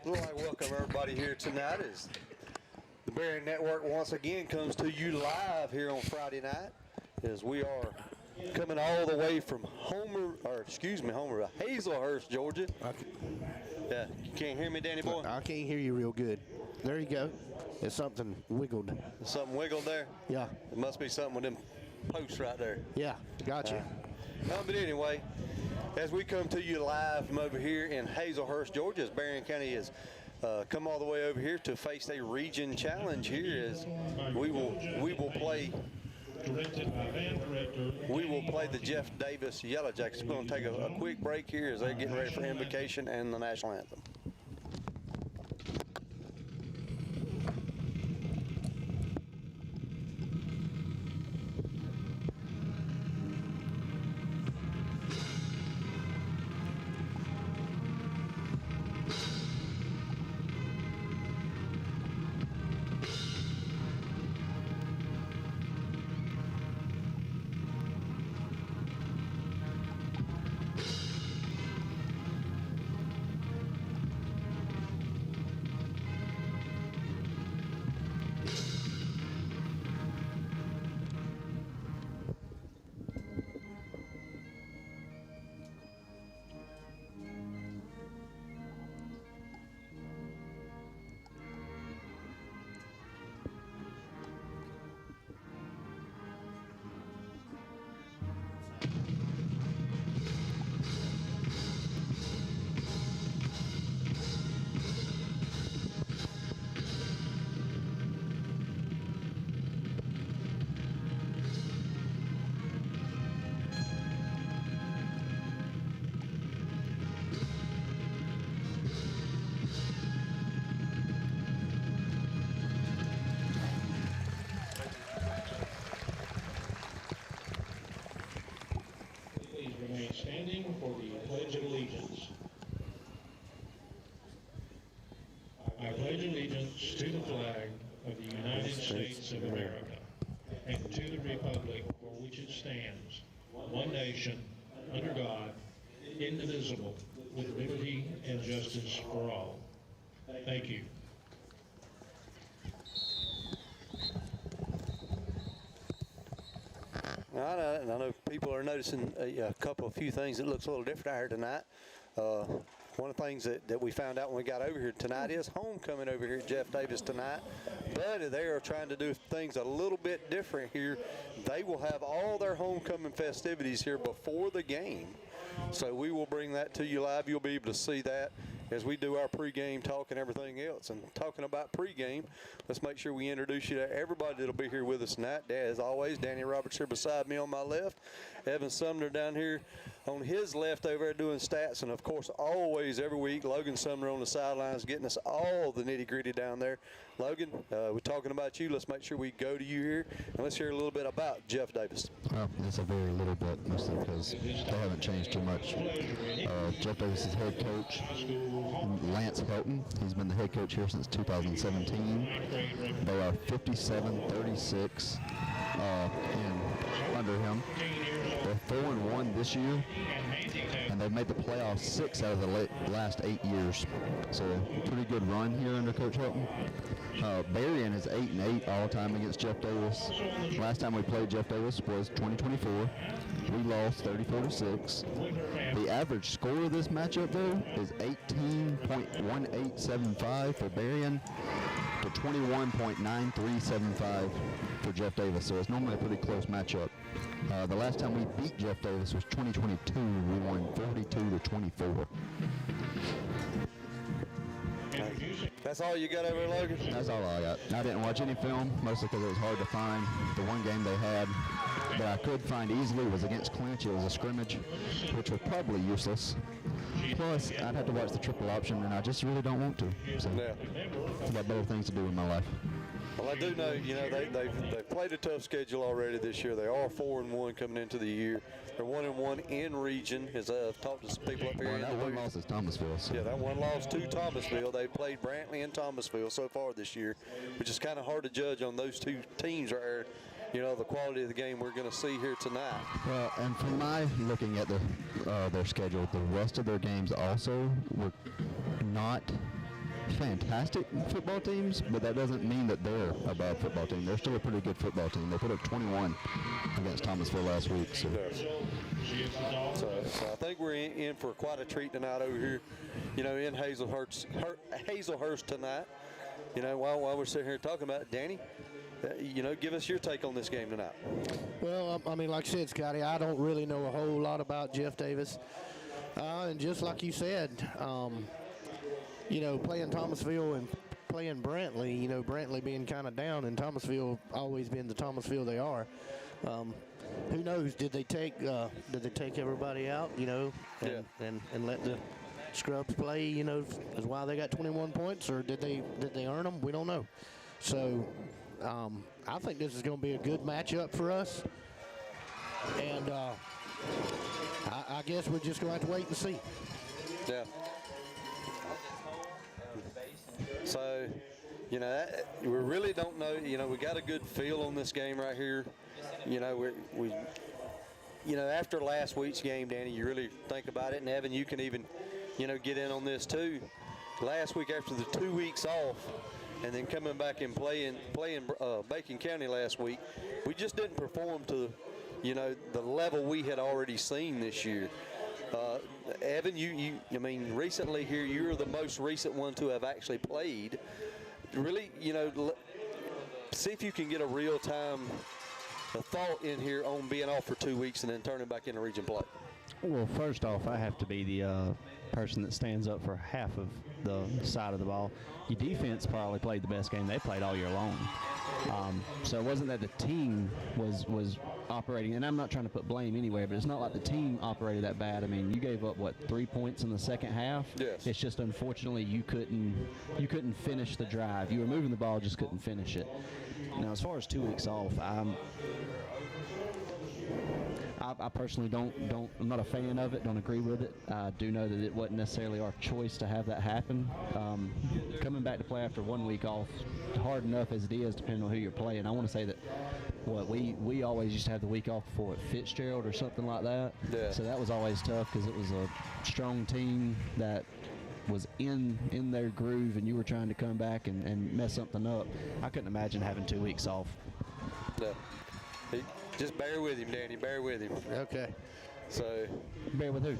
I'd like to welcome everybody here tonight as the Berrien Network once again comes to you live here on Friday night as we are coming all the way from Hazelhurst, Georgia. Yeah, you can't hear me, Danny boy? I can't hear you real good. There you go. There's something wiggled. Something wiggled there? Yeah. It must be something with them posts right there. Yeah, gotcha. But anyway, as we come to you live from over here in Hazelhurst, Georgia, as Berrien County has come all the way over here to face a region challenge here, as we will play the Jeff Davis Yellow Jackets. We're going to take a quick break here as they're getting ready for invocation and the national anthem. Standing for the Pledge of Allegiance. I pledge allegiance to the flag of the United States of America and to the republic for which it stands, one nation, under God, indivisible, with liberty and justice for all. Thank you. I know people are noticing a few things that looks a little different out here tonight. One of the things that we found out when we got over here tonight is homecoming over here at Jeff Davis tonight. But they are trying to do things a little bit different here. They will have all their homecoming festivities here before the game. So we will bring that to you live. You'll be able to see that as we do our pregame talk and everything else. And talking about pregame, let's make sure we introduce you to everybody that'll be here with us tonight. As always, Danny Roberts here beside me on my left. Evan Sumner down here on his left over there doing stats. And, of course, always every week, Logan Sumner on the sidelines getting us all the nitty-gritty down there. Logan, we're talking about you. Let's make sure we go to you here. And let's hear a little bit about Jeff Davis. Well, it's a very little bit, mostly because they haven't changed too much. Jeff Davis is head coach. Lance Helton, he's been the head coach here since 2017. They are 57-36 under him. They're 4-1 this year, and they've made the playoffs 6 out of the last 8 years. So a pretty good run here under Coach Helton. Berrien is 8-8 all time against Jeff Davis. Last time we played Jeff Davis was 2024. We lost 34-6. The average score of this matchup, though, is 18.1875 for Berrien to 21.9375 for Jeff Davis. So it's normally a pretty close matchup. The last time we beat Jeff Davis was 2022. We won 42-24. That's all you got over there, Logan? That's all I got. I didn't watch any film, mostly because it was hard to find. The one game they had that I could find easily was against Clinch. It was a scrimmage, which was probably useless. Plus, I'd have to watch the triple option, and I just really don't want to. So, I've got better things to do in my life. Well, I do know, they've played a tough schedule already this year. They are 4-1 coming into the year. They're 1-1 in region, as I've talked to some people up here. Well, that one loss is Thomasville. So. Yeah, that one loss to Thomasville. They played Brantley and Thomasville so far this year, which is kind of hard to judge on those two teams right there. The quality of the game we're going to see here tonight. Well, and from my looking at their schedule, the rest of their games also were not fantastic football teams, but that doesn't mean that they're a bad football team. They're still a pretty good football team. They put up 21 against Thomasville last week. So, so I think we're in for quite a treat tonight over here, you know, in Hazelhurst tonight. You know, while we're sitting here talking about it, Danny, you know, give us your take on this game tonight. Well, I mean, like I said, Scotty, I don't really know a whole lot about Jeff Davis. And just like you said, you know, playing Thomasville and playing Brantley, you know, Brantley being kind of down and Thomasville always been the Thomasville they are. Who knows? Did they take everybody out, you know, and let the scrubs play, you know, is why they got 21 points, or did they earn them? We don't know. So I think this is going to be a good matchup for us, and I guess we're just going to have to wait and see. Yeah. So, you know, we really don't know. You know, we got a good feel on this game right here. You know, you know, after last week's game, Danny, you really think about it, and Evan, you can even, you know, get in on this too. Last week, after the 2 weeks off, and then coming back and playing Bacon County last week, we just didn't perform to, you know, the level we had already seen this year. Evan, I mean, recently here, you're the most recent one to have actually played. Really, you know, see if you can get a real-time thought in here on being off for 2 weeks and then turning back into region play. Well, first off, I have to be the person that stands up for half of the side of the ball. Your defense probably played the best game they played all year long. So it wasn't that the team was operating, and I'm not trying to put blame anywhere, but it's not like the team operated that bad. I mean, you gave up, what, 3 points in the second half? Yes. It's just unfortunately you couldn't finish the drive. You were moving the ball, just couldn't finish it. Now, as far as 2 weeks off, I personally I'm not a fan of it, don't agree with it. I do know that it wasn't necessarily our choice to have that happen. Coming back to play after 1 week off, hard enough as it is, depending on who you're playing. I want to say that we always used to have the week off before at Fitzgerald or something like that. Yeah. So that was always tough because it was a strong team that was in their groove, and you were trying to come back and mess something up. I couldn't imagine having 2 weeks off. Yeah. Just bear with him, Danny. Bear with him. Okay. So, bear with who?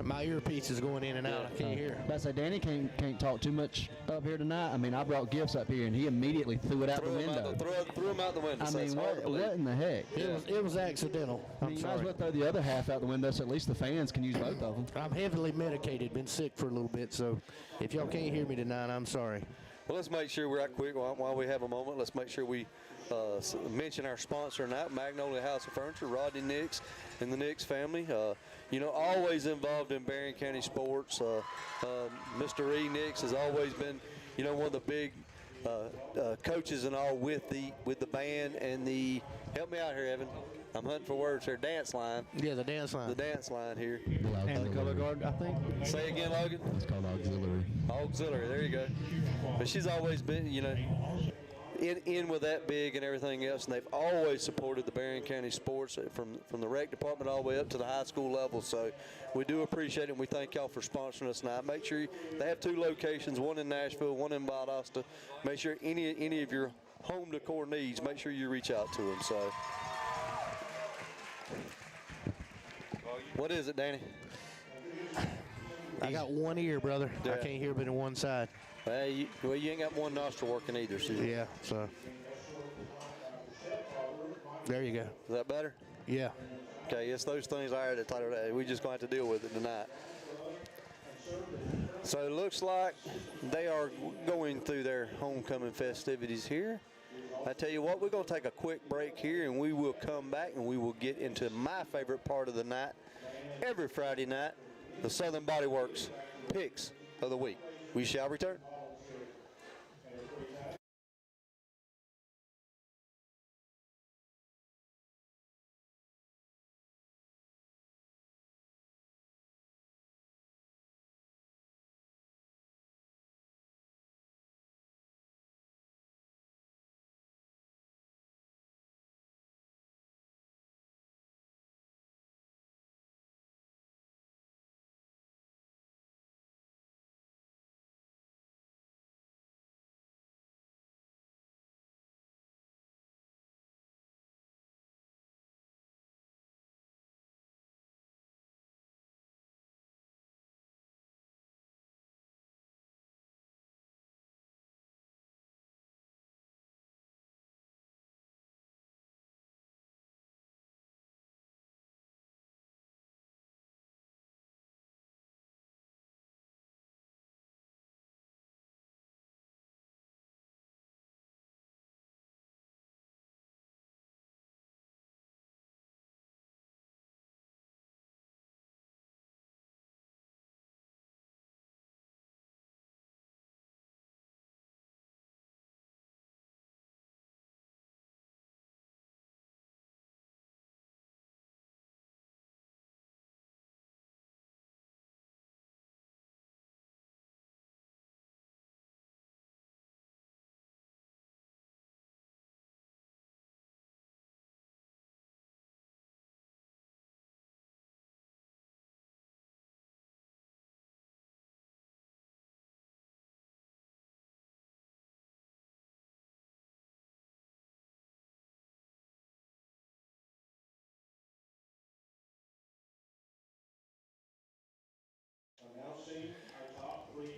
My earpiece is going in and out. I can't hear. But I say Danny can't talk too much up here tonight. I mean, I brought gifts up here, and he immediately threw it out the window. Threw him out the window. I mean, what in the heck? It was accidental. I'm you sorry. might as well throw the other half out the window so at least the fans can use both of them. I'm heavily medicated, been sick for a little bit, so if y'all can't hear me tonight, I'm sorry. Well, let's make sure we're right quick while we have a moment. Let's make sure we mention our sponsor tonight, Magnolia House of Furniture, Rodney Nix and the Nix family. You know, always involved in Berrien County sports. Mr. E. Nix has always been, you know, one of the big coaches and all with the band and the, help me out here, Evan. I'm hunting for words here. Dance line. Yeah, the dance line. The dance line here. And the color guard, I think. Say again, Logan. It's called auxiliary. Auxiliary. There you go. But she's always been, you know, in with that big and everything else, and they've always supported the Berrien County sports from the rec department all the way up to the high school level. So we do appreciate it, and we thank y'all for sponsoring us tonight. Make sure they have 2 locations, one in Nashville, one in Valdosta. Make sure any of your home decor needs, make sure you reach out to them. So. What is it, Danny? I got one ear, brother. Yeah. I can't hear but in one side. Well, you ain't got one nostril working either, so. Yeah, so. There you go. Is that better? Yeah. Okay, it's those things I heard that Tyler, we just going to have to deal with it tonight. So it looks like they are going through their homecoming festivities here. I tell you what, we're going to take a quick break here, and we will come back and we will get into my favorite part of the night. Every Friday night, the Southern Body Works picks of the week. We shall return.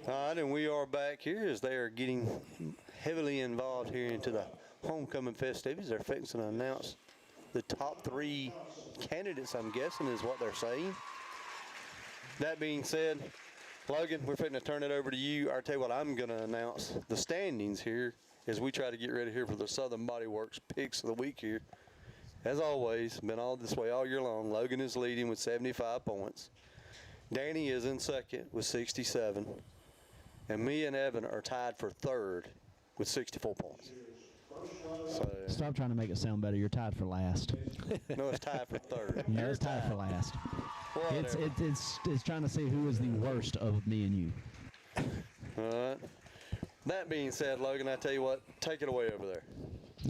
All right, and we are back here as they are getting heavily involved here into the homecoming festivities. They're fixing to announce the top 3 candidates, I'm guessing, is what they're saying. That being said, Logan, we're fitting to turn it over to you. I'll tell you what, I'm going to announce the standings here as we try to get ready here for the Southern Body Works picks of the week here. As always, been all this way all year long. Logan is leading with 75 points. Danny is in second with 67. And me and Evan are tied for third with 64 points. So, Stop trying to make it sound better. You're tied for last. no, it's tied for third. No, it's tied for last. It's trying to see who is the worst of me and you. All right. That being said, Logan, I tell you what, take it away over there.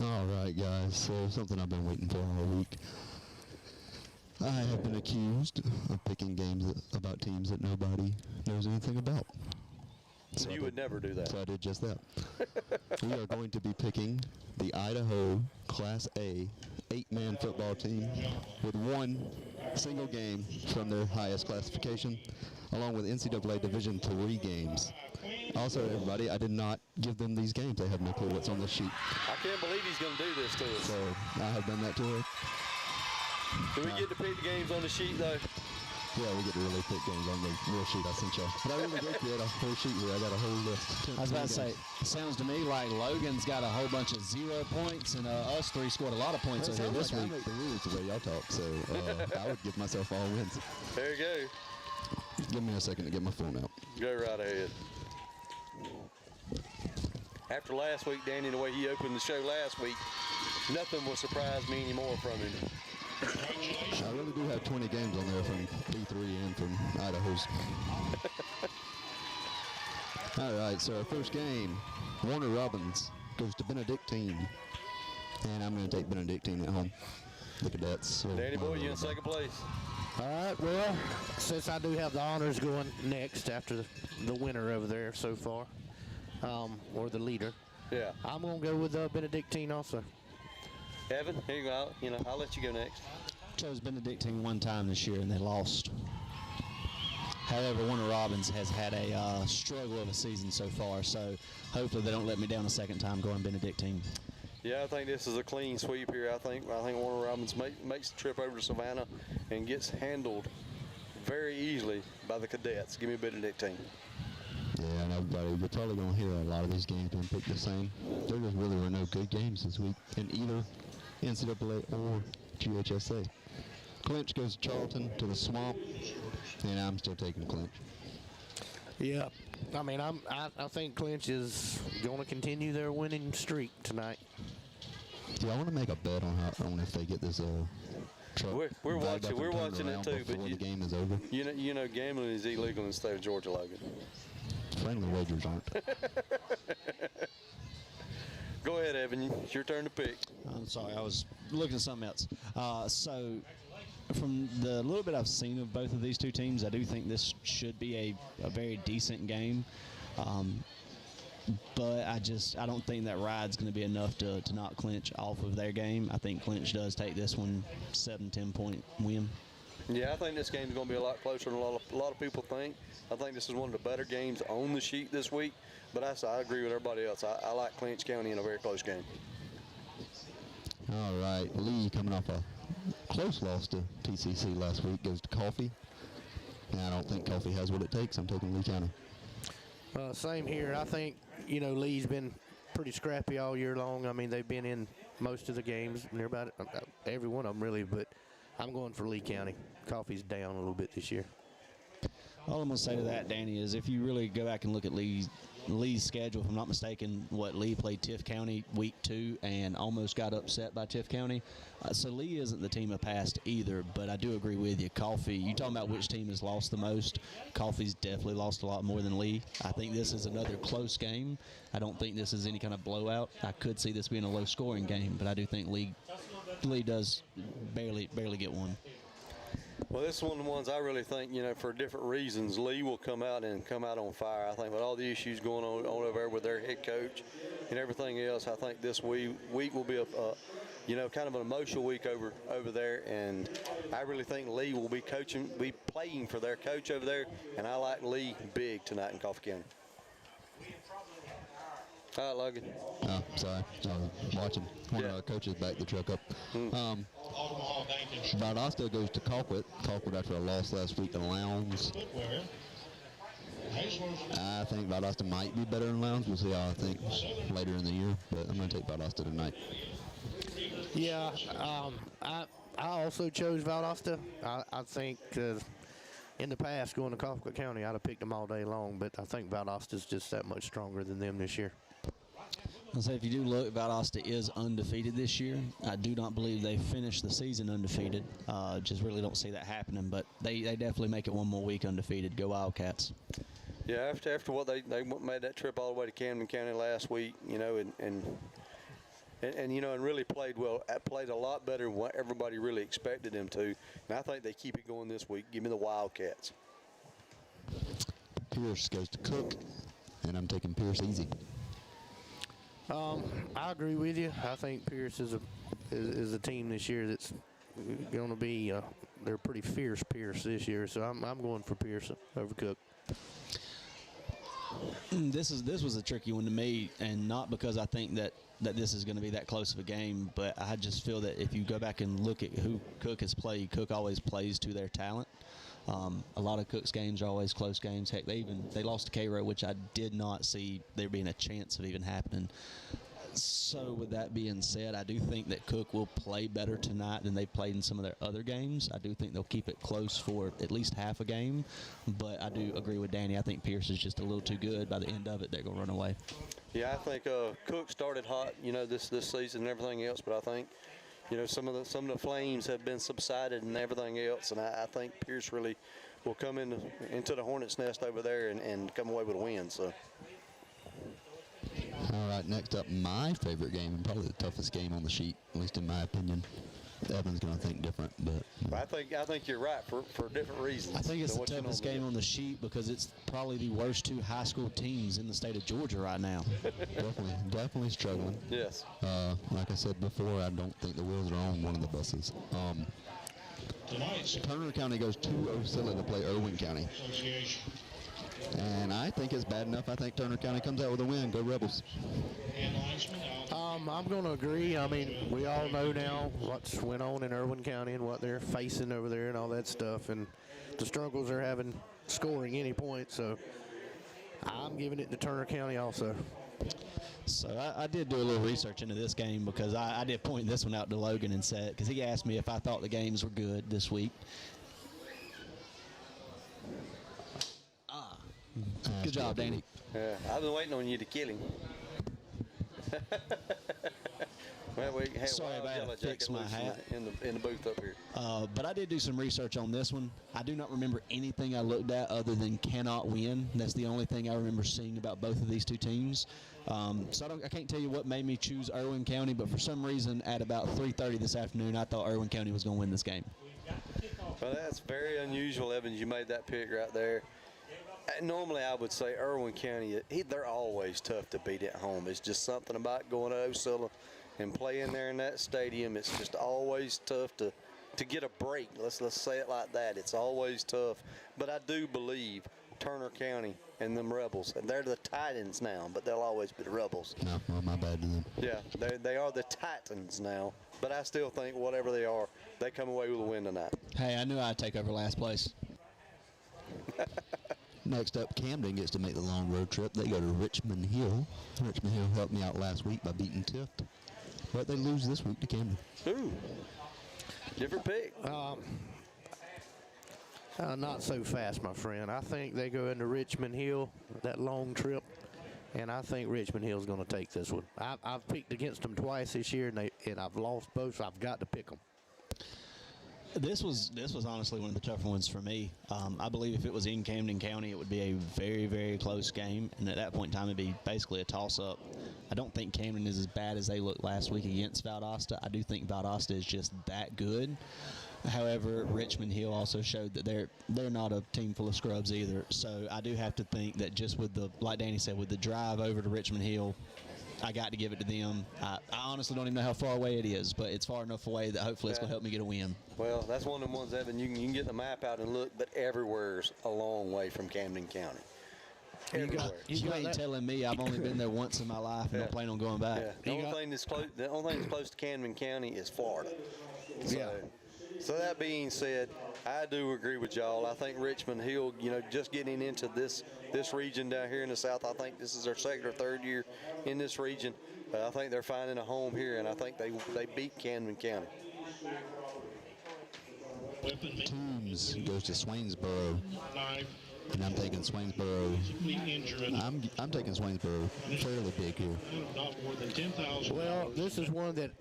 All right, guys. So something I've been waiting for all week. I have been accused of picking games about teams that nobody knows anything about. So You would never do that. So I did just that. We are going to be picking the Idaho Class A 8-man football team with one single game from their highest classification, along with NCAA Division III games. Also, everybody, I did not give them these games. They have no clue what's on this sheet. I can't believe he's going to do this to us. So I have done that to her. Do we get to pick the games on the sheet, though? Yeah, we get to really pick games on the real sheet I sent y'all. But I really did get a whole sheet here. I got a whole list. I was about to say, it sounds to me like Logan's got a whole bunch of 0 points, and us 3 scored a lot of points over here this I week. make the rules the way y'all talk, so I would give myself all wins. There you go. Give me a second to get my phone out. Go right ahead. After last week, Danny, the way he opened the show last week, nothing will surprise me anymore from him. I really do have 20 games on there from P3 and from Idaho's. All right, so our first game, Warner Robins goes to Benedictine. And I'm going to take Benedictine at home. The Cadets. So Danny boy, you in second place. All right, well, since I do have the honors going next after the winner over there so far, or the leader, Yeah. I'm going to go with Benedictine also. Evan, here you go. I'll let you go next. Chose Benedictine one time this year, and they lost. However, Warner Robins has had a struggle of a season so far, so hopefully they don't let me down a second time going Benedictine. Yeah, I think this is a clean sweep here. I think Warner Robins makes the trip over to Savannah and gets handled very easily by the Cadets. Give me Benedictine. Yeah, and everybody, you're probably going to hear a lot of these games being picked the same. There just really were no good games this week in either NCAA or GHSA. Clinch goes to Charlton to the Swamp, and I'm still taking Clinch. Yeah, I mean, I think Clinch is going to continue their winning streak tonight. Do y'all want to make a bet on if they get this truck? We're bagged up watching. We're and turned watching it around too. But before the game is over? you know, gambling is illegal in the state of Georgia, Logan. Friendly wagers aren't. Go ahead, Evan. It's your turn to pick. I'm sorry, I was looking at something else. So, from the little bit I've seen of both of these two teams, I do think this should be a very decent game. But I don't think that ride's going to be enough to knock Clinch off of their game. I think Clinch does take this one 7-10 point win. Yeah, I think this game's going to be a lot closer than a lot of people think. I think this is one of the better games on the sheet this week. But I agree with everybody else. I like Clinch County in a very close game. All right, Lee coming off a close loss to TCC last week goes to Coffee. And I don't think Coffee has what it takes. I'm taking Lee County. Same here. I think, Lee's been pretty scrappy all year long. I mean, they've been in most of the games, near about every one of them really, but I'm going for Lee County. Coffee's down a little bit this year. All I'm going to say to that, Danny, is if you really go back and look at Lee's schedule, if I'm not mistaken, Lee played Tift County week 2 and almost got upset by Tift County. So Lee isn't the team of past either, but I do agree with you. Coffee, you talking about which team has lost the most. Coffee's definitely lost a lot more than Lee. I think this is another close game. I don't think this is any kind of blowout. I could see this being a low-scoring game, but I do think Lee does barely get one. Well, this is one of the ones I really think, for different reasons, Lee will come out on fire. I think with all the issues going on over there with their head coach and everything else, I think this week will be kind of an emotional week over there. And I really think Lee will be playing for their coach over there. And I like Lee big tonight in Coffee County. All right, Logan. Oh, sorry. I was watching one of our coaches back the truck up. Omaha Bank Valdosta goes to Colquitt. Colquitt after a loss last week to Lowndes. Footwear. I think Valdosta might be better than Lowndes. We'll see how I think later in the year, but I'm going to take Valdosta tonight. Yeah, I also chose Valdosta. I think in the past, going to Colquitt County, I'd have picked them all day long, but I think Valdosta's just that much stronger than them this year. I'll say if you do look, Valdosta is undefeated this year. I do not believe they finished the season undefeated. Just really don't see that happening, but they definitely make it one more week undefeated. Go Wildcats. Yeah, after what they made that trip all the way to Camden County last week, you know, and really played well. Played a lot better than what everybody really expected them to. And I think they keep it going this week. Give me the Wildcats. Pierce goes to Cook, and I'm taking Pierce easy. I agree with you. I think Pierce is a team this year that's going to be they're pretty fierce Pierce this year. So I'm going for Pierce over Cook. This was a tricky one to me, and not because I think that this is going to be that close of a game, but I just feel that if you go back and look at who Cook has played, Cook always plays to their talent. A lot of Cook's games are always close games. Heck, they lost to Cairo, which I did not see there being a chance of even happening. So with that being said, I do think that Cook will play better tonight than they played in some of their other games. I do think they'll keep it close for at least half a game, but I do agree with Danny. I think Pierce is just a little too good. By the end of it, they're going to run away. Yeah, I think Cook started hot, you know, this season and everything else, but I think, you know, some of the flames have been subsided and everything else, and I think Pierce really will come into the Hornets' nest over there and come away with a win. So. All right, next up, my favorite game, and probably the toughest game on the sheet, at least in my opinion. Evan's going to think different, but I think you're right for different reasons. I think it's than the what you toughest normally game do. on the sheet because it's probably the worst two high school teams in the state of Georgia right now. definitely struggling. Yes. Like I said before, I don't think the wheels are on one of the buses. Turner County goes to Ocilla to play Irwin County. And I think it's bad enough. I think Turner County comes out with a win. Go Rebels. I'm going to agree. I mean, we all know now what's went on in Irwin County and what they're facing over there and all that stuff, and the struggles they're having scoring any point. So I'm giving it to Turner County also. So I did do a little research into this game because I did point this one out to Logan and said, because he asked me if I thought the games were good this week. Good job, Danny. Yeah, I've been waiting on you to kill him. Well, we had Sorry Wild about Yellow it. Fix Jacket my loose hat. in the booth up here. But I did do some research on this one. I do not remember anything I looked at other than cannot win. That's the only thing I remember seeing about both of these two teams. So I can't tell you what made me choose Irwin County, but for some reason at about 3:30 this afternoon, I thought Irwin County was going to win this game. Well, that's very unusual, Evans. You made that pick right there. Normally, I would say Irwin County, they're always tough to beat at home. It's just something about going to Ocilla and playing there in that stadium. It's just always tough to get a break. Let's say it like that. It's always tough. But I do believe Turner County and them Rebels, and they're the Titans now, but they'll always be the Rebels. No, well, my bad to them. Yeah, they are the Titans now. But I still think whatever they are, they come away with a win tonight. Hey, I knew I'd take over last place. Next up, Camden gets to make the long road trip. They go to Richmond Hill. Richmond Hill helped me out last week by beating Tift. But they lose this week to Camden. Ooh, different pick. Not so fast, my friend. I think they go into Richmond Hill, that long trip, and I think Richmond Hill's going to take this one. I've picked against them twice this year, and I've lost both, so I've got to pick them. This was honestly one of the tougher ones for me. I believe if it was in Camden County, it would be a very, very close game, and at that point in time, it'd be basically a toss-up. I don't think Camden is as bad as they looked last week against Valdosta. I do think Valdosta is just that good. However, Richmond Hill also showed that they're not a team full of scrubs either. So I do have to think that just with like Danny said, with the drive over to Richmond Hill, I got to give it to them. I honestly don't even know how far away it is, but it's far enough away that hopefully it's going to help me get a win. Well, that's one of them ones, Evan, you can get the map out and look, but everywhere's a long way from Camden County. everywhere. You ain't telling me I've only been there once in my life and don't plan on going back. Yeah. The only thing that's close to Camden County is Florida. So that being said, I do agree with y'all. I think Richmond Hill, just getting into this region down here in the South, I think this is their second or third year in this region. I think they're finding a home here, and I think they beat Camden County. Toombs goes to Swainsboro, and I'm taking Swainsboro. I'm taking Swainsboro fairly big here. Well, this is one that,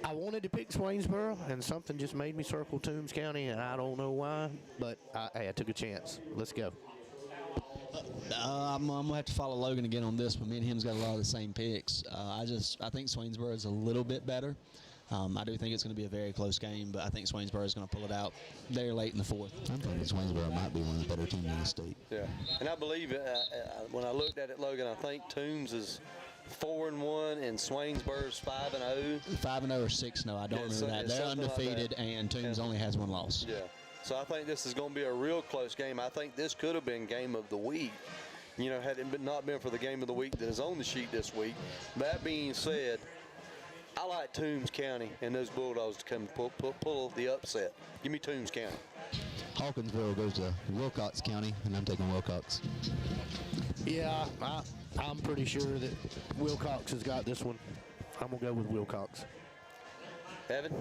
I wanted to pick Swainsboro, and something just made me circle Toombs County, and I don't know why, but I took a chance. Let's go. I'm going to have to follow Logan again on this, but me and him's got a lot of the same picks. I think Swainsboro is a little bit better. I do think it's going to be a very close game, but I think Swainsboro is going to pull it out there late in the fourth. I'm thinking Swainsboro might be one of the better teams in the state. Yeah, and I believe when I looked at it, Logan, I think Toombs is 4-1 and Swainsboro's 5-0. 5-0 or 6-0, I don't remember that. They're undefeated, like and Toombs only has one loss. Yeah, so I think this is going to be a real close game. I think this could have been game of the week. Had it not been for the game of the week that is on the sheet this week. That being said, I like Toombs County and those Bulldogs to come pull the upset. Give me Toombs County. Hawkinsville goes to Wilcox County, and I'm taking Wilcox. Yeah, I'm pretty sure that Wilcox has got this one. I'm going to go with Wilcox. Evan?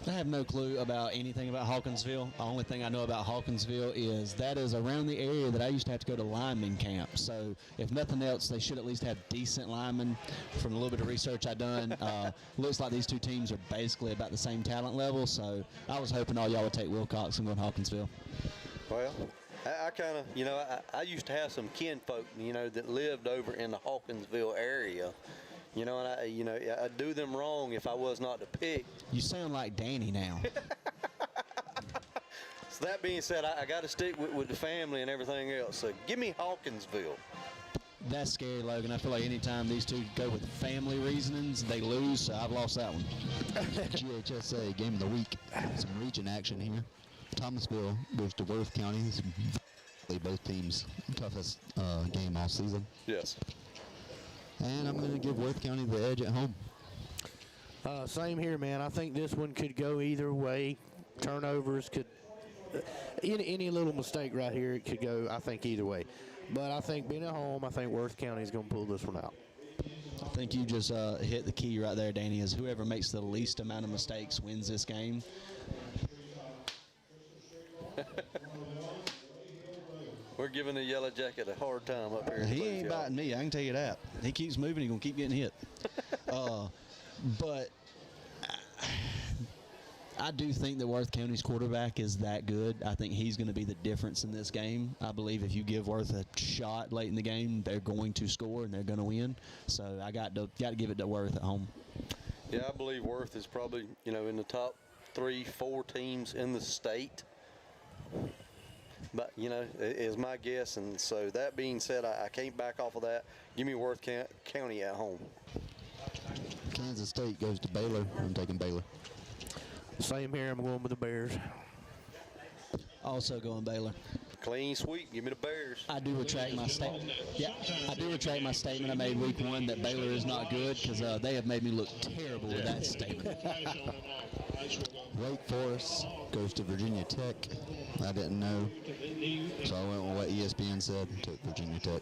I have no clue about anything about Hawkinsville. The only thing I know about Hawkinsville is that is around the area that I used to have to go to lineman camp. So if nothing else, they should at least have decent linemen. From a little bit of research I've done, looks like these two teams are basically about the same talent level. So I was hoping all y'all would take Wilcox and go to Hawkinsville. Well, I kind of, I used to have some kinfolk, that lived over in the Hawkinsville area. And I'd do them wrong if I was not to pick. You sound like Danny now. So that being said, I got to stick with the family and everything else. So give me Hawkinsville. That's scary, Logan. I feel like anytime these two go with family reasonings, they lose, so I've lost that one. GHSA game of the week. Some region action here. Thomasville goes to Worth County. This is both teams' toughest game all season. Yes. And I'm going to give Worth County the edge at home. Same here, man. I think this one could go either way. Turnovers could, any little mistake right here, it could go, I think, either way. But I think being at home, I think Worth County is going to pull this one out. I think you just hit the key right there, Danny, is whoever makes the least amount of mistakes wins this game. We're giving the Yellow Jacket a hard time up here. He ain't biting me, I can tell you that. He keeps moving, he's going to keep getting hit. But I do think that Worth County's quarterback is that good. I think he's going to be the difference in this game. I believe if you give Worth a shot late in the game, they're going to score and they're going to win. So I got to give it to Worth at home. Yeah, I believe Worth is probably, in the top 3-4 teams in the state. But, is my guess. And so that being said, I can't back off of that. Give me Worth County at home. Kansas State goes to Baylor. I'm taking Baylor. Same here. I'm going with the Bears. Also going Baylor. Clean sweep. Give me the Bears. I do retract my statement. Yeah, I do retract my statement I made week 1 that Baylor is not good because they have made me look terrible with that statement. Wake Forest goes to Virginia Tech. I didn't know, so I went with what ESPN said and took Virginia Tech.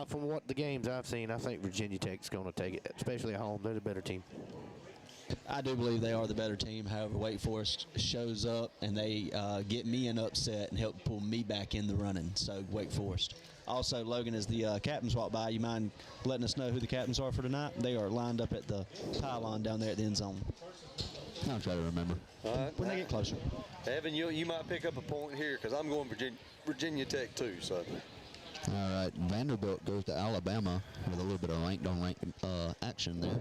From what the games I've seen, I think Virginia Tech's going to take it, especially at home. They're the better team. I do believe they are the better team. However, Wake Forest shows up and they get me an upset and help pull me back in the running. So Wake Forest. Also, Logan, as the captains walk by, you mind letting us know who the captains are for tonight? They are lined up at the pylon down there at the end zone. I'll try to remember. All right. When they get closer. Evan, you might pick up a point here because I'm going Virginia Tech too. So. All right, Vanderbilt goes to Alabama with a little bit of ranked-on-ranked action there.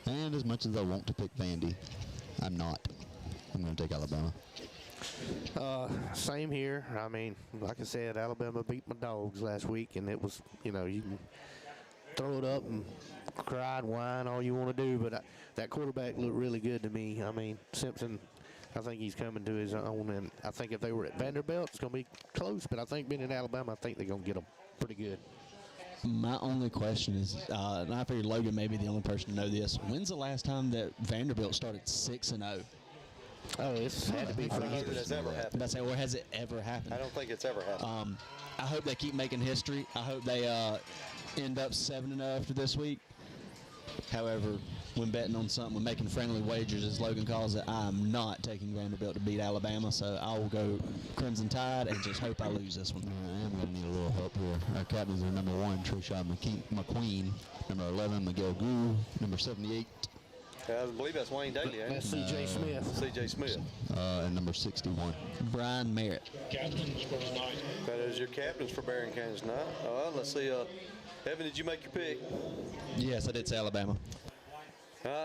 And as much as I want to pick Vandy, I'm not. I'm going to take Alabama. Same here. I mean, like I said, Alabama beat my Dogs last week, and it was, you can throw it up and cry and whine all you want to do, but that quarterback looked really good to me. I mean, Simpson I think he's coming to his own, and I think if they were at Vanderbilt, it's going to be close. But I think being in Alabama, I think they're going to get them pretty good. My only question is, and I figured Logan may be the only person to know this. When's the last time that Vanderbilt started 6-0? Oh, it's had to be I for don't know if years. that's ever happened. That's or has it ever happened? I don't think it's ever happened. I hope they keep making history. I hope they end up 7-0 after this week. However, when betting on something, when making friendly wagers, as Logan calls it, I'm not taking Vanderbilt to beat Alabama, so I will go Crimson Tide and just hope I lose this one. I am going to need a little help here. Our captains are number 1, Trisha McQueen, number 11, Miguel Gu, number 78. I believe that's Wayne Daly, ain't it? That's C.J. Smith. C.J. Smith. And number 61. Brian Merritt. Captains for tonight. That is your captains for Berrien County tonight. All right, let's see. Evan, did you make your pick? Yes, I did say Alabama.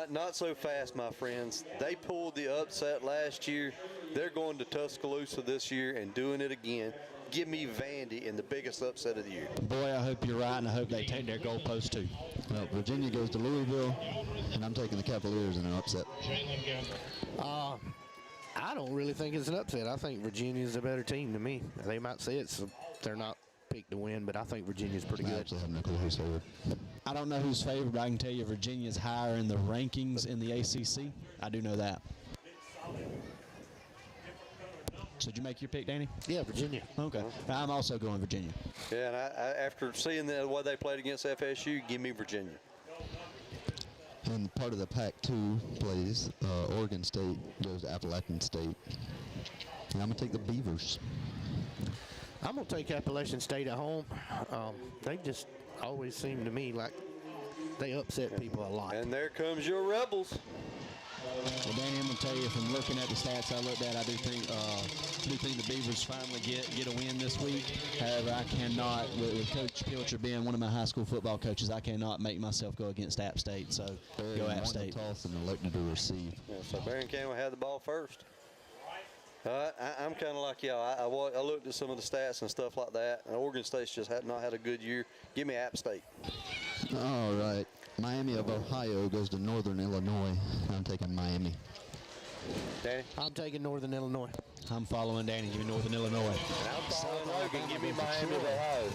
Not so fast, my friends. They pulled the upset last year. They're going to Tuscaloosa this year and doing it again. Give me Vandy in the biggest upset of the year. Boy, I hope you're right, and I hope they take their goalpost too. Well, Virginia goes to Louisville, and I'm taking the Cavaliers in an upset. I don't really think it's an upset. I think Virginia's a better team to me. They might say they're not picked to win, but I think Virginia's pretty I good. actually have no clue who's favored. I don't know who's favored, but I can tell you Virginia's higher in the rankings in the ACC. I do know that. So did you make your pick, Danny? Yeah, Virginia. Okay. I'm also going Virginia. Yeah, and I after seeing the way they played against FSU, give me Virginia. And part of the Pac-2 plays, Oregon State goes to Appalachian State. And I'm going to take the Beavers. I'm going to take Appalachian State at home. They just always seem to me like they upset people a lot. And there comes your Rebels. Well, Danny, I'm going to tell you, from looking at the stats I looked at, I do think the Beavers finally get a win this week. However, I cannot, with Coach Pilcher being one of my high school football coaches, I cannot make myself go against App State. So go App State. Toss and elected to receive. Yeah, so Berrien County had the ball first. I'm kind of like y'all. I looked at some of the stats and stuff like that, and Oregon State's just not had a good year. Give me App State. All right. Miami of Ohio goes to Northern Illinois. I'm taking Miami. Danny? I'm taking Northern Illinois. I'm following Danny. Give me Northern Illinois. And I'm following Logan. Give me Miami of Ohio.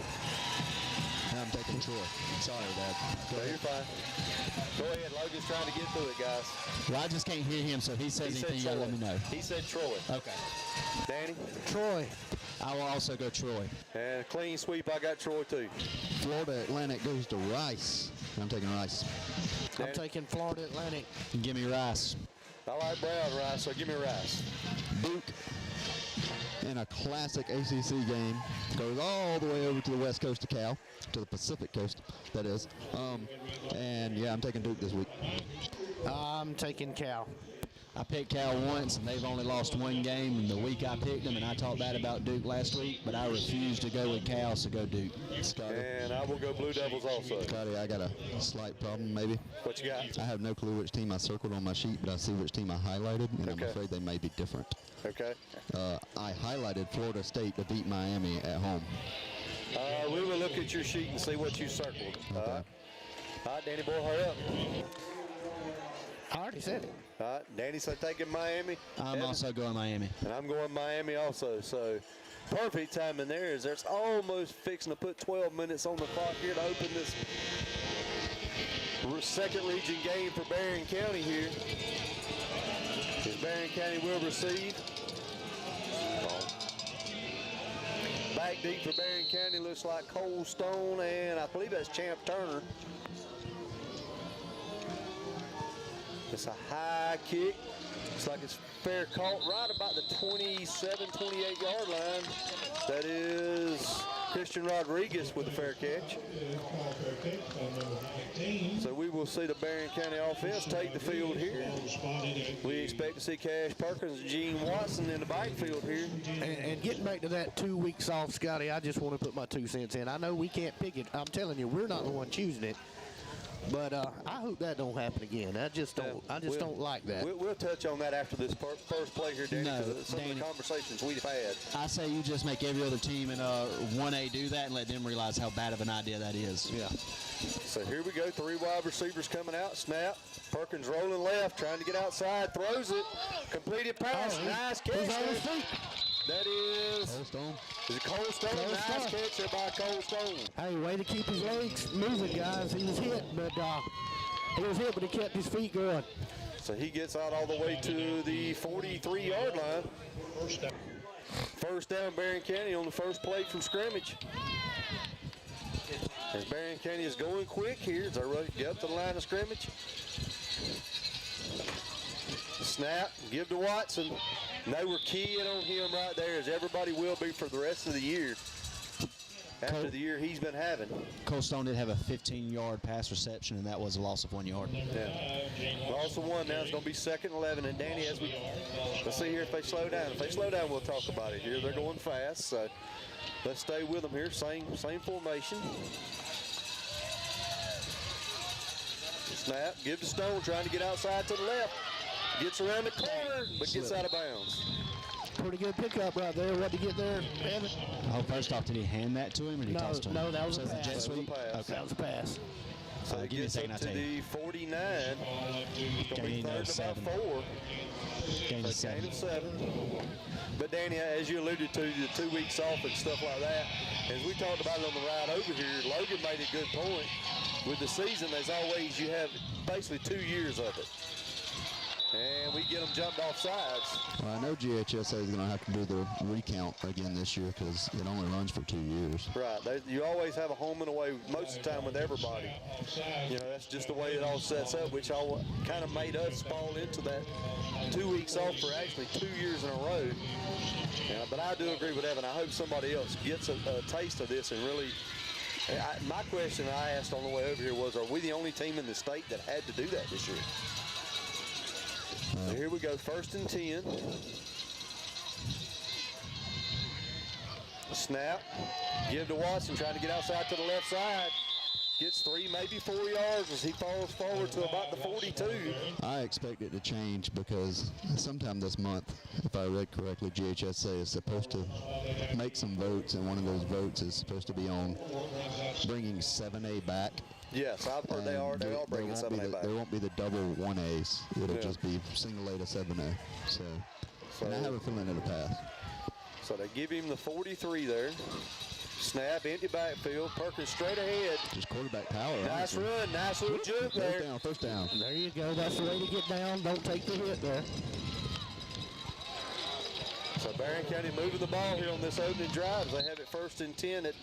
And I'm taking Troy. Sorry, Dad. No, you're fine. Go ahead. Logan's trying to get through it, guys. Well, I just can't hear him, so if he says anything, you gotta let me know. He said Troy. Okay. Danny? Troy. I will also go Troy. And a clean sweep, I got Troy too. Florida Atlantic goes to Rice. I'm taking Rice. I'm taking Florida Atlantic. Give me Rice. I like brown rice, so give me rice. Duke, in a classic ACC game, goes all the way over to the west coast of Cal, to the Pacific coast, that is. And yeah, I'm taking Duke this week. I'm taking Cal. I picked Cal once, and they've only lost one game. And the week I picked them, and I talked bad about Duke last week, but I refused to go with Cal, so go Duke. Scotty, And I will go Blue Devils also. Scotty, I got a slight problem, maybe. What you got? I have no clue which team I circled on my sheet, but I see which team I highlighted, and I'm Okay. afraid they may be different. Okay. I highlighted Florida State to beat Miami at home. We will look at your sheet and see what you circled. All right, Danny boy, hurry up. I already said it. All right, Danny said taking Miami. I'm Evan, also going Miami. and I'm going Miami also. So perfect timing there is there's almost fixing to put 12 minutes on the clock here to open this second region game for Berrien County here. As Berrien County will receive. Back deep for Berrien County looks like Cole Stone, and I believe that's Champ Turner. It's a high kick. Looks like it's fair caught right about the 27, 28-yard line. That is Christian Rodriguez with the fair catch. So we will see the Berrien County offense take the field here. We expect to see Cash Perkins and Gene Watson in the backfield here. And getting back to that 2 weeks off, Scotty, I just want to put my 2 cents in. I know we can't pick it. I'm telling you, we're not the one choosing it. But I hope that don't happen again. I just don't like that. We'll touch on that after this first play here, Danny, No, because some of Danny. the conversations we've had. I say you just make every other team in 1A do that and let them realize how bad of an idea that is. Yeah. So here we go, 3 wide receivers coming out, snap. Perkins rolling left, trying to get outside, throws it, completed pass, nice catch. He's on his feet. That is Cold Stone. Is it Cole Stone? Cole Nice Stone. catch there by Cole Stone. Hey, way to keep his legs moving, guys. He was hit, but he kept his feet going. So he gets out all the way to the 43-yard line. First down, Berrien County on the first play from scrimmage. As Berrien County is going quick here as they get up to the line of scrimmage. Snap, give to Watson. They were keying on him right there, as everybody will be for the rest of the year. After the year he's been having. Cole Stone did have a 15-yard pass reception, and that was a loss of 1 yard. Yeah. Loss of 1 now. It's going to be 2nd and 11. And Danny, let's see here if they slow down. If they slow down, we'll talk about it here. They're going fast, so let's stay with them here. Same formation. Snap, give to Stone, trying to get outside to the left. Gets around the corner, but gets out of bounds. Pretty good pickup right there. What to get there, Evan? Oh, first off, did he hand that to him or did he toss it to him? No, that was a So it's pass. jet sweep? That was a pass. Okay. That was a pass. So it give me a gets second, up I'll to tell you. the 49. It's going to be Gain of 3rd and 7. about 4. Gain of So gain 7. of 7. But Danny, as you alluded to, the 2 weeks off and stuff like that, as we talked about it on the ride over here, Logan made a good point. With the season, as always, you have basically 2 years of it. And we get them jumped off sides. Well, I know GHSA is going to have to do the recount again this year because it only runs for 2 years. Right. You always have a home and away most of the time with everybody. You know, that's just the way it all sets up, which all kind of made us fall into that 2 weeks off for actually 2 years in a row. But I do agree with Evan. I hope somebody else gets a taste of this and really. My question I asked on the way over here was, are we the only team in the state that had to do that this year? So here we go, 1st and 10. Snap, give to Watson, trying to get outside to the left side. Gets 3, maybe 4 yards as he falls forward to about the 42. I expect it to change because sometime this month, if I read correctly, GHSA is supposed to make some votes, and one of those votes is supposed to be on bringing 7A back. Yes, I've heard they are bringing 7A back. There won't be the double 1As. It'll just be single A to 7A. So and I have a feeling it'll pass. So they give him the 43 there. Snap, empty backfield. Perkins straight ahead. Just quarterback power. Nice honestly. run, nice little jump there. First down. There you go. That's the way to get down. Don't take the hit there. So Berrien County moving the ball here on this opening drive. They have it 1st and 10 at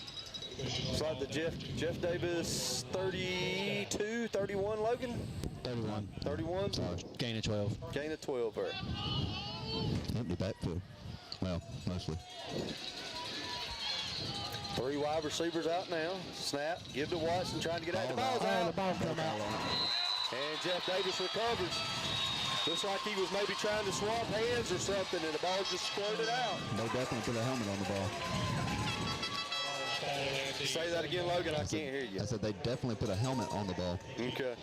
inside the Jeff Davis 32, 31, Logan? 31. 31? Gain of 12. Gain of 12 there. Empty backfield. Well, mostly. 3 wide receivers out now. Snap, give to Watson, trying to get out. The ball's Oh, out. the ball come out. And Jeff Davis recovers. Looks like he was maybe trying to swap hands or something, and the ball just squirted out. They definitely put a helmet on the ball. Say that again, Logan. I can't hear you. I said they definitely put a helmet on the ball. Okay.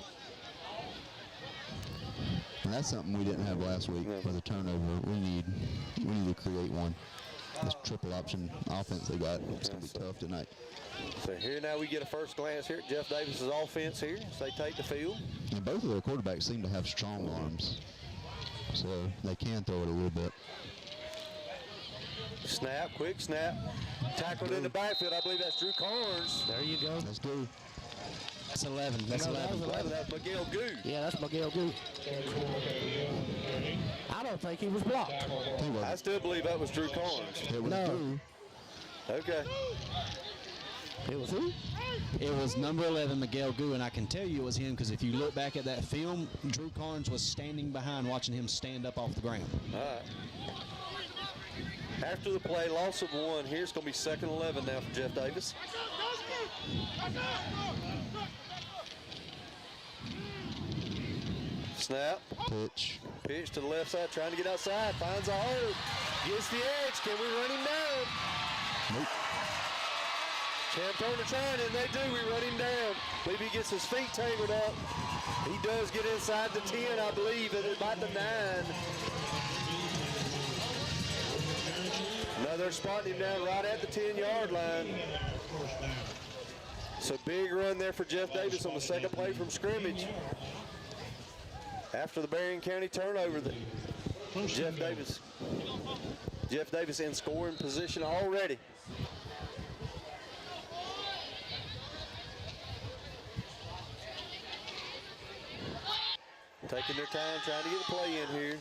And that's something we didn't have last week with a turnover. We need to create one. This triple option offense they got, it's going to be tough tonight. So here now we get a first glance here at Jeff Davis's offense here as they take the field. And both of their quarterbacks seem to have strong arms, so they can throw it a little bit. Snap, quick snap. Tackled in the backfield. I believe that's Drew Carnes. There you go. Let's go. That's 11. That's No, that 11. was 11. That's Miguel Goo. Yeah, that's Miguel Goo. I don't think he was blocked. I still believe that was Drew Carnes. It was No. Drew. Okay. It was who? It was number 11, Miguel Goo, and I can tell you it was him because if you look back at that film, Drew Carnes was standing behind watching him stand up off the ground. All right. After the play, loss of 1. Here's going to be 2nd and 11 now for Jeff Davis. Snap. Pitch. Pitch to the left side, trying to get outside. Finds a hole. Gets the edge. Can we run him down? Nope. Cam Turner trying, and they do. We run him down. I believe he gets his feet tangled up. He does get inside the 10, I believe, at about the 9. Now they're spotting him down right at the 10-yard line. So big run there for Jeff Davis on the second play from scrimmage. After the Berrien County turnover, Jeff Davis in scoring position already. Taking their time, trying to get a play in here.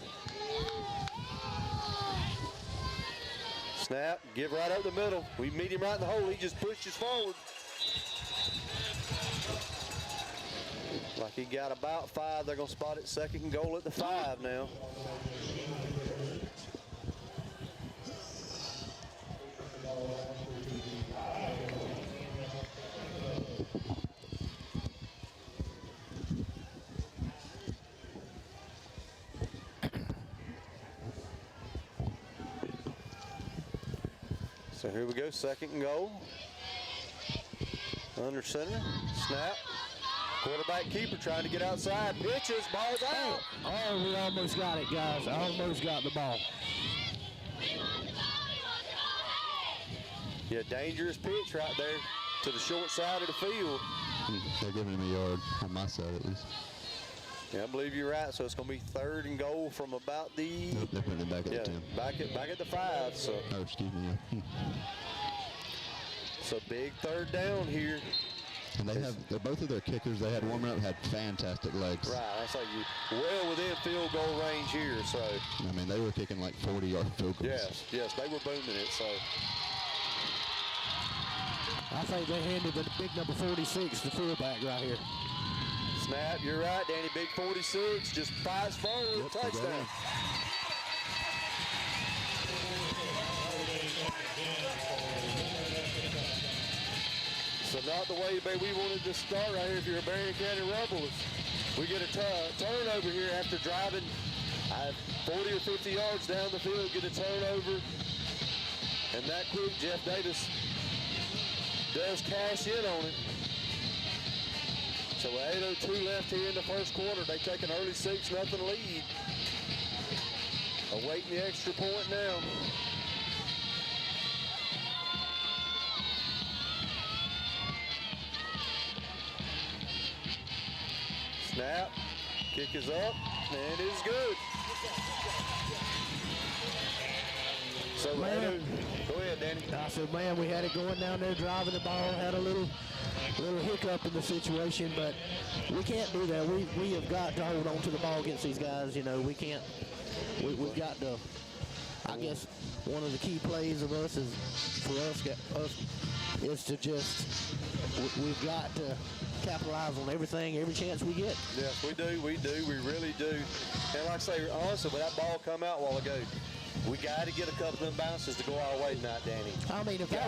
Snap, give right up the middle. We meet him right in the hole. He just pushes forward. Like he got about 5. They're going to spot it second and goal at the 5 now. So here we go, second and goal. Under center, snap. Quarterback keeper trying to get outside. Pitches, ball's out. Oh, we almost got it, guys. Almost got the ball. Yeah, dangerous pitch right there to the short side of the field. They're giving him a yard on my side at least. Yeah, I believe you're right. So it's going to be third and goal from about the. Nope, they're putting it back at the 10. Back at the 5. So. Oh, excuse me. Yeah. So big third down here. And they're both of their kickers they had warming up had fantastic legs. Right, that's like you well within field goal range here. So. I mean, they were kicking like 40-yard field goals. Yes, they were booming it. So. I think they handed the big number 46, the fullback right here. Snap, you're right, Danny. Big 46 just fires forward. Yep, Touchdown. So not the way we wanted to start right here if you're a Berrien County Rebels. We get a turnover here after driving 40 or 50 yards down the field, get a turnover. And that quick, Jeff Davis does cash in on it. So 8:02 left here in the first quarter. They take an early 6-0 lead. Awaiting the extra point now. Snap, kick is up, and it is good. So, go ahead, Danny. I said, man, we had it going down there, driving the ball, had a little hiccup in the situation, but we can't do that. We have got to hold on to the ball against these guys. You know, we can't. We've got to. I guess one of the key plays of us is for us is to just. We've got to capitalize on everything, every chance we get. Yes, we do. We really do. And like I say, honestly, when that ball come out a while ago, we got to get a couple of them bounces to go our way tonight, Danny. I mean, if that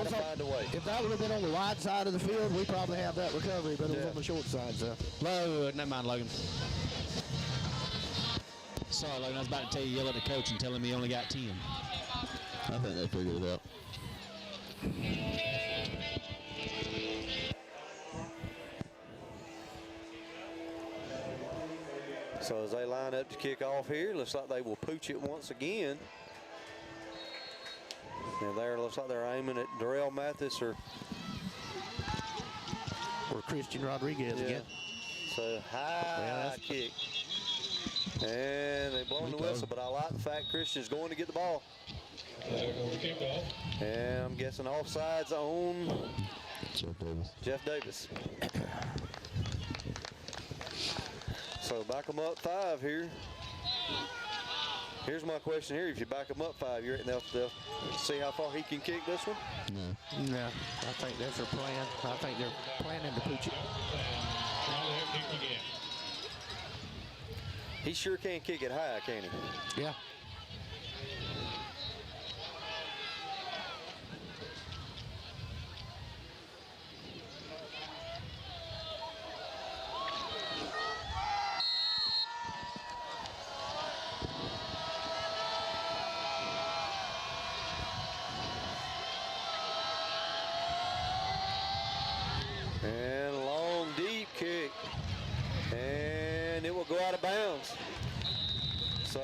would have been on the wide side of the field, we probably have that recovery, but it was on the short side, so. Never mind, Logan. Sorry, Logan, I was about to tell you, yell at the coach and tell him he only got 10. I think they figured it out. So as they line up to kick off here, looks like they will pooch it once again. And there looks like they're aiming at Darrell Mathis or Christian Rodriguez again. So high kick. And they blow the whistle, but I like the fact Christian's going to get the ball. And I'm guessing offsides on Jeff Davis. So back them up 5 here. Here's my question here. If you back them up 5, they'll see how far he can kick this one? No, I think that's their plan. I think they're planning to pooch it. He sure can kick it high, can't he? Yeah. And long, deep kick. And it will go out of bounds. So,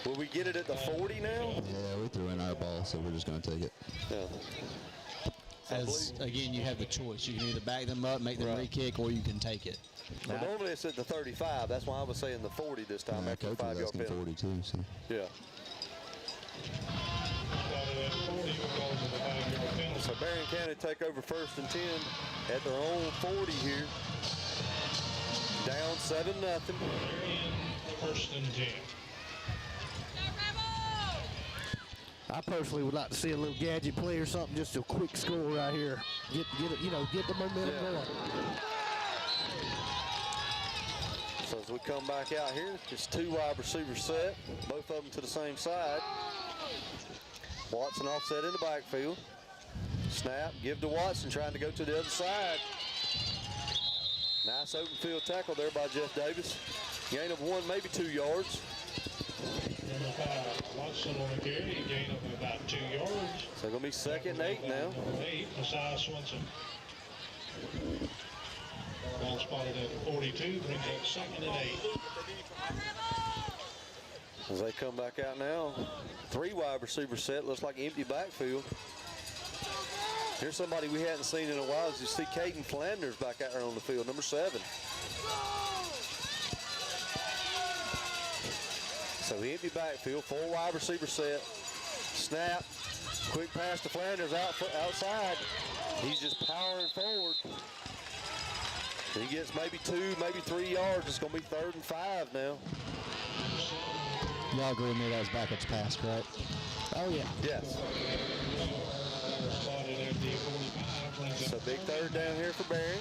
will we get it at the 40 now? Yeah, we threw in our ball, so we're just going to take it. Yeah. As, again, you have the choice. You can either back them up, make them re-kick, or you can take it. Well, normally it's at the 35. That's why I was saying the 40 this time Yeah, after the coach was 5-yard asking penalty. 42, so. Yeah. So Berrien County take over 1st and 10 at their own 40 here. Down 7-0. Berrien, 1st and 10. I personally would like to see a little gadget play or something, just a quick score right here. Get it, get the momentum going. So as we come back out here, it's 2 wide receivers set, both of them to the same side. Watson offset in the backfield. Snap, give to Watson, trying to go to the other side. Nice open field tackle there by Jeff Davis. Gain of 1, maybe 2 yards. Number 5, Watson on the carry, gain of about 2 yards. So going to be 2nd and 8 now. Number 8, Messiah Swenson. Ball spotted at the 42, brings up 2nd and 8. As they come back out now, 3 wide receivers set, looks like empty backfield. Here's somebody we hadn't seen in a while. As you see Caden Flanders back out there on the field, number 7. So the empty backfield, 4 wide receiver set. Snap, quick pass to Flanders outside. He's just powering forward. He gets maybe 2, maybe 3 yards. It's going to be 3rd and 5 now. Y'all agree with me that was backwards pass, correct? Oh, yeah. Yes. Spotted at the 45, brings So up big 3rd down here for Berrien.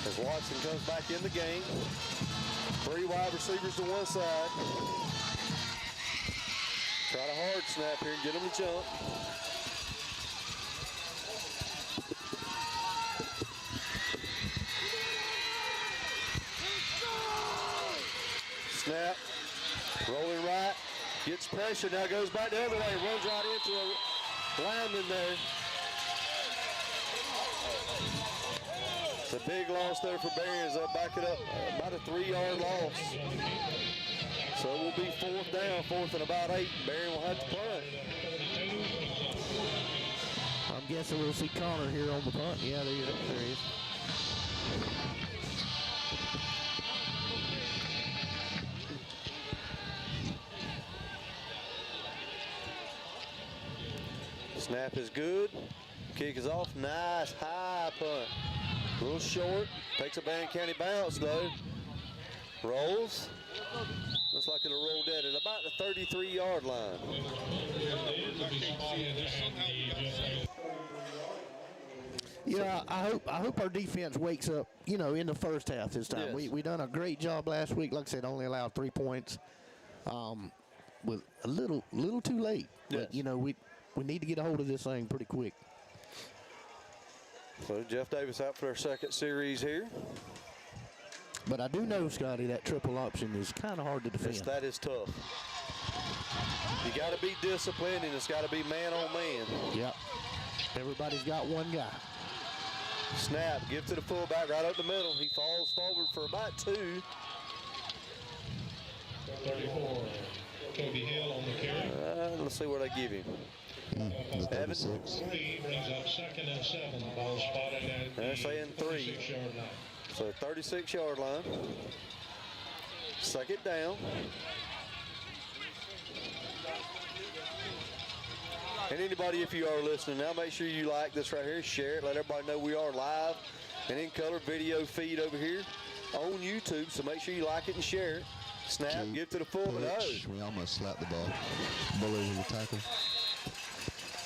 As Watson comes back in the game. 3 wide receivers to one side. Try to hard snap here and get him to jump. Snap, rolling right, gets pressure, now goes back the other way, runs right into a lineman there. It's a big loss there for Berrien as they'll back it up, about a 3-yard loss. So it will be 4th down, 4th and about 8. Berrien will have to punt. I'm guessing we'll see Connor here on the punt. Yeah, there he is. Snap is good. Kick is off. Nice high punt. A little short. Takes a Berrien County bounce though. Rolls. Looks like it'll roll dead at about the 33-yard line. Yeah, I hope our defense wakes up, in the first half this time. Yes. We done a great job last week. Like I said, only allowed 3 points. Was a little too late. Yes. But, we need to get a hold of this thing pretty quick. So Jeff Davis out for our 2nd series here. But I do know, Scotty, that triple option is kind of hard to defend. Yes, that is tough. You got to be disciplined, and it's got to be man on man. Yep. Everybody's got one guy. Snap, give to the fullback right up the middle. He falls forward for about 2. 34, Toby Hill on the carry. Let's see what I give him. The 3 brings up 2nd and 7. Ball spotted at They're the saying 3. 36-yard line. So 36-yard line. 2nd down. And anybody, if you are listening now, make sure you like this right here, share it, let everybody know we are live and in color video feed over here on YouTube. So make sure you like it and share it. Snap, give to the full. No. We almost slapped the ball. Bully with the tackle.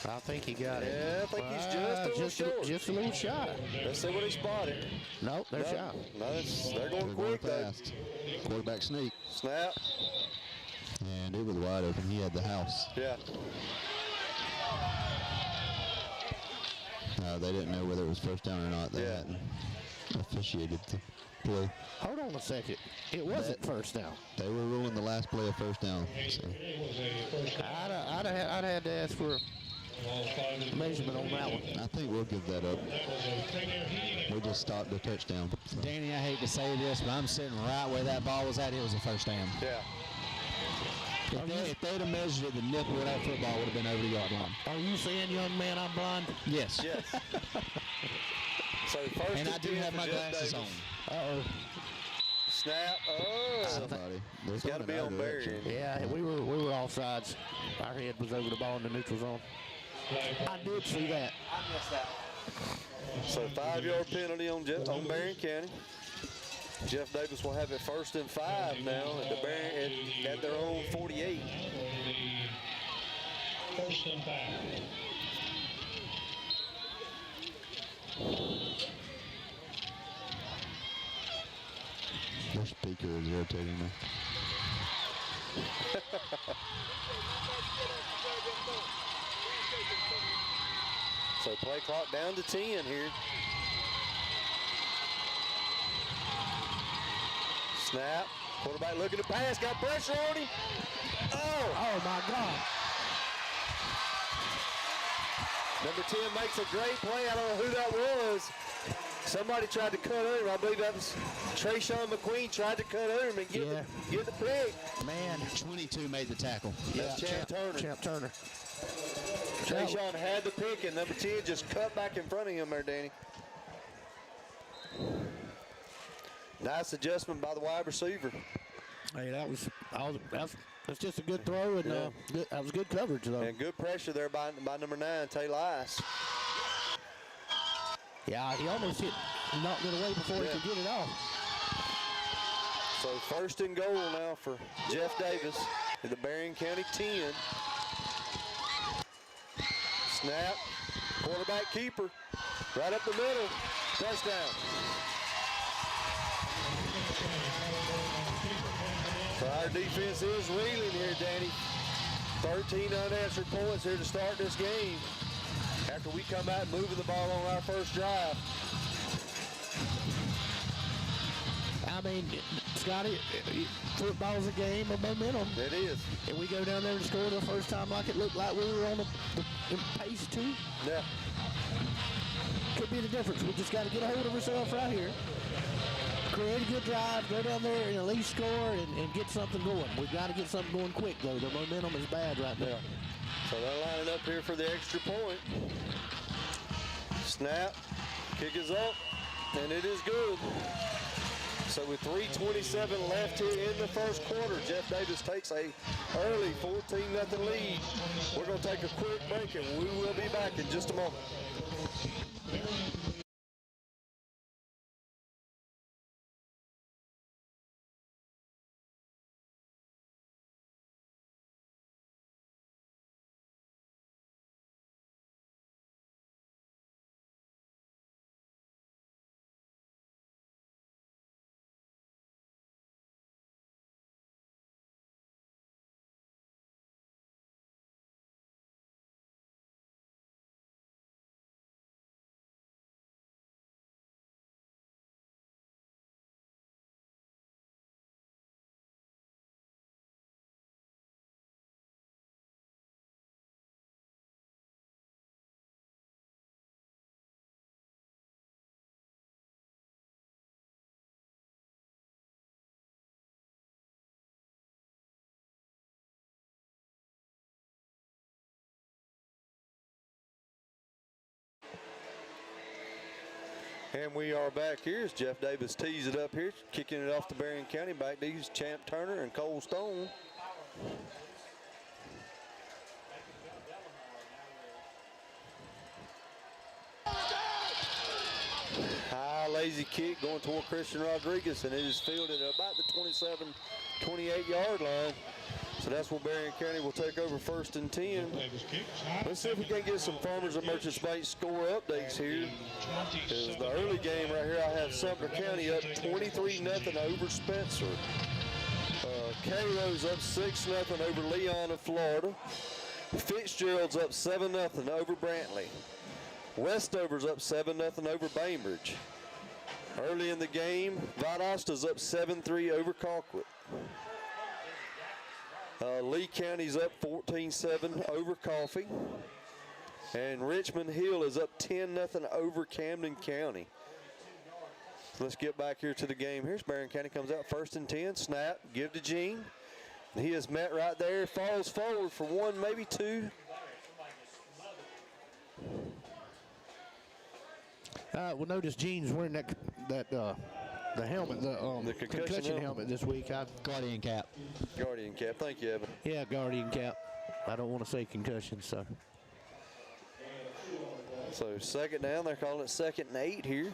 I think he got it. Yeah, I think he's just a little short. Just a little shy. Let's see what he spotted. Nope, they're shy. No, they're going They're quick though. fast. Quarterback sneak. Snap. And it was wide open. He had the house. Yeah. They didn't know whether it was first down or not. They hadn't officiated the play. Hold on a second. It wasn't first down. They were ruling the last play of first down. So. I'd have had to ask for measurement on that one. I think we'll give that up. That was a Pregame heating. We just stopped the touchdown. So. Danny, I hate to say this, but I'm sitting right where that ball was at. It was a first down. Yeah. If they'd have measured it, the nipple of that football would have been over the yard line. Are you saying, young man, I'm blind? Yes. Yes. So first And I do 10 have for my Jeff glasses Davis. on. Uh-oh. Snap. Oh. Somebody. It's got to be on Berrien. Yeah, we were offsides. Our head was over the ball in the neutral zone. I did see that. So 5-yard penalty on Berrien County. Jeff Davis will have it 1st and 5 now at their own 48. 1st and 5. Their speaker is irritating me. So play clock down to 10 here. Snap. Quarterback looking to pass. Got pressure on him. Oh, my God. Number 10 makes a great play. I don't know who that was. Somebody tried to cut him. I believe that was Trayshawn McQueen tried to cut him and get the pick. Man. 22 made the tackle. That's Champ Turner. Champ Turner. Trayshawn had the pick, and number 10 just cut back in front of him there, Danny. Nice adjustment by the wide receiver. Hey, that's just a good throw, and that was good coverage, though. And good pressure there by number 9, Taylor Ice. Yeah, he almost knocked it away before he could get it off. So 1st and goal now for Jeff Davis at the Berrien County 10. Snap, quarterback keeper, right up the middle, touchdown. So our defense is reeling here, Danny. 13 unanswered points here to start this game. After we come out moving the ball on our first drive. I mean, Scotty, football's a game of momentum. It is. And we go down there and score the first time like it looked like we were on the pace too. Yeah. Could be the difference. We just got to get a hold of ourselves right here. Create a good drive, go down there and at least score and get something going. We've got to get something going quick, though. The momentum is bad right now. So they're lining up here for the extra point. Snap, kick is up, and it is good. So with 3:27 left here in the first quarter, Jeff Davis takes a early 14-0 lead. We're going to take a quick break, and we will be back in just a moment. And we are back here as Jeff Davis tees it up here, kicking it off to Berrien County. Back these Champ Turner and Cole Stone. High lazy kick going toward Christian Rodriguez, and it is fielded at about the 27-28 line. So that's where Berrien County will take over 1st and 10. Let's see if we can get some Farmers and Merchants Bank score updates here. Because the early game right here, I have Sumter County up 23-0 over Spencer. Cairo's up 6-0 over Leon of Florida. Fitzgerald's up 7-0 over Brantley. Westover's up 7-0 over Bainbridge. Early in the game, Valdosta's up 7-3 over Colquitt. Lee County's up 14-7 over Coffee. And Richmond Hill is up 10-0 over Camden County. So let's get back here to the game. Here's Berrien County comes out 1st and 10. Snap, give to Gene. He is met right there, falls forward for 1, maybe 2. Well, notice Gene's wearing the helmet, the concussion helmet this week. Guardian cap. Guardian cap. Thank you, Evan. Yeah, guardian cap. I don't want to say concussion, so. So 2nd down, they're calling it 2nd and 8 here.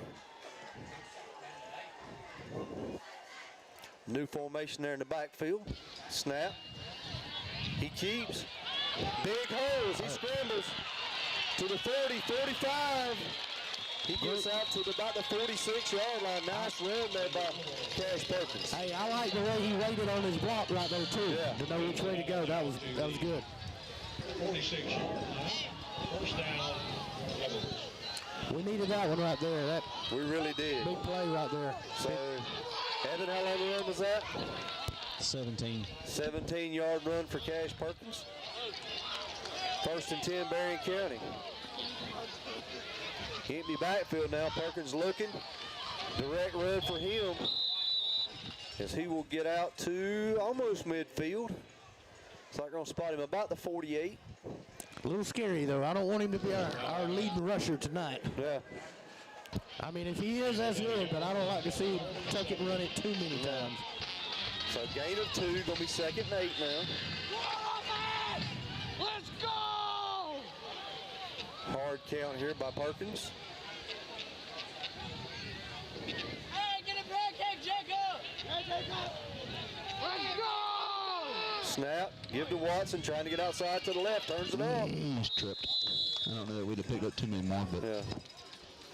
New formation there in the backfield. Snap. He keeps. Big holes. He scrambles to the 40, 45. He gets out to about the 46-yard line. Nice run there by Cash Perkins. Hey, I like the way he waited on his block right there, too. Yeah. To know which way to go. That was good. 46 yards. First down. We needed that one right there. That We really did. big play right there. So, Evan, how long the run was that? 17. 17-yard run for Cash Perkins. 1st and 10, Berrien County. Empty backfield now. Perkins looking. Direct run for him as he will get out to almost midfield. It's like they're going to spot him about the 48. A little scary, though. I don't want him to be our leading rusher tonight. Yeah. I mean, if he is, that's good, but I don't like to see him tuck it and run it too many times. So gain of 2, going to be 2nd and 8 now. Let's go! Hard count here by Perkins. Hey, get a pancake, Jacob! Hey, Jacob! Let's go! Snap, give to Watson, trying to get outside to the left, turns it off. Almost tripped. I don't know that we'd have picked up too many more, but Yeah.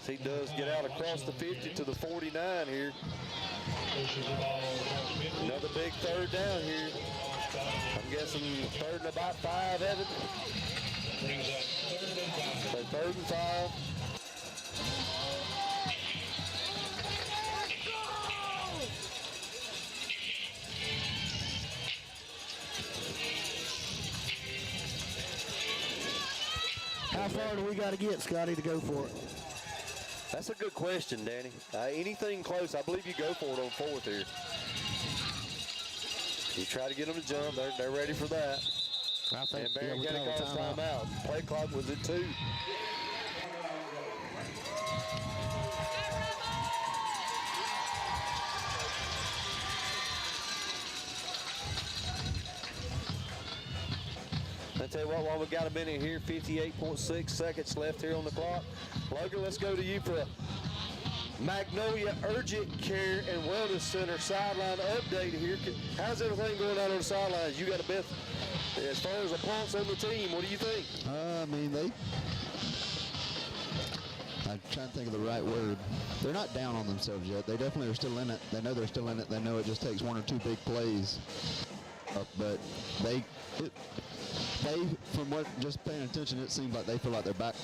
He does get out across the 50 to the 49 here. Another big 3rd down here. I'm guessing 3rd and about 5, Evan. So 3rd and 5. How far do we got to get, Scotty, to go for it? That's a good question, Danny. Anything close, I believe you go for it on 4th here. You try to get them to jump. They're ready for that. I think And Berrien we County call a calls timeout. Play clock was at 2. I tell you what, while we got a minute here, 58.6 seconds left here on the clock. Logan, let's go to you for a Magnolia Urgent Care and Wellness Center sideline update here. How's everything going on the sidelines? You got a bit, as far as the pulse on the team, what do you think? I mean, I'm trying to think of the right word. They're not down on themselves yet. They definitely are still in it. They know they're still in it. They know it just takes 1 or 2 big plays. But from what just paying attention, it seems like they feel like they're back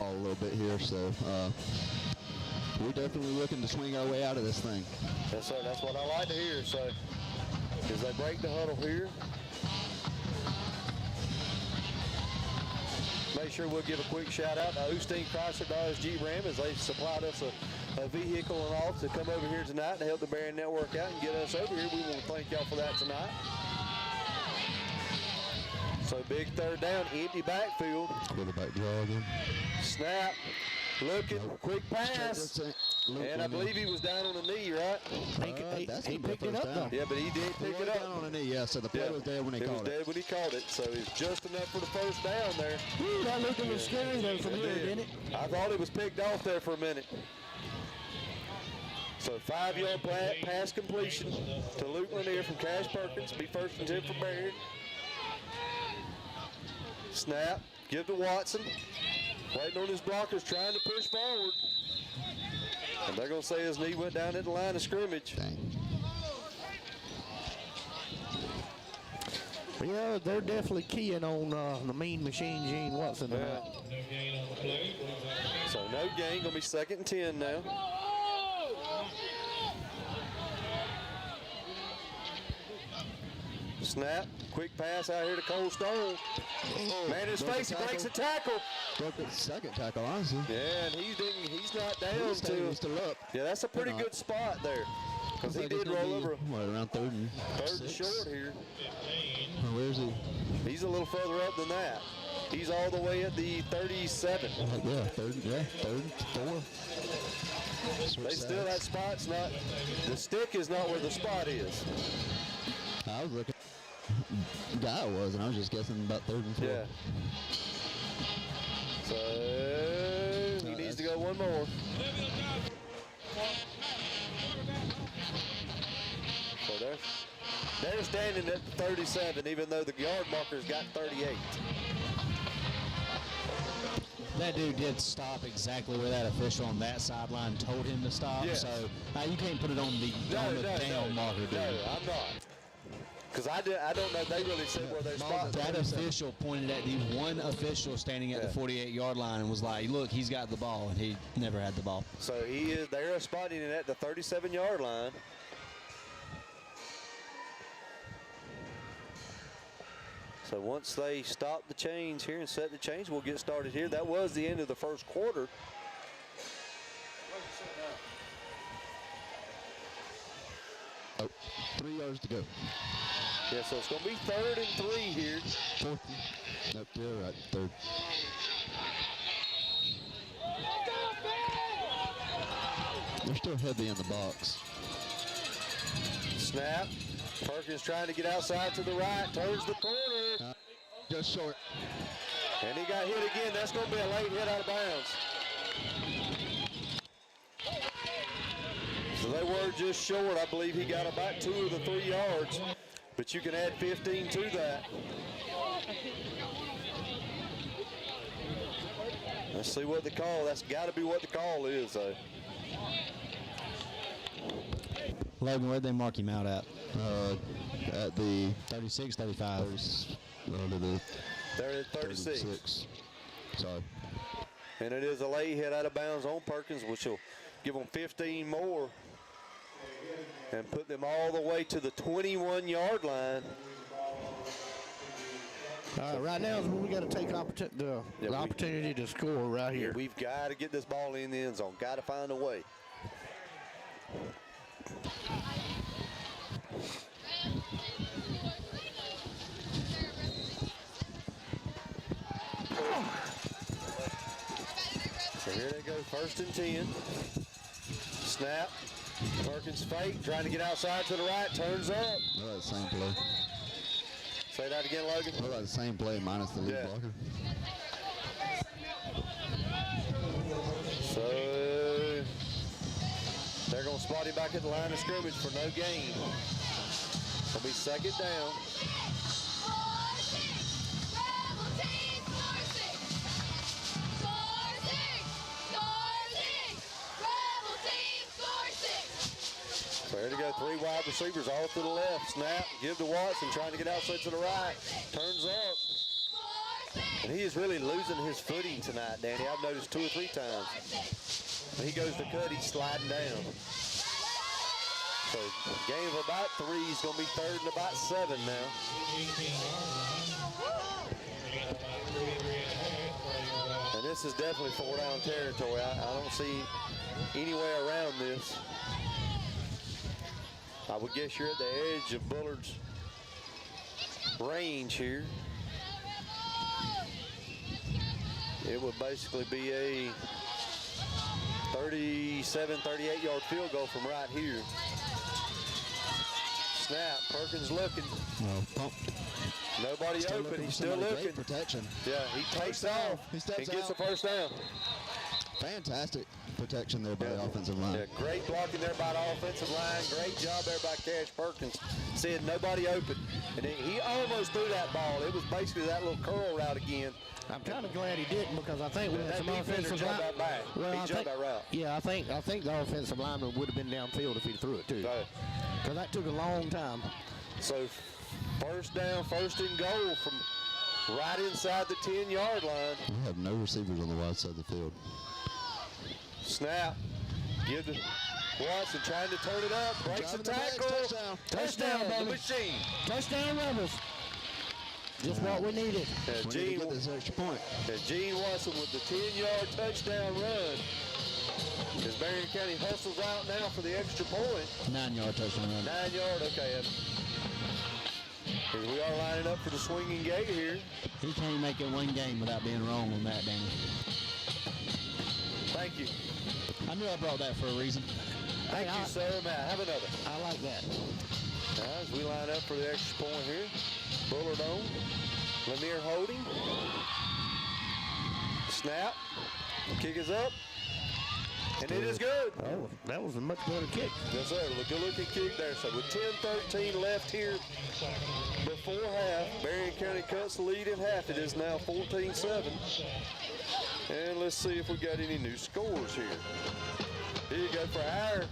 a little bit here. So we're definitely looking to swing our way out of this thing. Yes, sir. That's what I like to hear. So as they break the huddle here, make sure we'll give a quick shout out to Osteen Chrysler Dodge Jeep Ram as they supplied us a vehicle and all to come over here tonight to help the Berrien Network out and get us over here. We want to thank y'all for that tonight. So big 3rd down, empty backfield. Quarterback draw again. Snap, looking, quick pass. And I believe he was down on the knee, right? He picked it up, though. Yeah, but he did pick it up. Down on the knee, yeah, so the play was dead when he It was called it. dead when he called it, so it's just enough for the 1st down there. Ooh, that looked a little scary, though, from here, didn't it? I thought it was picked off there for a minute. So 5-yard pass completion to Luke Lanier from Cash Perkins. Be 1st and 10 for Berrien. Snap, give to Watson. Waiting on his blockers, trying to push forward. And they're going to say his knee went down at the line of scrimmage. Dang. Yeah, they're definitely keying on the mean machine, Gene Watson. Yeah. No gain on the play. So no gain, going to be 2nd and 10 now. Snap, quick pass out here to Cole Stone. Man in his face, he breaks a tackle. broke the second tackle, honestly. Yeah, and he's not down He's still up. Yeah, that's a pretty good spot there. Because he did roll over. What, around third and short here. Where is he? He's a little further up than that. He's all the way at the 37. Yeah, third and 4. That spot's not, the stick is not where the spot is. I was looking. Guy was, and I was just guessing about third and 4. Yeah. So he needs to go one more. So they're standing at 37, even though the yard marker's got 38. That dude did stop exactly where that official on that sideline told him to stop. Yes. So you can't put it on the down marker, dude. No, I'm not. Because I don't know if they really said where their spot was. That official pointed at the one official standing at the 48-yard line and was like, look, he's got the ball, and he never had the ball. So they're spotting it at the 37-yard line. So once they stop the chains here and set the chains, we'll get started here. That was the end of the first quarter. Oh, 3 yards to go. Yeah, so it's going to be 3rd and 3 here. Fourth. Nope, you're right. Third. They're still heavy in the box. Snap. Perkins trying to get outside to the right. Turns the corner. Just short. And he got hit again. That's going to be a late hit out of bounds. So they were just short. I believe he got about 2 of the 3 yards. But you can add 15 to that. Let's see what the call. That's got to be what the call is, though. Logan, where'd they mark him out at? At the 36, 35. They're at 36. Sorry. And it is a late hit out of bounds on Perkins, which will give them 15 more and put them all the way to the 21-yard line. Right now is when we got to take the opportunity to score right here. We've got to get this ball in the end zone. Got to find a way. So here they go, 1st and 10. Snap. Perkins fake, trying to get outside to the right, turns up. Look at the same play. Say that again, Logan. Look like the same play minus the lead blocker. So they're going to spot him back at the line of scrimmage for no gain. It'll be 2nd down. So here to go, 3 wide receivers all to the left. Snap, give to Watson, trying to get outside to the right. Turns up. And he is really losing his footing tonight, Danny. I've noticed 2 or 3 times. When he goes to cut, he's sliding down. So game of about 3. He's going to be 3rd and about 7 now. And this is definitely 4-down territory. I don't see any way around this. I would guess you're at the edge of Bullard's range here. It would basically be a 37, 38-yard field goal from right here. Snap, Perkins looking. No, pumped. Nobody open, he's still looking. Great protection. Yeah, he takes off and gets the 1st down. Fantastic protection there by the offensive line. Yeah, great blocking there by the offensive line. Great job there by Cash Perkins. Seeing nobody open. And he almost threw that ball. It was basically that little curl route again. I'm kind of glad he didn't, because I think with some offensive line, he jumped that route. Yeah, I think the offensive lineman would have been downfield if he threw it too. Because that took a long time. So 1st down, 1st and goal from right inside the 10-yard line. We have no receivers on the wide side of the field. Snap. Give to Watson, trying to turn it up. Breaks the tackle. Touchdown, baby. The machine. Touchdown, Rebels. Just what we needed. We need to get this extra point. Gene Watson with the 10-yard touchdown run. As Berrien County hustles out now for the extra point. 9-yard touchdown run. 9-yard, okay. As we are lining up for the swinging gate here. He can't make it one game without being wrong on that, Danny. Thank you. I knew I brought that for a reason. Thank you, sir. Matt, have another. I like that. As we line up for the extra point here. Bullard on. Lanier holding. Snap. Kick is up. And it is good. Oh, that was a much better kick. Yes, sir. A good-looking kick there. So with 10:13 left here before half, Berrien County cuts the lead in half. It is now 14-7. And let's see if we got any new scores here. Here you go for our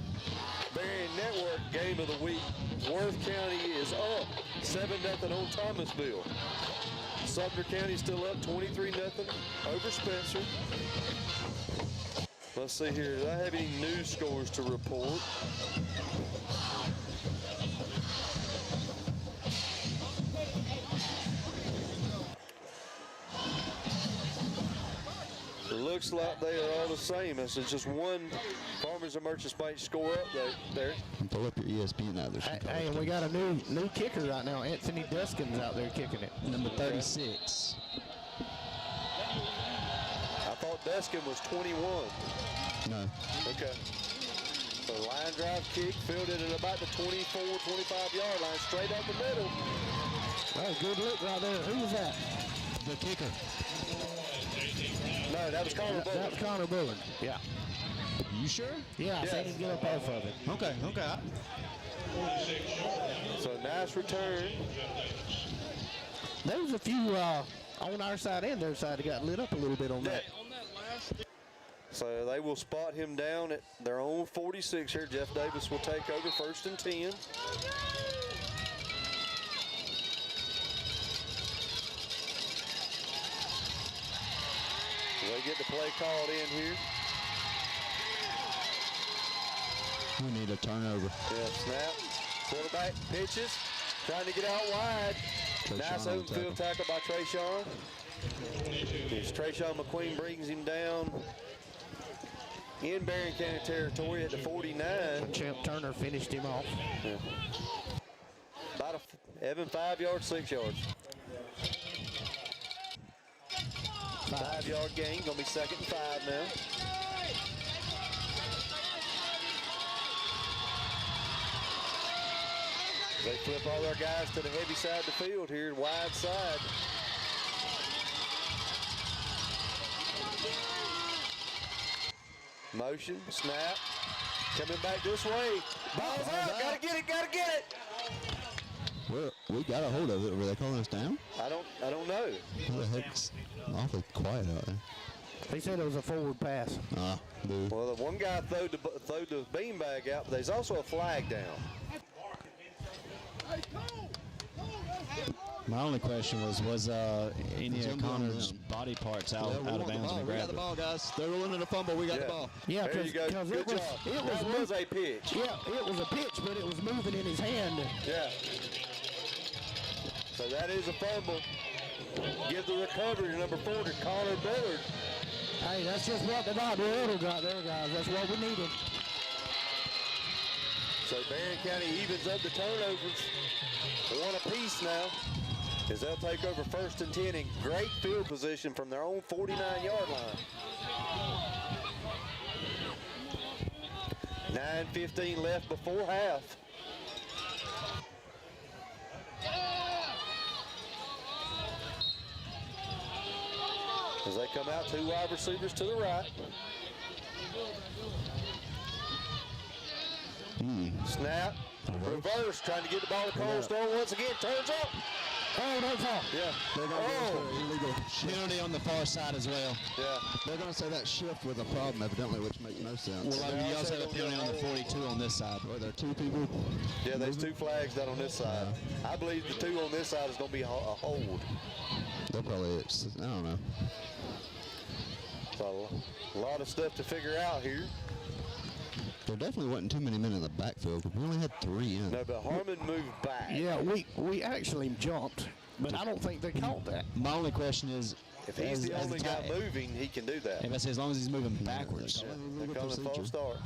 Berrien Network game of the week. Worth County is up 7-0 on Thomasville. Sumter County still up 23-0 over Spencer. Let's see here. Do I have any new scores to report? It looks like they are all the same. It's just one Farmers and Merchants Bank score up there. Pull up your ESPN out there. Hey, and we got a new kicker right now. Anthony Duskin's out there kicking it. Number 36. I thought Duskin was 21. No. Okay. So line drive kick, fielded at about the 24, 25-yard line, straight up the middle. Oh, good look right there. Who was that? The kicker. No, that was Connor Bullard. That was Connor Bullard. Yeah. You sure? Yeah, I seen him get up off of it. Okay. So nice return. There was a few on our side and their side that got lit up a little bit on that. So they will spot him down at their own 46 here. Jeff Davis will take over 1st and 10. They get the play called in here. We need a turnover. Yeah, snap. Quarterback pitches. Trying to get out wide. Nice open field tackle by Trayshawn. As Trayshawn McQueen brings him down in Berrien County territory at the 49. Champ Turner finished him off. Yeah. About Evan 5 yards, 6 yards. 5-yard gain, gonna be 2nd and 5 now. They flip all their guys to the heavy side of the field here, wide side. Motion, snap, coming back this way. Ball's out, gotta get it. Well, we got a hold of it. Were they calling us down? I don't know. What the heck's awfully quiet out there? He said it was a forward pass. Boo. Well, the one guy threw the beanbag out, but there's also a flag down. My only question was any of Connor's body parts out of bounds when he We got grabbed the it? ball, guys. They're rolling in a fumble. We got the ball. Yeah, There you go. because Good it job. was That was a pitch. Yeah, it was a pitch, but it was moving in his hand. Yeah. So that is a fumble. Give the recovery to number 40, Connor Bullard. Hey, that's just what the Bible ordered right there, guys. That's what we needed. So Berrien County evens up the turnovers. 1 apiece now, as they'll take over 1st and 10 in great field position from their own 49-yard line. 9:15 left before half. As they come out, 2 wide receivers to the right. Snap, reverse, trying to get the ball to Cold Stone once again, turns up. Oh, no call. Yeah. They're going to go for illegal shift. Penalty on the far side as well. Yeah. They're going to say that shift was a problem, evidently, which makes no sense. Well, you also have a penalty on the 42 on this side. Are there 2 people? Yeah, there's 2 flags down on this side. I believe the 2 on this side is going to be a hold. They'll probably, I don't know. So a lot of stuff to figure out here. There definitely wasn't too many men in the backfield, but we only had 3 in. No, but Harmon moved back. Yeah, we actually jumped But I don't think they caught that. My only question is, If he's the only guy moving, he can do that. if I say as long as he's moving backwards. They're calling a false start.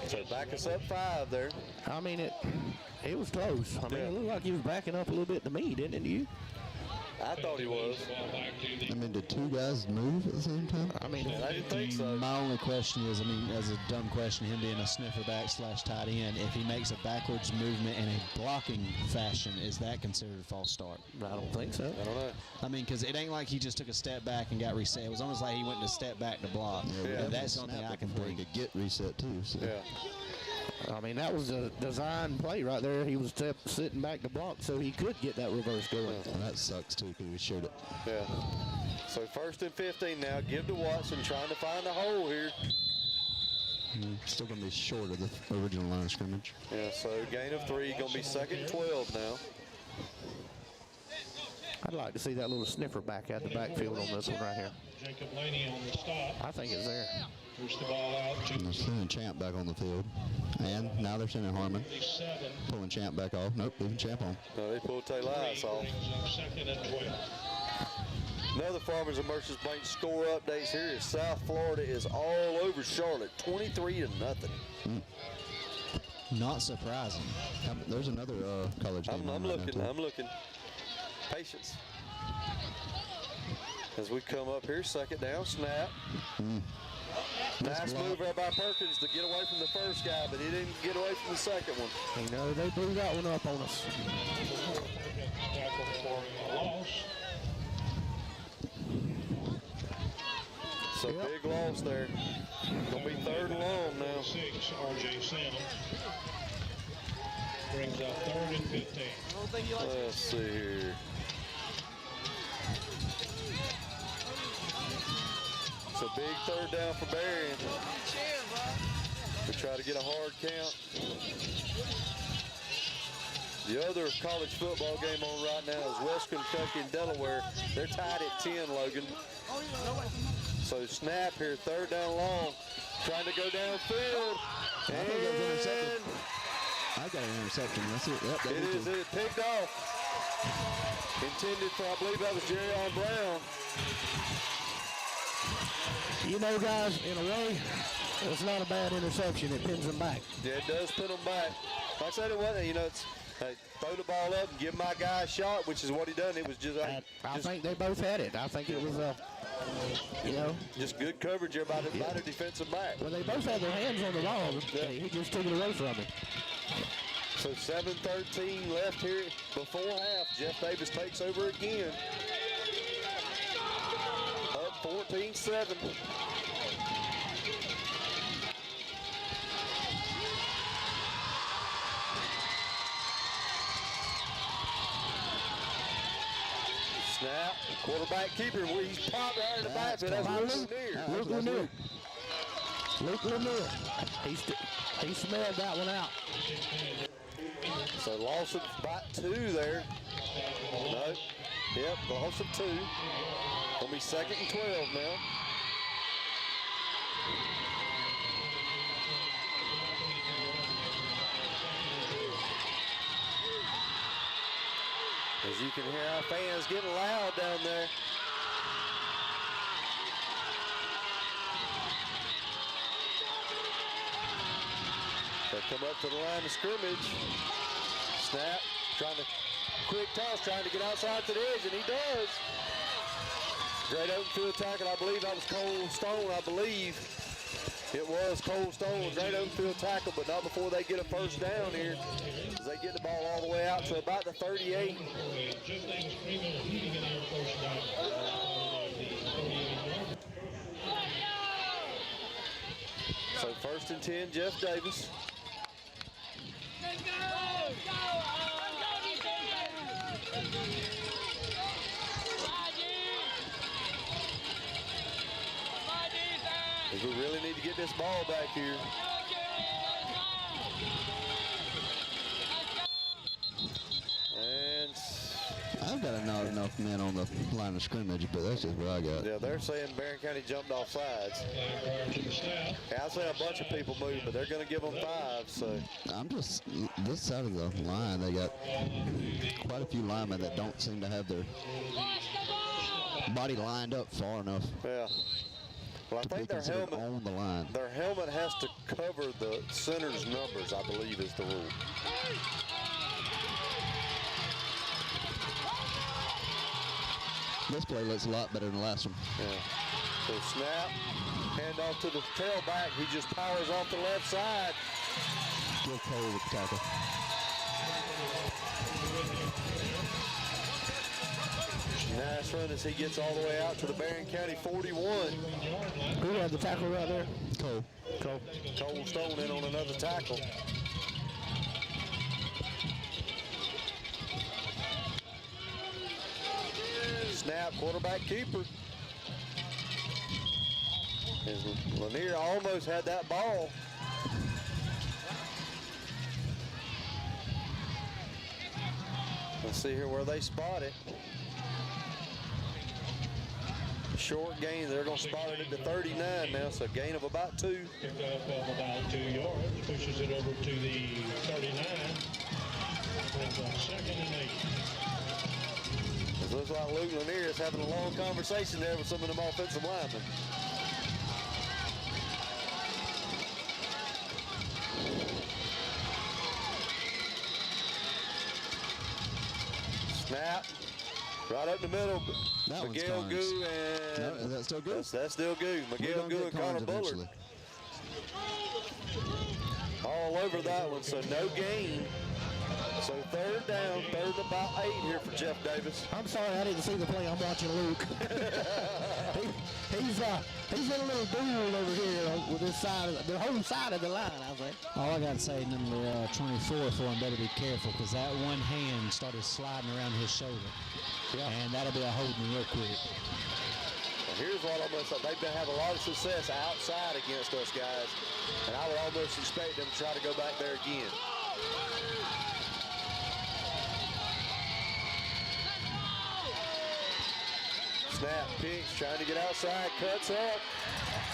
So back us up 5 there. I mean, it was close. I mean, Yeah. it looked like he was backing up a little bit to me, didn't it, to you? I thought he was. I mean, did 2 guys move at the same time? I mean, I didn't think so. My only question is, I mean, as a dumb question, him being a sniffer back / tight end, if he makes a backwards movement in a blocking fashion, is that considered a false start? I don't think so. I don't know. I mean, because it ain't like he just took a step back and got reset. It was almost like he went to step back to block. Yeah. That's something I can Before he think. could get reset too. So. Yeah. I mean, that was a design play right there. He was sitting back to block so he could get that reverse going. And that sucks too because we showed it. Yeah. So 1st and 15 now. Give to Watson, trying to find a hole here. Still going to be short of the original line of scrimmage. Yeah, so gain of 3. Going to be 2nd and 12 now. I'd like to see that little sniffer back out the backfield on this one right here. Jacob Laney on the stop. I think it's there. Push the ball out to And they're sending Champ back on the field. And now they're sending Harmon. 7. Pulling Champ back off. Nope, leaving Champ on. No, they pulled Taylor Ice off. Brings up 2nd and 12. Another Farmers and Merchants Bank score updates here is South Florida is all over Charlotte, 23-0. Not surprising. There's another college game. I'm right looking. now, too. I'm looking. Patience. As we come up here, 2nd down, snap. Nice move there by Perkins to get away from the first guy, but he didn't get away from the second one. You know, they blew that one up on us. Tackle for a loss. So big loss there. Gonna be 3rd and long now. 6, R.J. Salmon. Brings up 3rd and 15. Let's see here. So big 3rd down for Berrien. We try to get a hard count. The other college football game on right now is West Kentucky and Delaware. They're tied at 10, Logan. So snap here, 3rd down long. Trying to go downfield. I think that was intercepted. I got an interception. That's it. Yep, that It is. It picked off. Intended for, I believe that was Jerry Brown. You know, guys, in a way, it's not a bad interception. It pins them back. Yeah, it does put them back. Like I said, it wasn't, you know, it's hey, throw the ball up and give my guy a shot, which is what he done. It was just, I think they both had it. I think it was, you know. just good coverage there by the defensive back. Well, they both had their hands on the ball. Yeah. He just took it away from him. So 7:13 left here before half. Jeff Davis takes over again. Up 14-7. Snap, quarterback keeper. He's popped right in the back, but that's Luke Lanier. Luke Lanier. Luke Lanier. He smelled that one out. So loss of about 2 there. No. Yep, loss of 2. Gonna be 2nd and 12 now. As you can hear our fans getting loud down there. They come up to the line of scrimmage. Snap, trying to, quick toss, trying to get outside to the edge, and he does. Great open field tackle. I believe that was Cole Stone, I believe. It was Cole Stone, great open field tackle, but not before they get a first down here. As they get the ball all the way out to about the 38. So 1st and 10, Jeff Davis. Let's go! We really need to get this ball back here. And I I've got not enough men on the line of scrimmage, but that's just what I got. Yeah, they're saying Berrien County jumped off sides. Yeah, I say a bunch of people moved, but they're going to give them 5. So I'm just this side of the line. They got quite a few linemen that don't seem to have their body lined up far enough. yeah. Well, I think their helmet on the line. Their helmet has to cover the center's numbers, I believe, is the rule. This play looks a lot better than the last one. Yeah. So snap, hand off to the tailback. He just powers off the left side. Still cold with the tackle. Nice run as he gets all the way out to the Berrien County 41. Who had the tackle right there? Cole. Cole Stone in on another tackle. Snap, quarterback keeper. As Lanier almost had that ball. Let's see here where they spot it. Short gain, they're going to spot it at the 39 now, so a gain of about 2. Picked up of about 2 yards, pushes it over to the 39. Brings on 2nd and 8. It looks like Luke Lanier is having a long conversation there with some of them offensive linemen. Snap. Right up the middle. That one's Miguel Carnes. Goo and No, is that still good? That's still Goo. Miguel Goo and Connor Bullard. Eventually. All over that one, so no gain. So 3rd down, 3rd and about 8 here for Jeff Davis. I'm sorry, I didn't see the play. I'm watching Luke. he's in a little duel over here with this side of the whole side of the line, I think. All I got to say, number 24 for him better be careful because that one hand started sliding around his shoulder. Yeah. And that'll be a holding real quick. Well, here's what I'm going to say. They've been having a lot of success outside against us guys, and I would almost expect them to try to go back there again. Snap, pitch, trying to get outside, cuts up,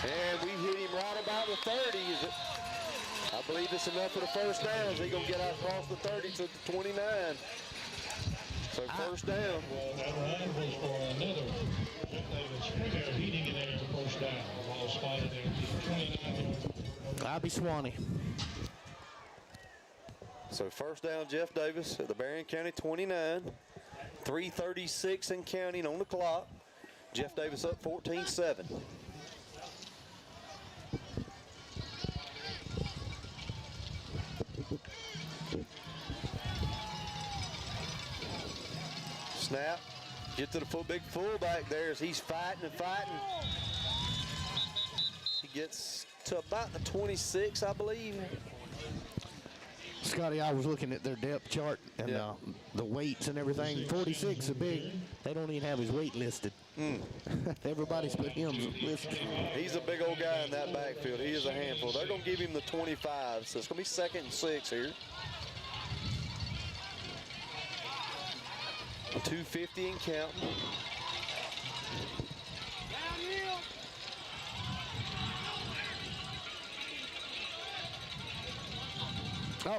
and we hit him right about the 30. I believe it's enough for the 1st down. He's going to get across the 30 to the 29. So 1st down. Well, that run was for another. They're heating it there for 1st down. Ball spotted there to the 29. Bobby Swanee. So 1st down, Jeff Davis at the Berrien County 29. 3:36 and counting on the clock. Jeff Davis up 14-7. Snap. Get to the big fullback there as he's fighting and fighting. He gets to about the 26, I believe. Scotty, I was looking at their depth chart and the weights and everything. 46 is big. They don't even have his weight listed. Everybody's put him listed. He's a big old guy in that backfield. He is a handful. They're going to give him the 25, so it's going to be 2nd and 6 here. 2:50 and counting. I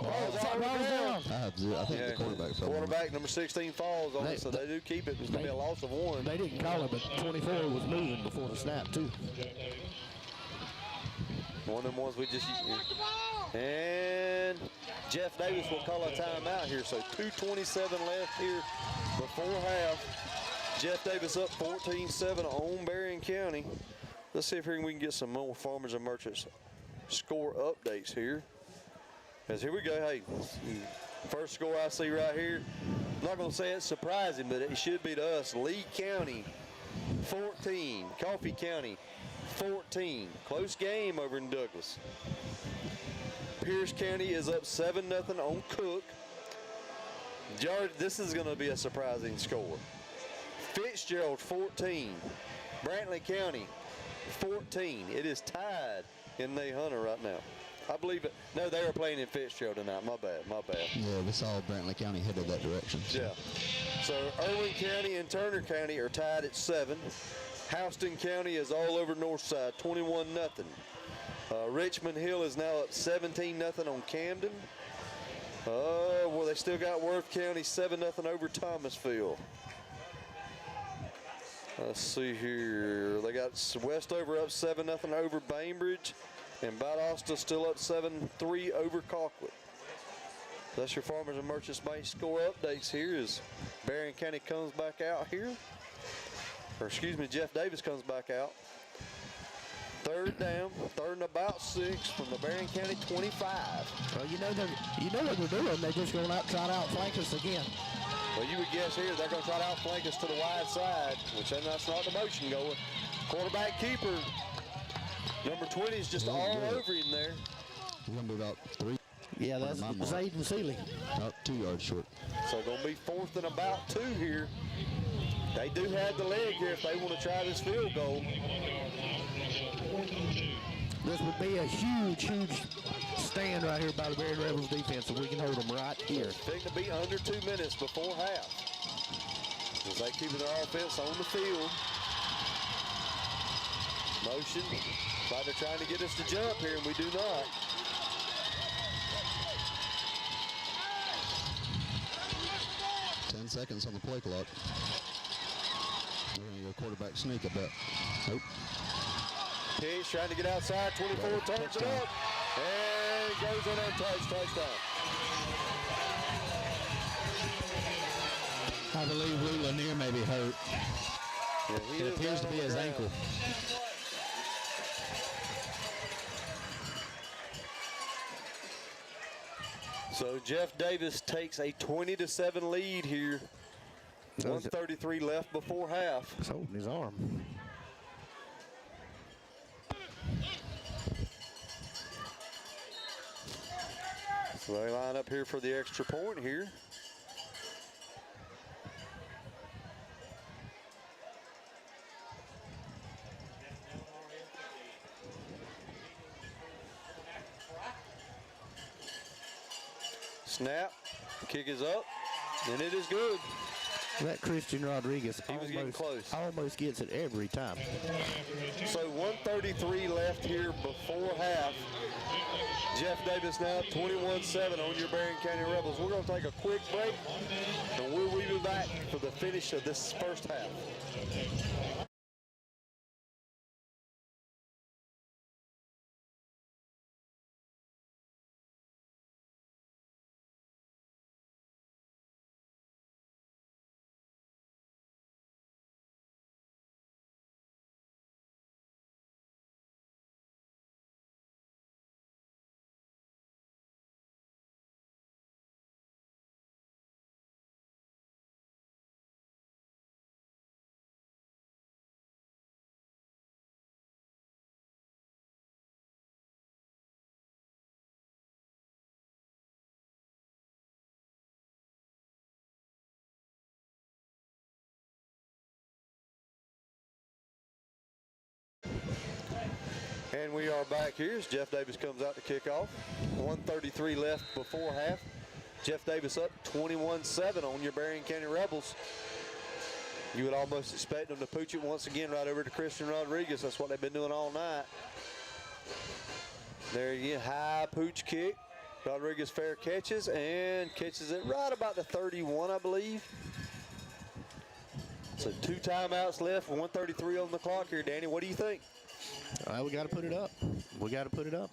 think the quarterback fell on it. Quarterback number 16 falls on it, so they do keep it. It's going to be a loss of 1. They didn't call it, but 24 was moving before the snap, too. One of them ones we just... And Jeff Davis will call a timeout here, so 2:27 left here before half. Jeff Davis up 14-7 on Berrien County. Let's see if we can get some more Farmers and Merchants score updates here. As here we go, hey, first score I see right here. I'm not going to say it's surprising, but it should be to us. Lee County 14, Coffee County 14. Close game over in Douglas. Pierce County is up 7-0 on Cook. This is going to be a surprising score. Fitzgerald 14. Brantley County 14. It is tied in Nahunter right now. I believe it. No, they were playing in Fitzgerald tonight. My bad. Yeah, we saw Brantley County headed that direction. So. Yeah. So Irwin County and Turner County are tied at 7. Houston County is all over Northside, 21-0. Richmond Hill is now up 17-0 on Camden. Well, they still got Worth County 7-0 over Thomasville. Let's see here. They got Westover up 7-0 over Bainbridge, and Valdosta still up 7-3 over Colquitt. That's your Farmers and Merchants Bank score updates here as Berrien County comes back out here. Or excuse me, Jeff Davis comes back out. Third down, third and about 6 from the Berrien County 25. Well, you know what they're doing. They're just going to try to outflank us again. Well, you would guess here they're going to try to outflank us to the wide side, which that's not the motion going. Quarterback keeper, number 20 is just all over him there. We're going to be about 3. Yeah, that's Zayden Seeley. About 2 yards short. So going to be 4th and about 2 here. They do have the leg here if they want to try this field goal. This would be a huge stand right here by the Berrien Rebels defense if we can hold them right here. Expect to be under 2 minutes before half. As they keep their offense on the field. Motion. Like they're trying to get us to jump here, and we do not. Seconds on the play clock. We're going to go quarterback sneak, I bet. Nope. Pitch trying to get outside. 24 turns it up. And goes in untouched. Touchdown. I believe Lou Lanier may be hurt. Yeah, it appears to be his ankle. So Jeff Davis takes a 20-7 lead here. 1:33 left before half. He's holding his arm. So they line up here for the extra point here. Snap, kick is up, and it is good. That Christian Rodriguez He was getting close. almost gets it every time. So 1:33 left here before half. Jeff Davis now 21-7 on your Berrien County Rebels. We're going to take a quick break, and we'll be back for the finish of this first half. And we are back here as Jeff Davis comes out to kick off. 1:33 left before half. Jeff Davis up 21-7 on your Berrien County Rebels. You would almost expect them to pooch it once again right over to Christian Rodriguez. That's what they've been doing all night. There you go, high pooch kick. Rodriguez fair catches and catches it right about the 31, I believe. So 2 timeouts left, 1:33 on the clock here. Danny, what do you think? We got to put it up. We got to put it up.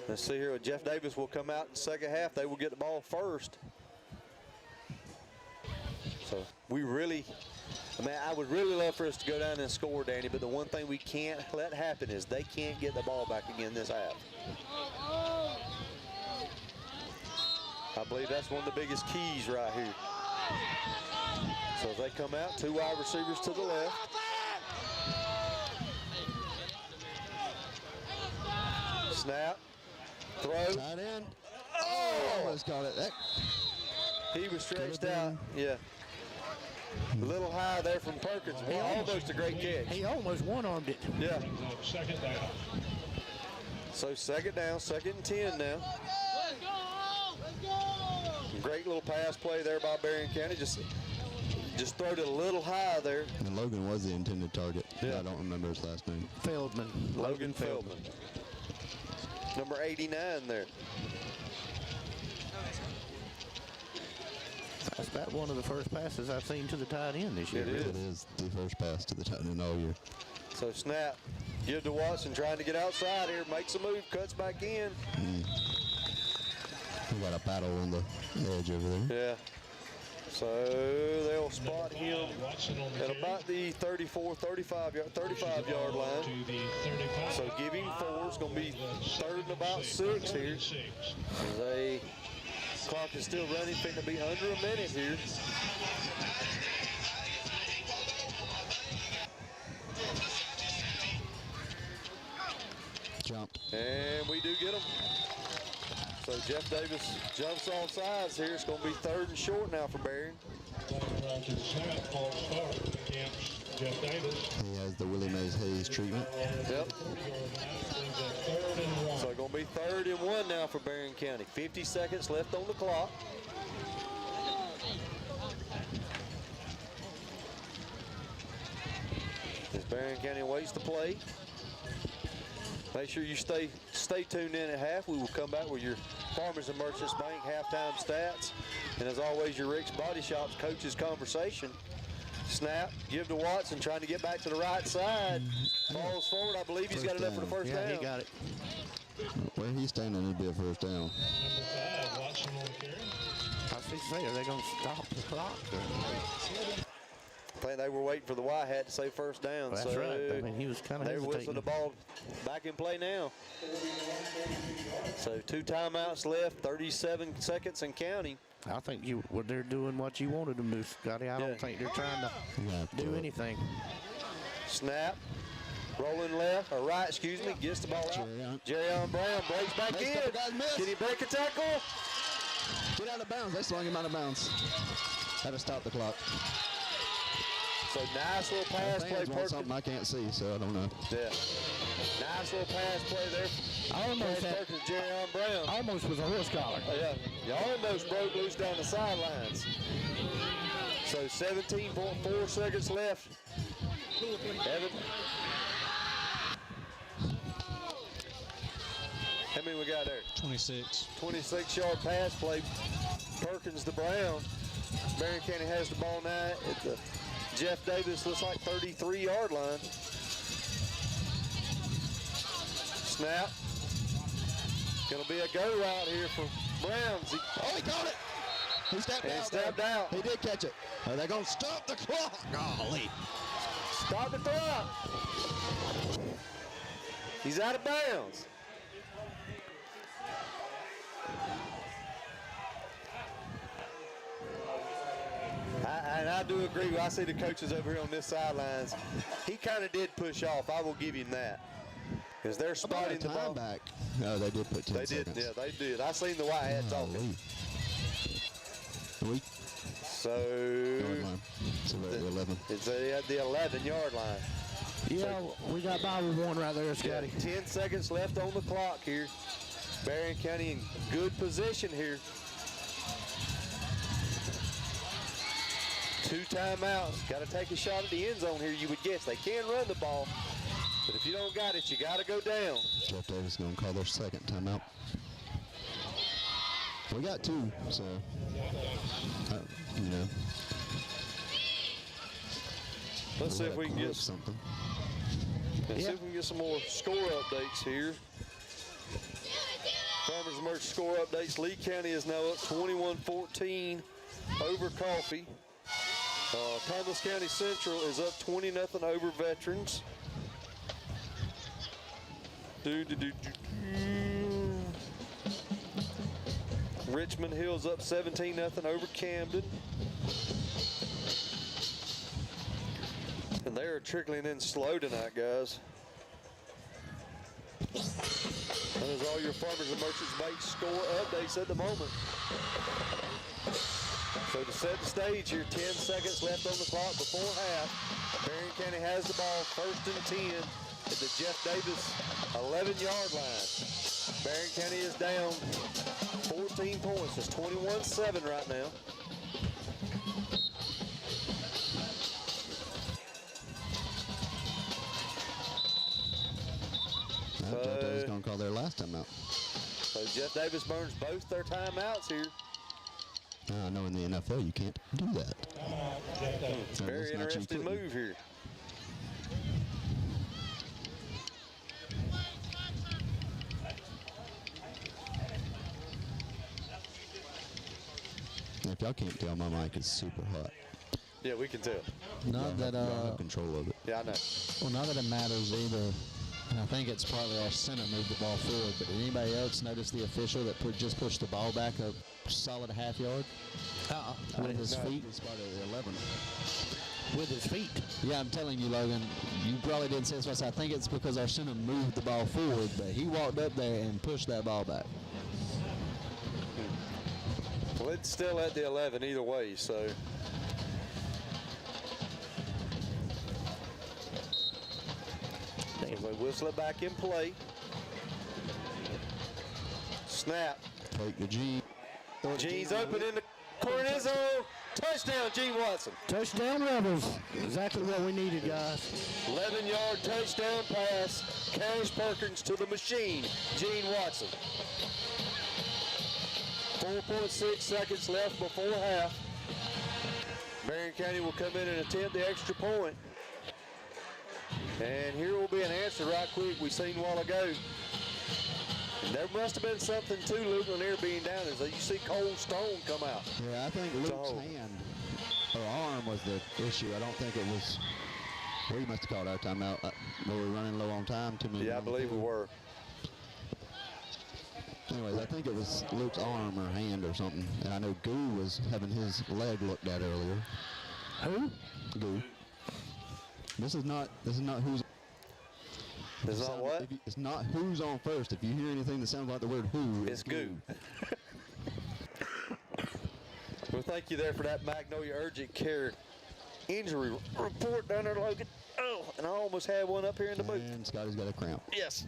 Let's see here. Jeff Davis will come out in the second half. They will get the ball first. So we really, I would really love for us to go down and score, Danny, but the one thing we can't let happen is they can't get the ball back again this half. I believe that's one of the biggest keys right here. So as they come out, 2 wide receivers to the left. Snap, throw. Tight end. Oh, almost got it. He was stretched out. Yeah. A little high there from Perkins. Almost a great catch. He almost one-armed it. Yeah. Second down. So second down, 2nd and 10 now. Let's go! Let's go! Great little pass play there by Berrien County. Just throwed it a little high there. And Logan was the intended target. Yeah. I don't remember his last name. Feldman. Logan Feldman. Number 89 there. That's about one of the first passes I've seen to the tight end this year. It is. It is the first pass to the tight end all year. So snap. Give to Watson, trying to get outside here. Makes a move, cuts back in. We got a battle on the edge over there. Yeah. So they'll spot him at about the 35-yard line. So give him 4. It's going to be 3rd and about 6 here. The clock is still running, fitting to be under a minute here. Jump. And we do get him. So Jeff Davis jumps off sides here. It's going to be 3rd and short now for Berrien. He has the Willie Mays Hayes treatment. Yep. So it's going to be 3rd and 1 now for Berrien County. 50 seconds left on the clock. As Berrien County waits to play. Make sure you stay tuned in at half. We will come back with your Farmers and Merchants Bank halftime stats. And as always, your Rick's Body Shop's coaches conversation. Snap, give to Watson, trying to get back to the right side. Falls forward. I believe he's got enough for the first down. Yeah, he got it. Where he's standing, it'd be a first down. I was going to say, are they going to stop the clock? I think they were waiting for the white hat to say first down. Well, that's so right. I mean, he was kind of they're hesitating. whistling the ball back in play now. So 2 timeouts left, 37 seconds and counting. I think they're doing what you wanted them to do, Scotty. I don't think they're trying to do anything. Snap. Rolling left, or right, excuse me, gets the ball out. Jerryon Brown breaks back in. Can he break a tackle? Get out of bounds. They swung him out of bounds. Had to stop the clock. So nice little pass play. Want something I can't see, so I don't know. Yeah. Nice little pass play there. Jerryon Brown. Almost was a horse collar. Yeah, you almost broke loose down the sidelines. So 17.4 seconds left. Evan. How many we got there? 26. 26-yard pass play. Perkins to Brown. Berrien County has the ball now at the Jeff Davis, looks like 33-yard line. Snap. Gonna be a go route here for Browns. He caught it. He stepped out. He did catch it. Are they gonna stop the clock? Golly. Stop the clock. He's out of bounds. And I do agree. I see the coaches over here on this sidelines. He kind of did push off. I will give him that. Because they're spotting the ball. Back. No, they did put 10 seconds. Yeah, they did. I seen the white hat talking. So it's about the 11. It's at the 11-yard line. Yeah, we got by with one right there, Scotty. 10 seconds left on the clock here. Berrien County in good position here. 2 timeouts. Got to take a shot at the end zone here, you would guess. They can run the ball, but if you don't got it, you got to go down. Jeff Davis is going to call their second timeout. We got 2, so, you know. Let's see if we can get something. Let's see if we can get some more score updates here. Farmers and Merchants score updates. Lee County is now up 21-14 over Coffee. Thomas County Central is up 20-0 over Veterans. Richmond Hill's up 17-0 over Camden. And they're trickling in slow tonight, guys. That is all your Farmers and Merchants Bank score updates at the moment. So to set the stage here, 10 seconds left on the clock before half. Berrien County has the ball, 1st and 10 at the Jeff Davis 11-yard line. Berrien County is down 14 points. It's 21-7 right now. I thought they was going to call their last timeout. So Jeff Davis burns both their timeouts here. I know in the NFL you can't do that. It's a very interesting move here. If y'all can't tell, my mic is super hot. Yeah, we can tell. Not that Y'all have control of it. Yeah, I know. well, not that it matters either. And I think it's partly our center moved the ball forward. But did anybody else notice the official that just pushed the ball back a solid half yard with his feet? Spot at 11. With his feet. Yeah, I'm telling you, Logan, you probably didn't say this. I think it's because our center moved the ball forward, but he walked up there and pushed that ball back. Well, it's still at the 11 either way, so. They whistle it back in play. Snap. Take the G. Gene's open in the corner of his zone. Touchdown, Gene Watson. Touchdown Rebels. Exactly what we needed, guys. 11-yard touchdown pass. Cash Perkins to the machine. Gene Watson. 4.6 seconds left before half. Berrien County will come in and attempt the extra point. And here will be an answer right quick we seen a while ago. And there must have been something to Luke Lanier being down as you see Cold Stone come out. Yeah, I think Luke's hand or arm was the issue. I don't think it was. We must have called our timeout. We were running low on time. Too many. Yeah, I believe we were. Anyways, I think it was Luke's arm or hand or something. And I know Goo was having his leg looked at earlier. Who? Goo. This is not who's. It's not what? It's not who's on first. If you hear anything that sounds like the word who, It's Goo. Well, thank you there for that Magnolia Urgent Care injury report down there, Logan. Oh, and I almost had one up here in the booth. And Scotty's got a cramp. Yes.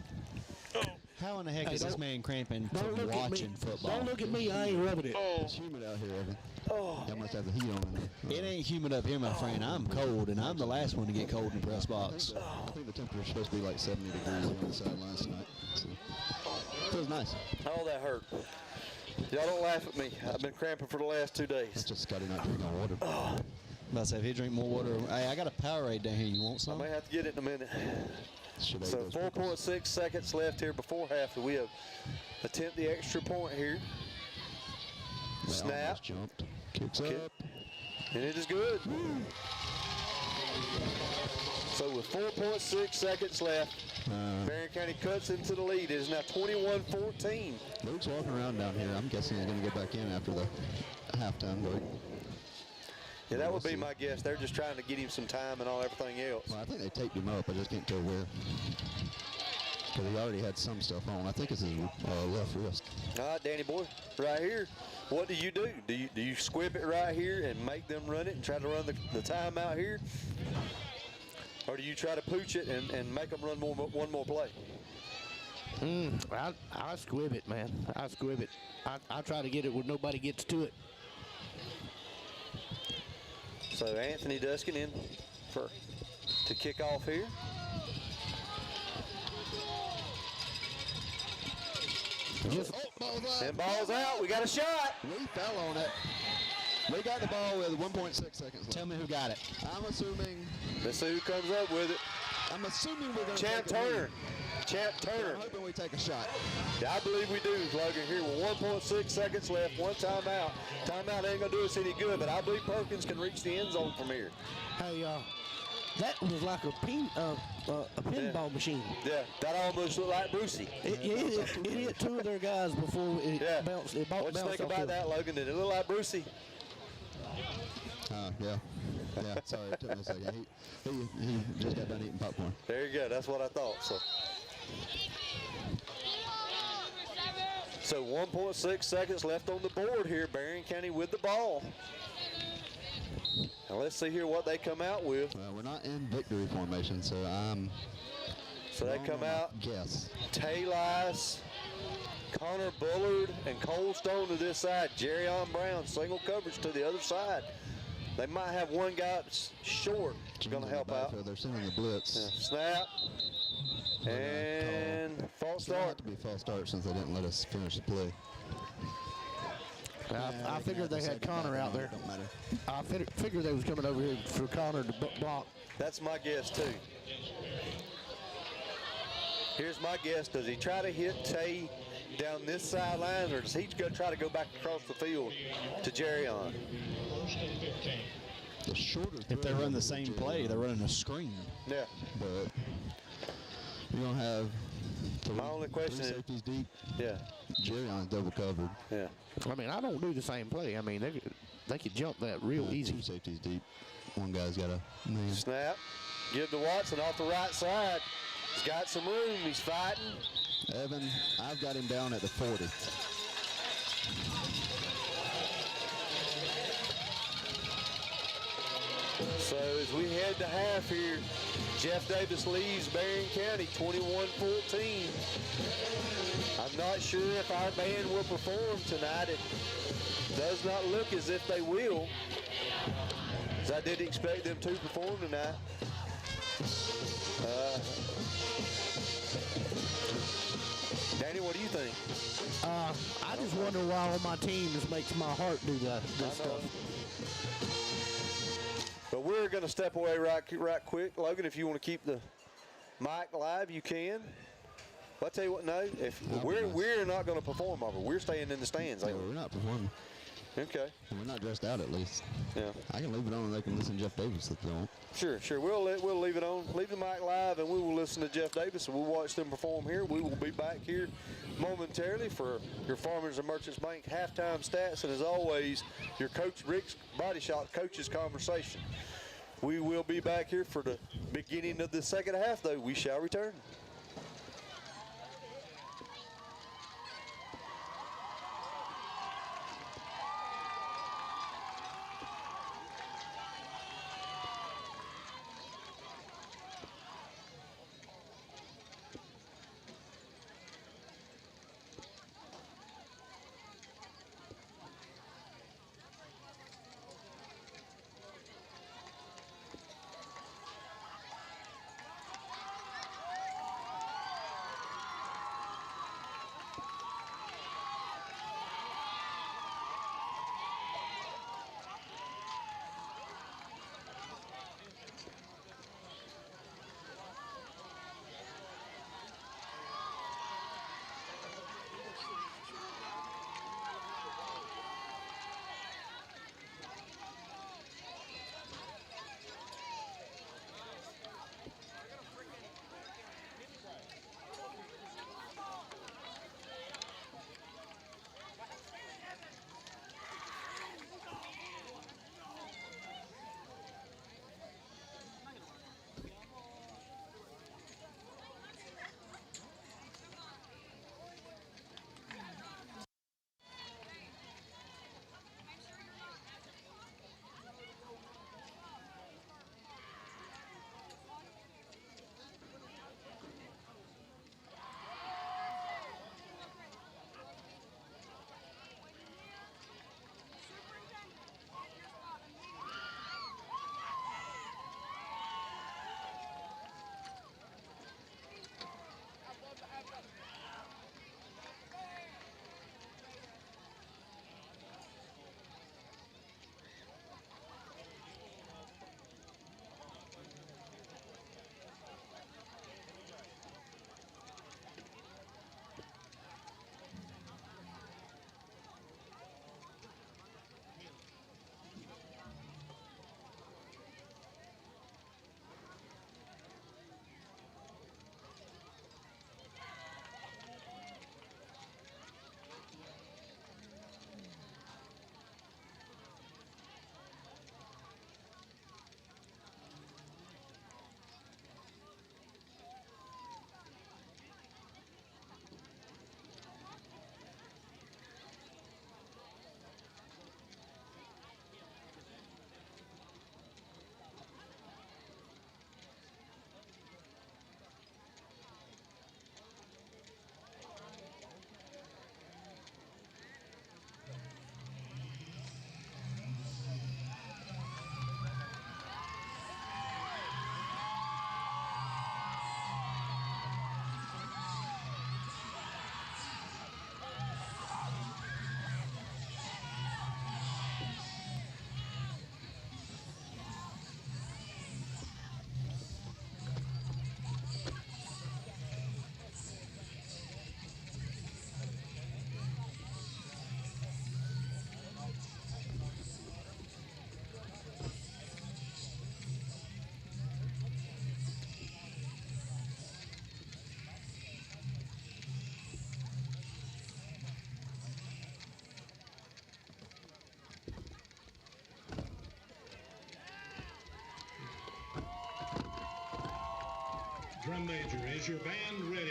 Oh. How in the heck is this man cramping Don't from look at me. watching football? Don't look at me. I ain't rubbing it. It's humid out here, Evan. Oh. Y'all must have the heat on in there. It ain't humid up here, my friend. I'm cold, and I'm the last one to get cold in the press box. I think the temperature's supposed to be like 70 degrees on the sidelines tonight. So, feels nice. Oh, that hurt. Y'all don't laugh at me. I've been cramping for the last 2 days. That's just Scotty not drinking water. About to say, if he drink more water, hey, I got a Powerade down here. You want I some? may have to get it in a minute. Should So 4.6 seconds left here before half. We'll attempt the extra point here. Snap. Jumped. Kicks Kick. up. And it is good. So with 4.6 seconds left, Berrien County cuts into the lead. It is now 21-14. Luke's walking around down here. I'm guessing he's going to go back in after the halftime break. Yeah, that would be my guess. They're just trying to get him some time and everything else. Well, I think they taped him up. I just can't tell where. Because he already had some stuff on. I think it's his left wrist. All right, Danny boy, right here. What do? Do you squib it right here and make them run it and try to run the time out here? Or do you try to pooch it and make them run one more play? I squib it, man. I squib it. I try to get it where nobody gets to it. So Anthony Duskin in to kick off here. And ball's out. We got a shot. We fell on it. We got the ball with 1.6 seconds left. Tell me who got it. I'm assuming. Let's see who comes up with it. I'm assuming we're going to Champ take a lead. Turner. Champ Turner. I'm hoping we take a shot. Yeah, I believe we do, Logan. Here with 1.6 seconds left, one timeout. Timeout ain't gonna do us any good, but I believe Perkins can reach the end zone from here. Hey, that was like a pinball machine. Yeah, that almost looked like Brucey. It hit two of their guys before it bounced. It What you think about that, Logan? Did it look like Brucey? Yeah. Yeah, sorry, it took me a second. He just got done eating popcorn. There you go. That's what I thought. So 1.6 seconds left on the board here. Berrien County with the ball. Now let's see here what they come out with. Well, we're not in victory formation, so I'm. So they come out. Yes. Tay Lice, Connor Bullard, and Cole Stone to this side. Jerryon Brown, single coverage to the other side. They might have one guy that's short going to help out. They're sending the blitz. Yeah, snap. And false It's going to have start. to be false start since they didn't let us finish the play. I figured they had Connor out there. Don't matter. I figured they was coming over here for Connor to block. That's my guess, too. Here's my guess. Does he try to hit Tay down this sideline, or does he try to go back across the field to Jerryon? The shorter If they run the same play, they're running a screen. Yeah. But you're going to have My only question three is, safeties deep. yeah, Jerryon's double covered. yeah. I mean, I don't do the same play. I mean, they could jump that real easy. Two safeties deep. One guy's got a man. Snap. Give to Watson off the right side. He's got some room. He's fighting. Evan, I've got him down at the 40. So as we head to half here, Jeff Davis leads Berrien County 21-14. I'm not sure if our band will perform tonight. It does not look as if they will, as I did expect them to perform tonight. Danny, what do you think? I just wonder why on my teams makes my heart do this stuff. But we're going to step away right quick. Logan, if you want to keep the mic live, you can. But I tell you what, no, if we're not going to perform over. We're staying in the stands. Yeah, we're not performing. Okay. We're not dressed out at least. Yeah. I can leave it on and they can listen to Jeff Davis if they want. Sure. We'll leave it on. Leave the mic live, and we will listen to Jeff Davis, and we'll watch them perform here. We will be back here momentarily for your Farmers and Merchants Bank halftime stats, and as always, your Coach Rick's Body Shop Coaches Conversation. We will be back here for the beginning of the second half, though. We shall return. Drum major, is your band ready?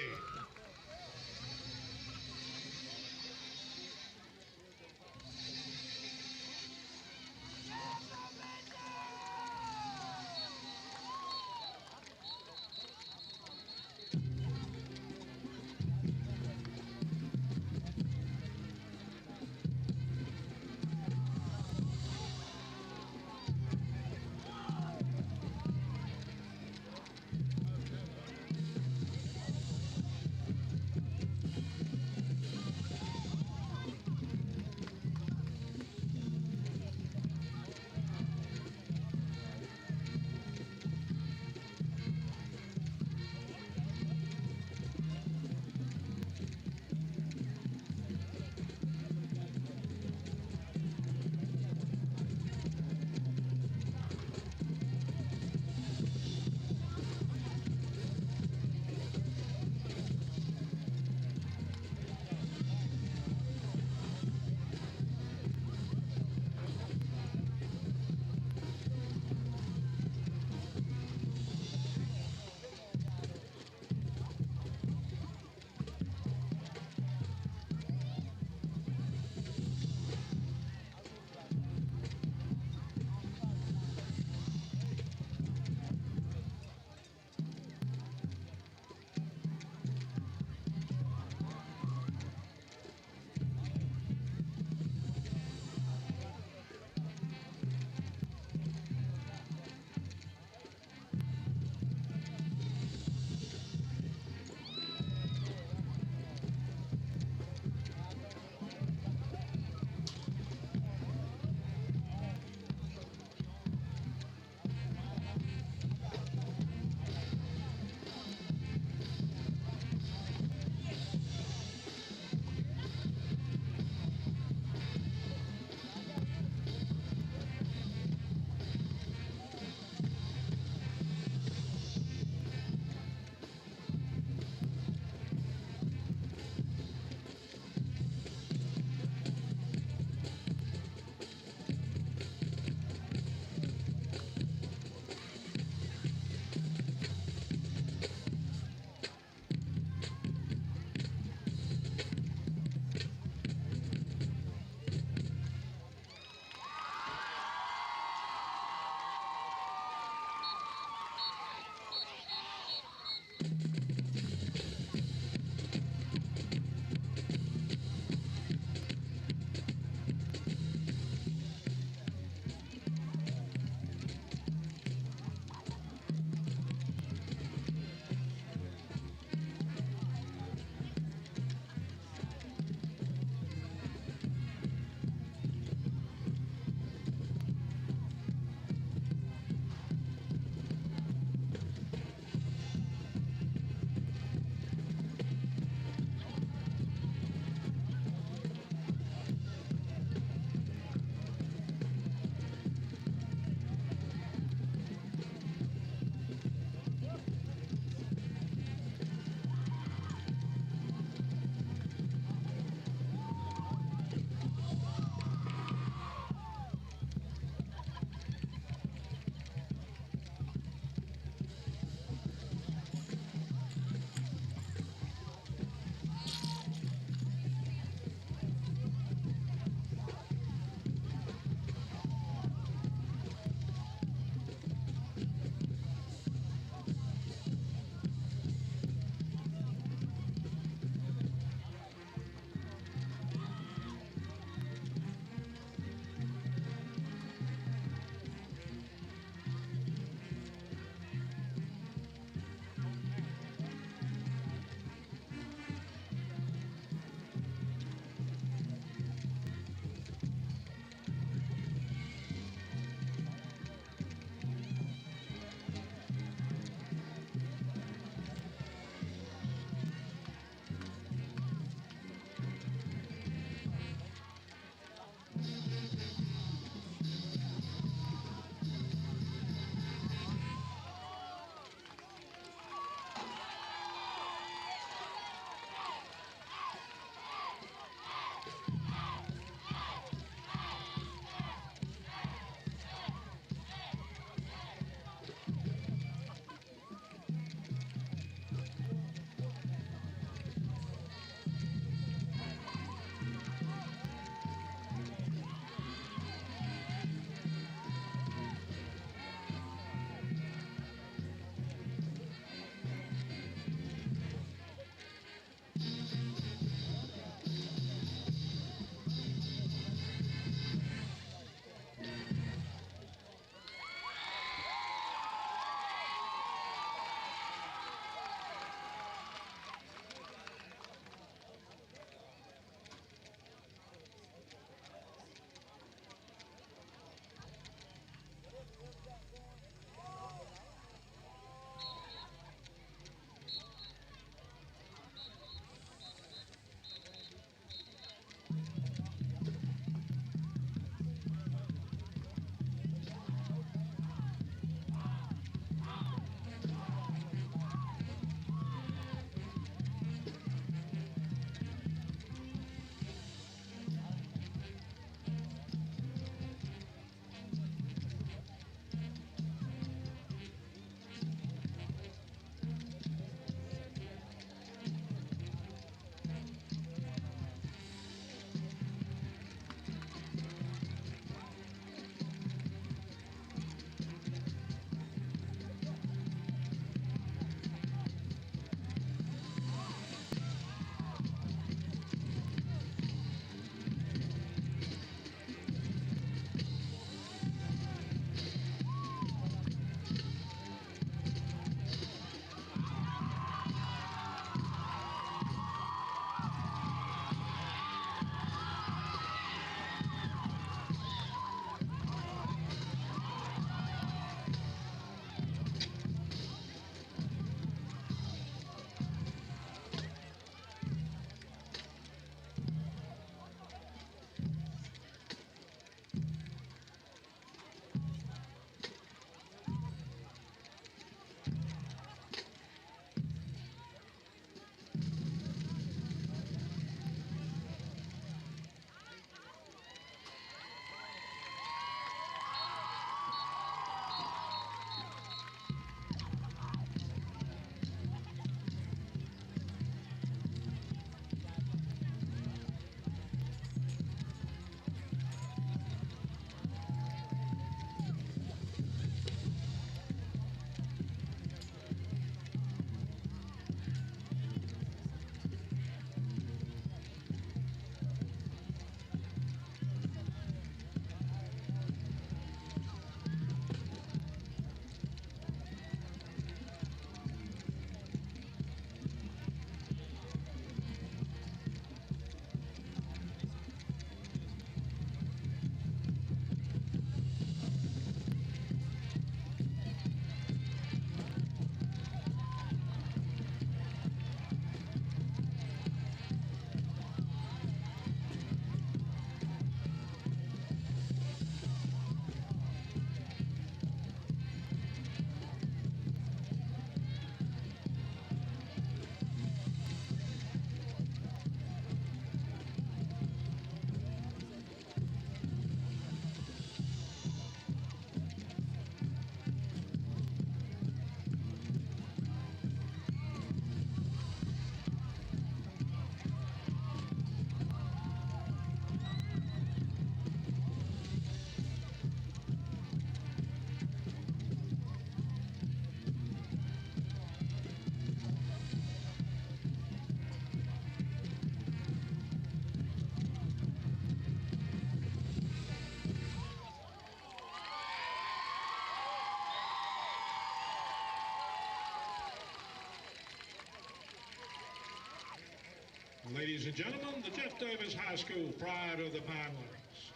Ladies and gentlemen, the Jeff Davis High School Pride of the Pinelands.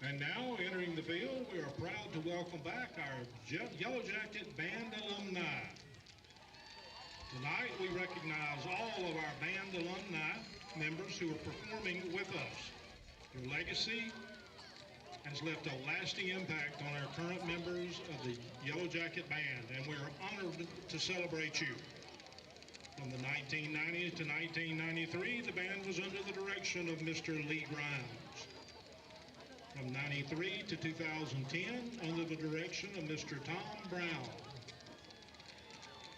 And now, entering the field, we are proud to welcome back our Yellow Jacket Band alumni. Tonight, we recognize all of our band alumni members who are performing with us. Your legacy has left a lasting impact on our current members of the Yellow Jacket Band, and we are honored to celebrate you. From the 1990s to 1993, the band was under the direction of Mr. Lee Grimes. From 93 to 2010, under the direction of Mr. Tom Brown.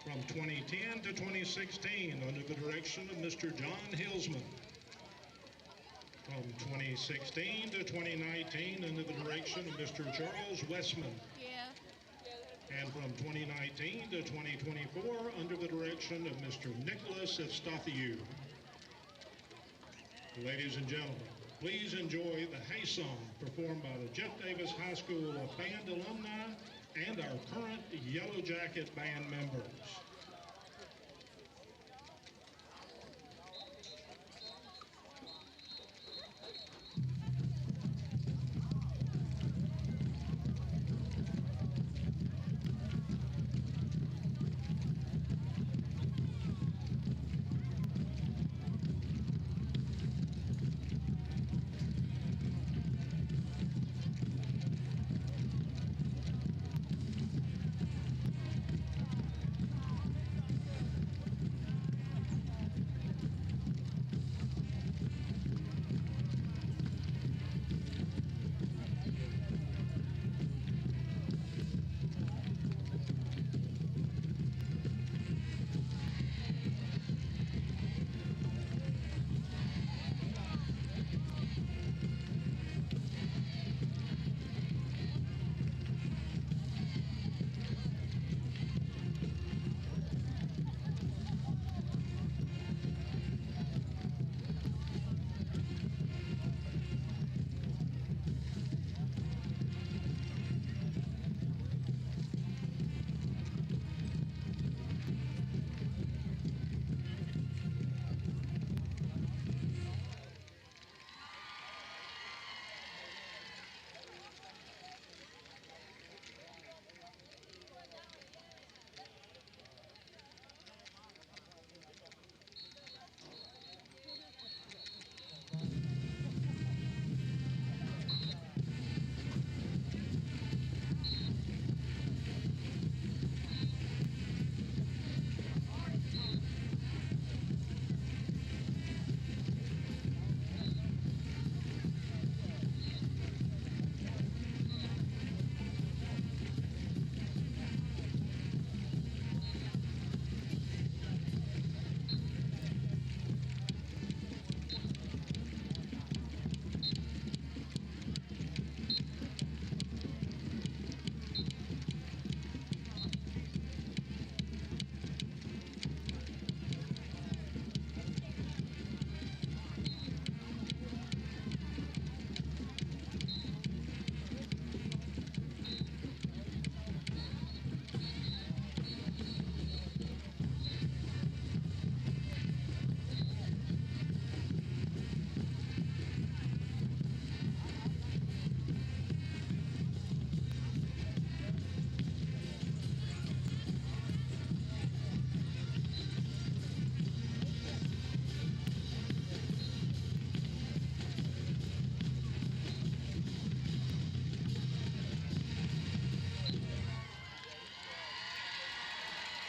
From 2010 to 2016, under the direction of Mr. John Hillsman. From 2016 to 2019, under the direction of Mr. Charles Westman. And from 2019 to 2024, under the direction of Mr. Nicholas Evstathiou. Ladies and gentlemen, please enjoy the Hay Song performed by the Jeff Davis High School of Band alumni and our current Yellow Jacket Band members.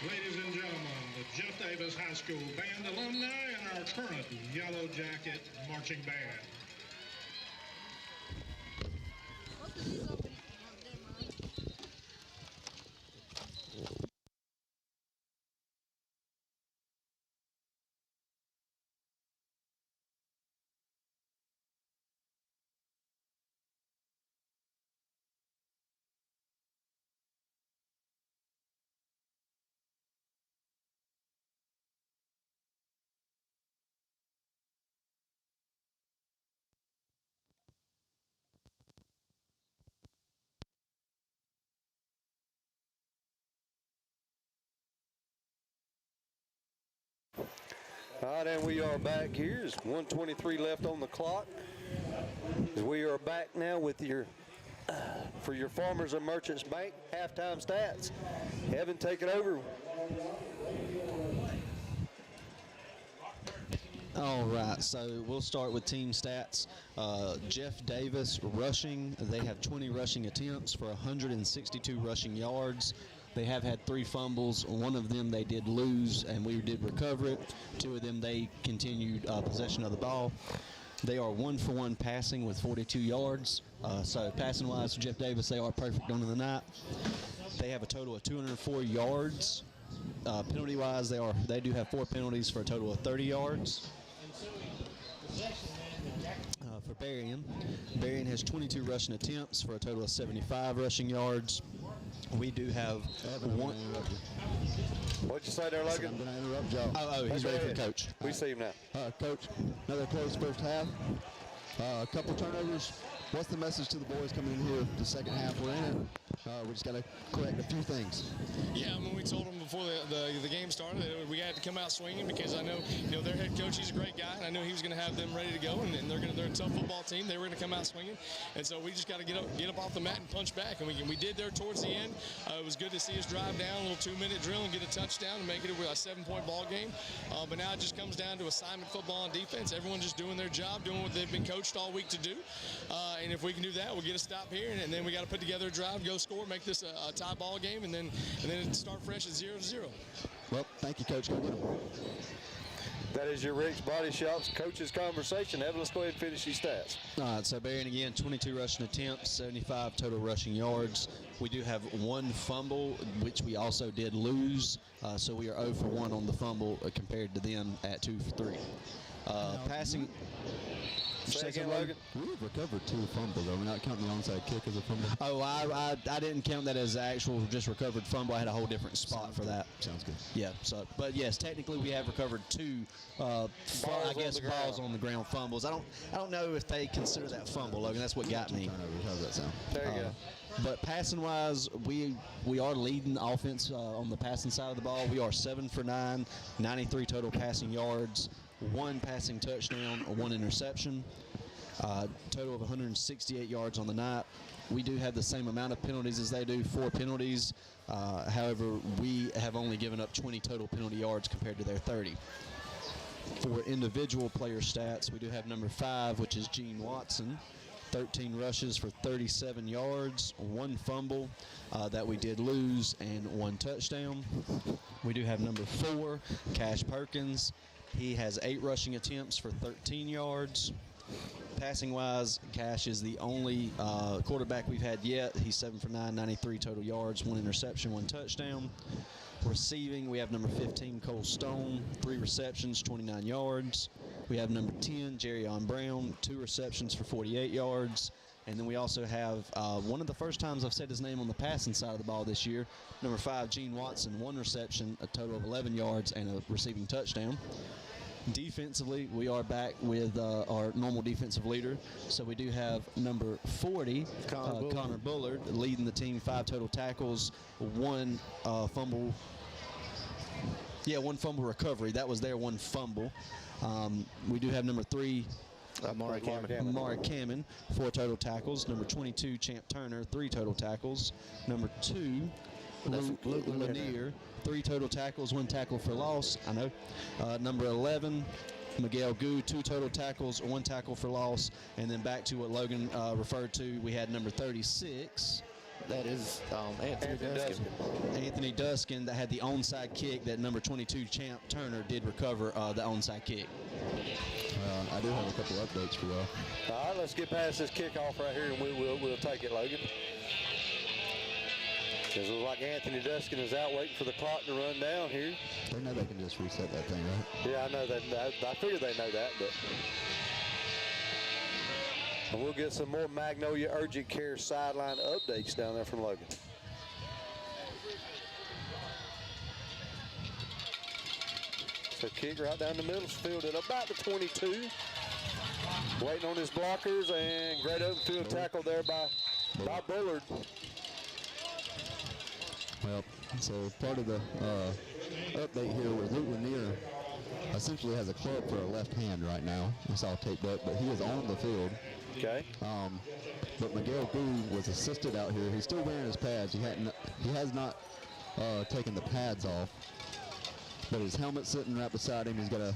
Ladies and gentlemen, the Jeff Davis High School Band alumni and our current Yellow Jacket Marching Band. All right, and we are back here. There's 1:23 left on the clock. We are back now with your for your Farmers and Merchants Bank halftime stats. Evan, take it over. All right, so we'll start with team stats. Jeff Davis rushing. They have 20 rushing attempts for 162 rushing yards. They have had 3 fumbles. One of them they did lose, and we did recover it. 2 of them they continued possession of the ball. They are 1 for 1 passing with 42 yards. So passing-wise, Jeff Davis, they are perfect on the night. They have a total of 204 yards. Penalty-wise, they do have 4 penalties for a total of 30 yards. For Berrien has 22 rushing attempts for a total of 75 rushing yards. We do have one. What'd you say there, Logan? I'm going to interrupt y'all. Oh, he's ready for the coach. We see him now. Coach, another close first half. A couple turnovers. What's the message to the boys coming in here the second half? We're in it. We just got to correct a few things. Yeah, I mean, we told them before the game started that we had to come out swinging because I know, their head coach, he's a great guy, and I knew he was going to have them ready to go, and they're a tough football team. They were going to come out swinging, and so we just got to get up off the mat and punch back, and we did there towards the end. It was good to see us drive down a little 2-minute drill and get a touchdown and make it a 7-point ball game. But now it just comes down to assignment football and defense. Everyone just doing their job, doing what they've been coached all week to do. And if we can do that, we'll get a stop here, and then we got to put together a drive, go score, make this a tie ball game, and then start fresh at 0-0. Well, thank you, Coach. Go get them. That is your Rick's Body Shop's coach's conversation. Evan, let's go ahead and finish these stats. All right, so Berrien again, 22 rushing attempts, 75 total rushing yards. We do have 1 fumble, which we also did lose. So we are 0 for 1 on the fumble compared to them at 2 for 3. Passing. Second, Logan. We've recovered 2 fumbles, though. We're not counting the onside kick as a fumble. Oh, I didn't count that as actual just recovered fumble. I had a whole different spot for that. Sounds good. Yeah. So, but yes, technically we have recovered 2, balls on the ground fumbles. I don't know if they consider that fumble, Logan. That's what got me. How does that sound? There you go. But passing-wise, we are leading offense on the passing side of the ball. We are 7 for 9, 93 total passing yards, 1 passing touchdown, 1 interception. Total of 168 yards on the night. We do have the same amount of penalties as they do, 4 penalties. However, we have only given up 20 total penalty yards compared to their 30. For individual player stats, we do have number 5, which is Gene Watson. 13 rushes for 37 yards, 1 fumble that we did lose, and 1 touchdown. We do have number 4, Cash Perkins. He has 8 rushing attempts for 13 yards. Passing-wise, Cash is the only quarterback we've had yet. He's 7 for 9, 93 total yards, 1 interception, 1 touchdown. Receiving, we have number 15, Cole Stone, 3 receptions, 29 yards. We have number 10, Jerryon Brown, 2 receptions for 48 yards. And then we also have one of the first times I've said his name on the passing side of the ball this year, number 5, Gene Watson, 1 reception, a total of 11 yards, and a receiving touchdown. Defensively, we are back with our normal defensive leader. So we do have number 40, Connor Bullard, leading the team, 5 total tackles, 1 fumble. Yeah, 1 fumble recovery. That was their 1 fumble. We do have number 3, Amari Cammon, 4 total tackles. Number 22, Champ Turner, 3 total tackles. Number 2, Luke Lanier, 3 total tackles, 1 tackle for loss. I know. Number 11, Miguel Gu, 2 total tackles, 1 tackle for loss. And then back to what Logan referred to, we had number 36. That is Anthony Duskin. Anthony Duskin that had the onside kick that number 22, Champ Turner, did recover the onside kick. I do have a couple updates for y'all. All right, let's get past this kickoff right here, and we'll take it, Logan. It looks like Anthony Duskin is out waiting for the clock to run down here. They know they can just reset that thing, right? Yeah, I know that. I figure they know that, but. And we'll get some more Magnolia Urgent Care sideline updates down there from Logan. So kick right down the middle, fielded about the 22. Waiting on his blockers, and great open field tackle there by Bullard. Well, so part of the update here was Luke Lanier essentially has a club for a left hand right now. It's all taped up, but he is on the field. Okay. But Miguel Boo was assisted out here. He's still wearing his pads. He has not taken the pads off. But his helmet's sitting right beside him. He's got a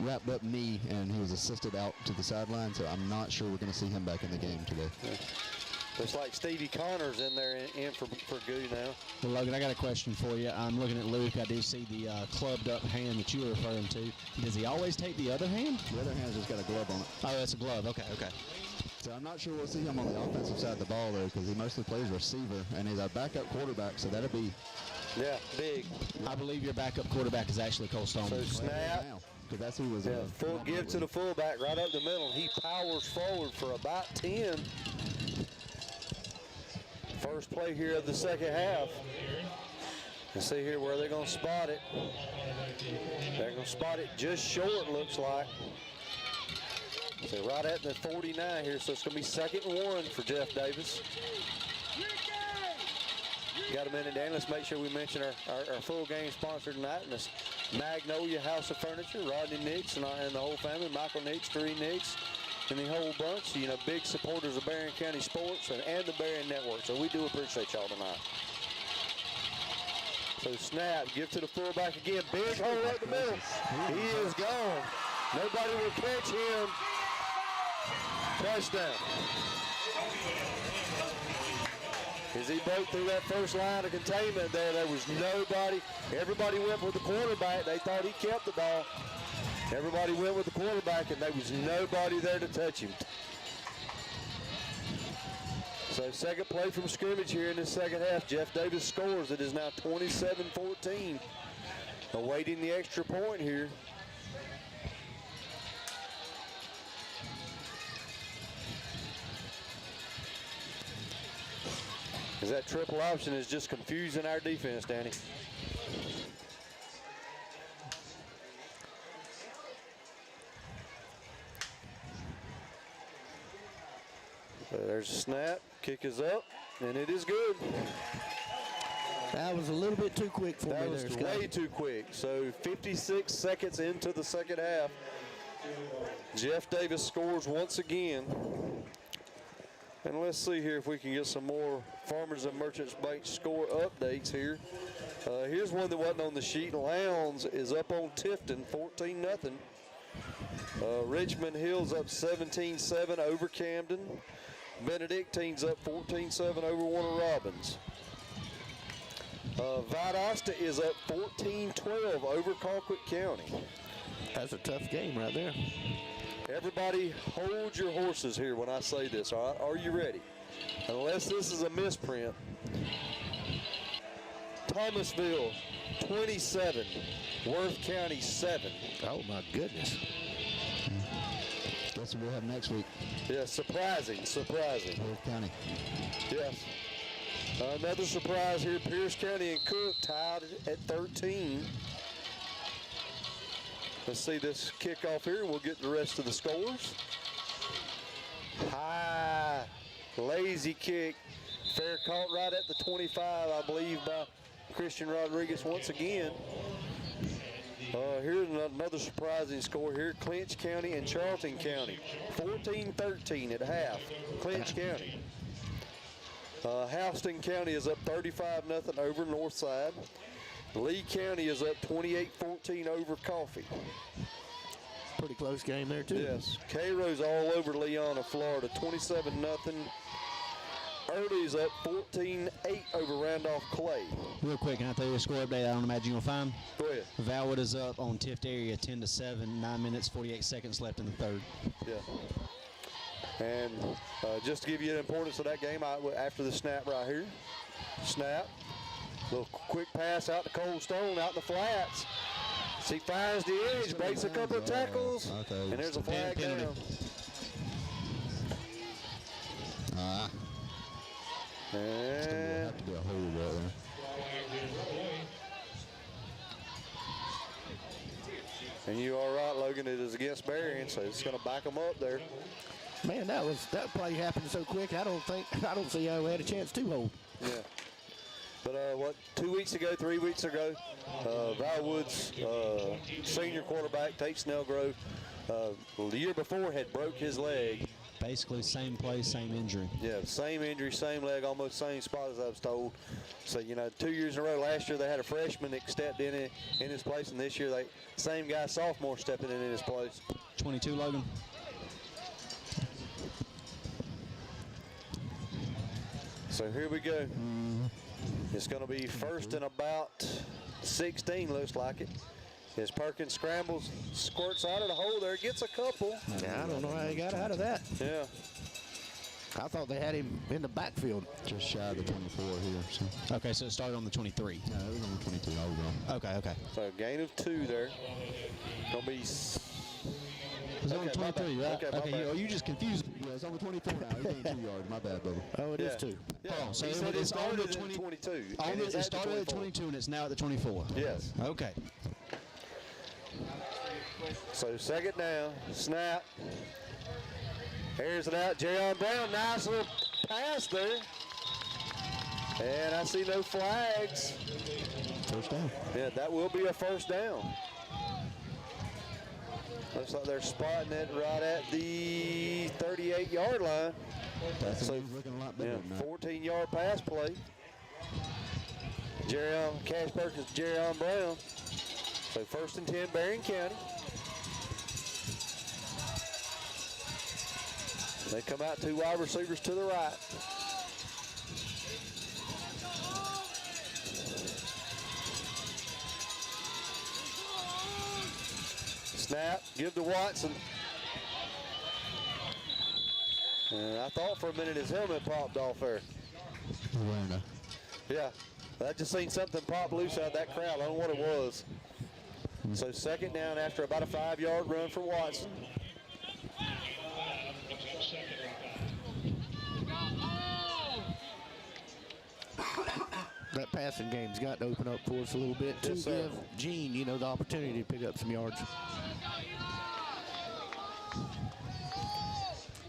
wrapped up knee, and he was assisted out to the sideline, so I'm not sure we're going to see him back in the game today. Yeah. Looks like Stevie Connor's in there in for Goo now. Well, Logan, I got a question for you. I'm looking at Luke. I do see the clubbed up hand that you were referring to. Does he always take the other hand? The other hand's just got a glove on it. Oh, that's a glove. Okay. So I'm not sure we'll see him on the offensive side of the ball, though, because he mostly plays receiver, and he's our backup quarterback, so that'll be... Yeah, big. I believe your backup quarterback is actually Cole Stone. So snap. Because that's who was... full give to the fullback right up the middle. He powers forward for about 10. First play here of the second half. And see here where they're going to spot it. They're going to spot it just short, looks like. So right at the 49 here, so it's going to be 2nd and 1 for Jeff Davis. Got a minute, Dan. Let's make sure we mention our full game sponsor tonight, and it's Magnolia House of Furniture, Rodney Nix and the whole family, Michael Nix, Terry Nix, and the whole bunch. You know, big supporters of Berrien County sports and the Berrien Network. So we do appreciate y'all tonight. So snap, give to the fullback again. Big hole right the middle. He is gone. Nobody will catch him. Touchdown. As he broke through that first line of containment there was nobody. Everybody went with the quarterback. They thought he kept the ball. Everybody went with the quarterback, and there was nobody there to touch him. So second play from scrimmage here in the second half. Jeff Davis scores. It is now 27-14. Awaiting the extra point here. As that triple option is just confusing our defense, Danny. So there's a snap, kick is up, and it is good. That was a little bit too quick for me there, That was Scott. way too quick. So 56 seconds into the second half. Jeff Davis scores once again. And let's see here if we can get some more Farmers and Merchants Bank score updates here. Here's one that wasn't on the sheet. Lowndes is up on Tifton, 14-0. Richmond Hill's up 17-7 over Camden. Benedictine's up 14-7 over Warner Robins. Valdosta is up 14-12 over Colquitt County. That's a tough game right there. Everybody hold your horses here when I say this, all right? Are you ready? Unless this is a misprint. Thomasville, 27. Worth County, 7. Oh, my goodness. That's what we'll have next week. Yeah, surprising. Worth County. Yes. Another surprise here. Pierce County and Cook tied at 13. Let's see this kickoff here, and we'll get the rest of the scores. High, lazy kick. Fair caught right at the 25, I believe, by Christian Rodriguez once again. Here's another surprising score here. Clinch County and Charlton County. 14-13 at half. Clinch County. Houston County is up 35-0 over Northside. Lee County is up 28-14 over Coffee. Pretty close game there, too. Yes. Cairo's all over Leona, Florida, 27-0. Early's up 14-8 over Randolph Clay. Real quick, can I tell you a score update I don't imagine you'll find? Go ahead. Valwood is up on Tift area 10-7, 9 minutes, 48 seconds left in the third. Yeah. And just to give you the importance of that game, after the snap right here, snap, little quick pass out to Cole Stone out in the flats. He finds the edge, breaks a couple of tackles, and there's a flag down. And have to be a hold right there. And you are right, Logan. It is against Berrien, so it's going to back them up there. Man, that play happened so quick. I don't see how we had a chance to hold. Yeah. But 3 weeks ago, Val Woods, senior quarterback, Tate Snellgrove, the year before had broke his leg. Basically, same play, same injury. Yeah, same injury, same leg, almost same spot as I was told. So, 2 years in a row. Last year they had a freshman that stepped in his place, and this year same guy, sophomore, stepping in his place. 22, Logan. So here we go. It's going to be first and about 16, looks like it. As Perkins scrambles, squirts out of the hole there, gets a couple. Yeah, I don't know how he got out of that. Yeah. I thought they had him in the backfield. Just shy of the 24 here. So. Okay, so it started on the 23. No, it was on the 22. I was wrong. Okay. So gain of 2 there. Going to be... It's on the 23, right? Okay, you just confused me. Yeah, it's on the 24 now. He's doing 2 yards. My bad, brother. Oh, it is 2. Yeah. Oh, so He said it's on the 22. It started at the 22, and it's now at the 24. Yes. Okay. So second down, snap. Airs it out, Jayon Brown, nice little pass there. And I see no flags. First down. Yeah, that will be a first down. Looks like they're spotting it right at the 38-yard line. That's So, looking a lot better than that. 14-yard pass play. Cash Perkins, Jayon Brown. So first and 10, Berrien County. They come out 2 wide receivers to the right. Snap, give to Watson. And I thought for a minute his helmet popped off there. Yeah, I just seen something pop loose out of that crowd. I don't know what it was. So second down after about a 5-yard run for Watson. That passing game's got to open up for us a little bit to Yes, sir. give Gene, the opportunity to pick up some yards.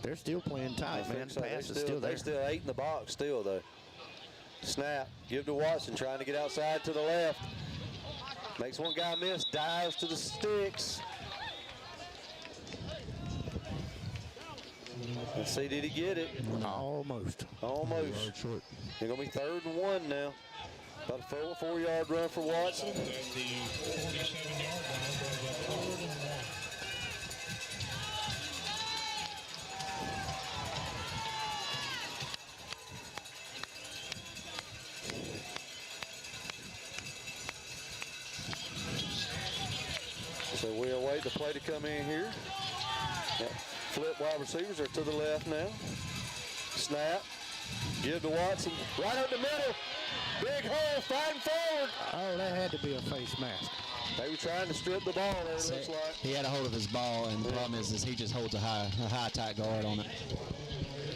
They're still playing tight, man. So Pass is still there. they're still 8 in the box still, though. Snap, give to Watson, trying to get outside to the left. Makes one guy miss, dives to the sticks. Let's see, did he get it? Almost. Almost. Short. They're going to be 3rd and 1 now. About a 4-yard run for Watson. At the 47-yard line for the 3rd and 1. So we await the play to come in here. Flip wide receivers are to the left now. Snap. Give to Watson. Right up the middle. Big hole. Fighting forward. Oh, that had to be a face mask. They were trying to strip the ball there, it looks like. He had a hold of his ball, and the problem is he just holds a high tight guard on it.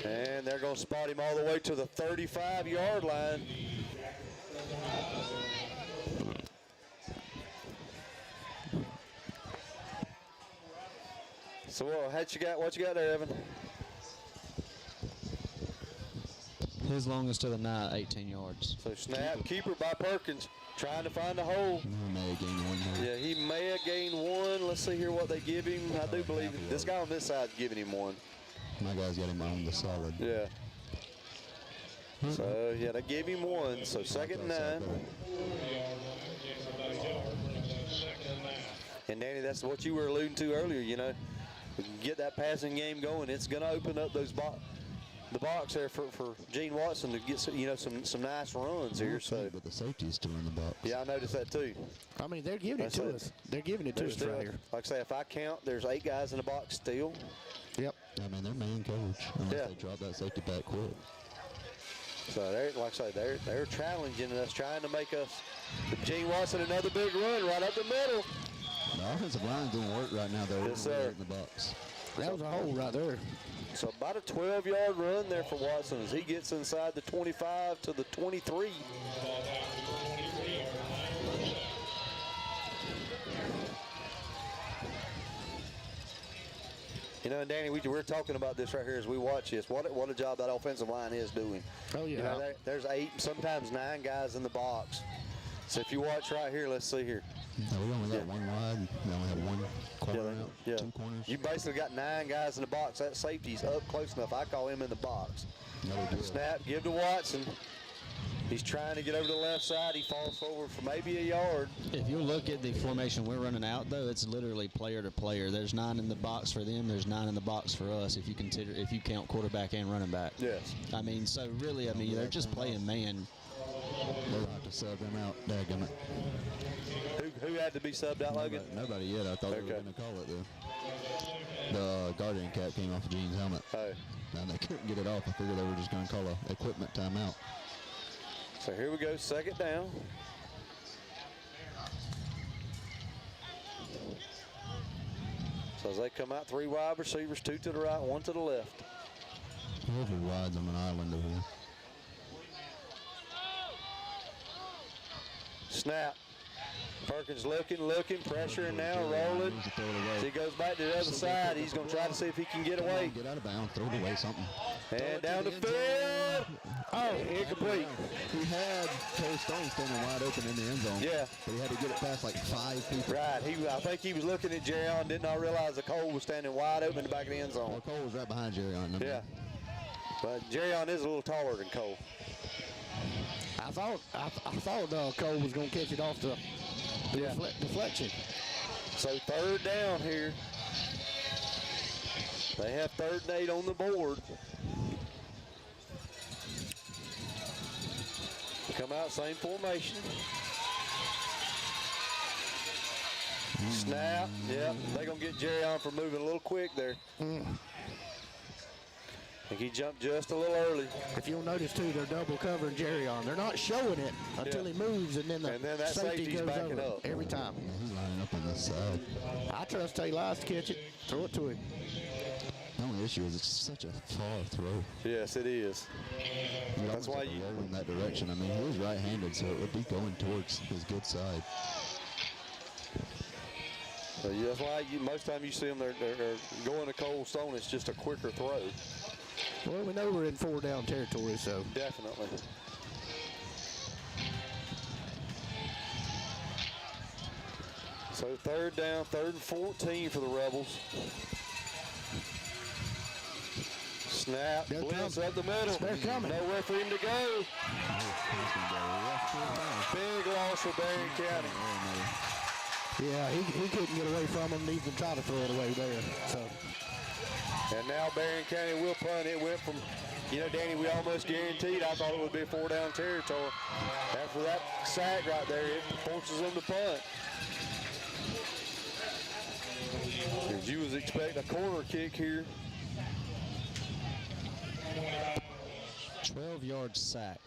And they're going to spot him all the way to the 35-yard line. So what you got there, Evan? His longest to the night, 18 yards. So snap, keeper by Perkins, trying to find a hole. He may have gained 1 there. Yeah, he may have gained 1. Let's see here what they give him. I do believe this guy on this side is giving him 1. My guy's got him on the solid. Yeah. So, yeah, they gave him 1. So, 2nd and 9. And, Danny, that's what you were alluding to earlier, We can get that passing game going. It's going to open up the box there for Gene Watson to get some nice runs here. So, but the safety's still in the box. yeah, I noticed that too. I mean, they're giving it to us. They're giving it to us right here. Like I say, if I count, there's 8 guys in the box still. Yep. I mean, they're man coach. Unless they drop that safety back quick. So they're, like I say, they're challenging us, trying to make us. Gene Watson, another big run right up the middle. The offensive line's doing work right now, though. Yes, sir. In the box. That was a hole right there. So about a 12-yard run there for Watson as he gets inside the 25 to the 23. You know, and Danny, we're talking about this right here as we watch this. What a job that offensive line is doing. Oh, yeah. You know, there's 8, sometimes 9 guys in the box. So if you watch right here, let's see here. No, we only got one wide. We only have one corner out, 2 corners. You basically got 9 guys in the box. That safety's up close enough. I call him in the box. Snap, give to Watson. He's trying to get over to the left side. He falls forward for maybe a yard. If you look at the formation we're running out, though, it's literally player to player. There's 9 in the box for them. There's 9 in the box for us. If you count quarterback and running back. Yes. I mean, so really, they're just playing man. They'll have to sub them out. Dadgummit. Who had to be subbed out, Logan? Nobody yet. I thought they were going to call it, though. The Guardian cap came off of Gene's helmet. Oh. Now they couldn't get it off. I figured they were just going to call an equipment timeout. So here we go, 2nd down. So as they come out, 3 wide receivers, 2 to the right, 1 to the left. Whoever rides on an island over here. Snap. Perkins looking, pressuring now, rolling. As he goes back to the other side, he's going to try to see if he can get away. Get out of bounds, throw it away, something. And down the field. Oh, incomplete. He had Cole Stone standing wide open in the end zone. Yeah. But he had to get it past like 5 people. Right. I think he was looking at Jerry, did not realize that Cole was standing wide open in the back of the end zone. Well, Cole was right behind Jerry. Yeah. But Jerry is a little taller than Cole. I thought Cole was going to catch it off the deflection. So 3rd down here. They have 3rd and 8 on the board. Come out, same formation. Snap. Yep, they're going to get Jerry on for moving a little quick there. I think he jumped just a little early. If you'll notice, too, they're double covering Jerry on. They're not showing it until he moves, and then that safety safety's goes backing over up. every time. He's lining up on this side. I trust Taylor to catch it. Throw it to him. The only issue is it's such a far throw. Yes, it is. That's why you roll in that direction. I mean, he was right-handed, so it would be going towards his good side. So that's why most time you see them, they're going to Cole Stone. It's just a quicker throw. Well, we know we're in 4 down territory, so. Definitely. So 3rd down, 3rd and 14 for the Rebels. Snap, blitz up the middle. They're coming. Nowhere for him to go. Big loss for Berrien County. Yeah, he couldn't get away from him and even try to throw it away there. So. And now Berrien County will punt. It went from, Danny, we almost guaranteed. I thought it would be a 4 down territory. After that sack right there, it forces them to punt. As you was expecting a corner kick here. 12-yard sack.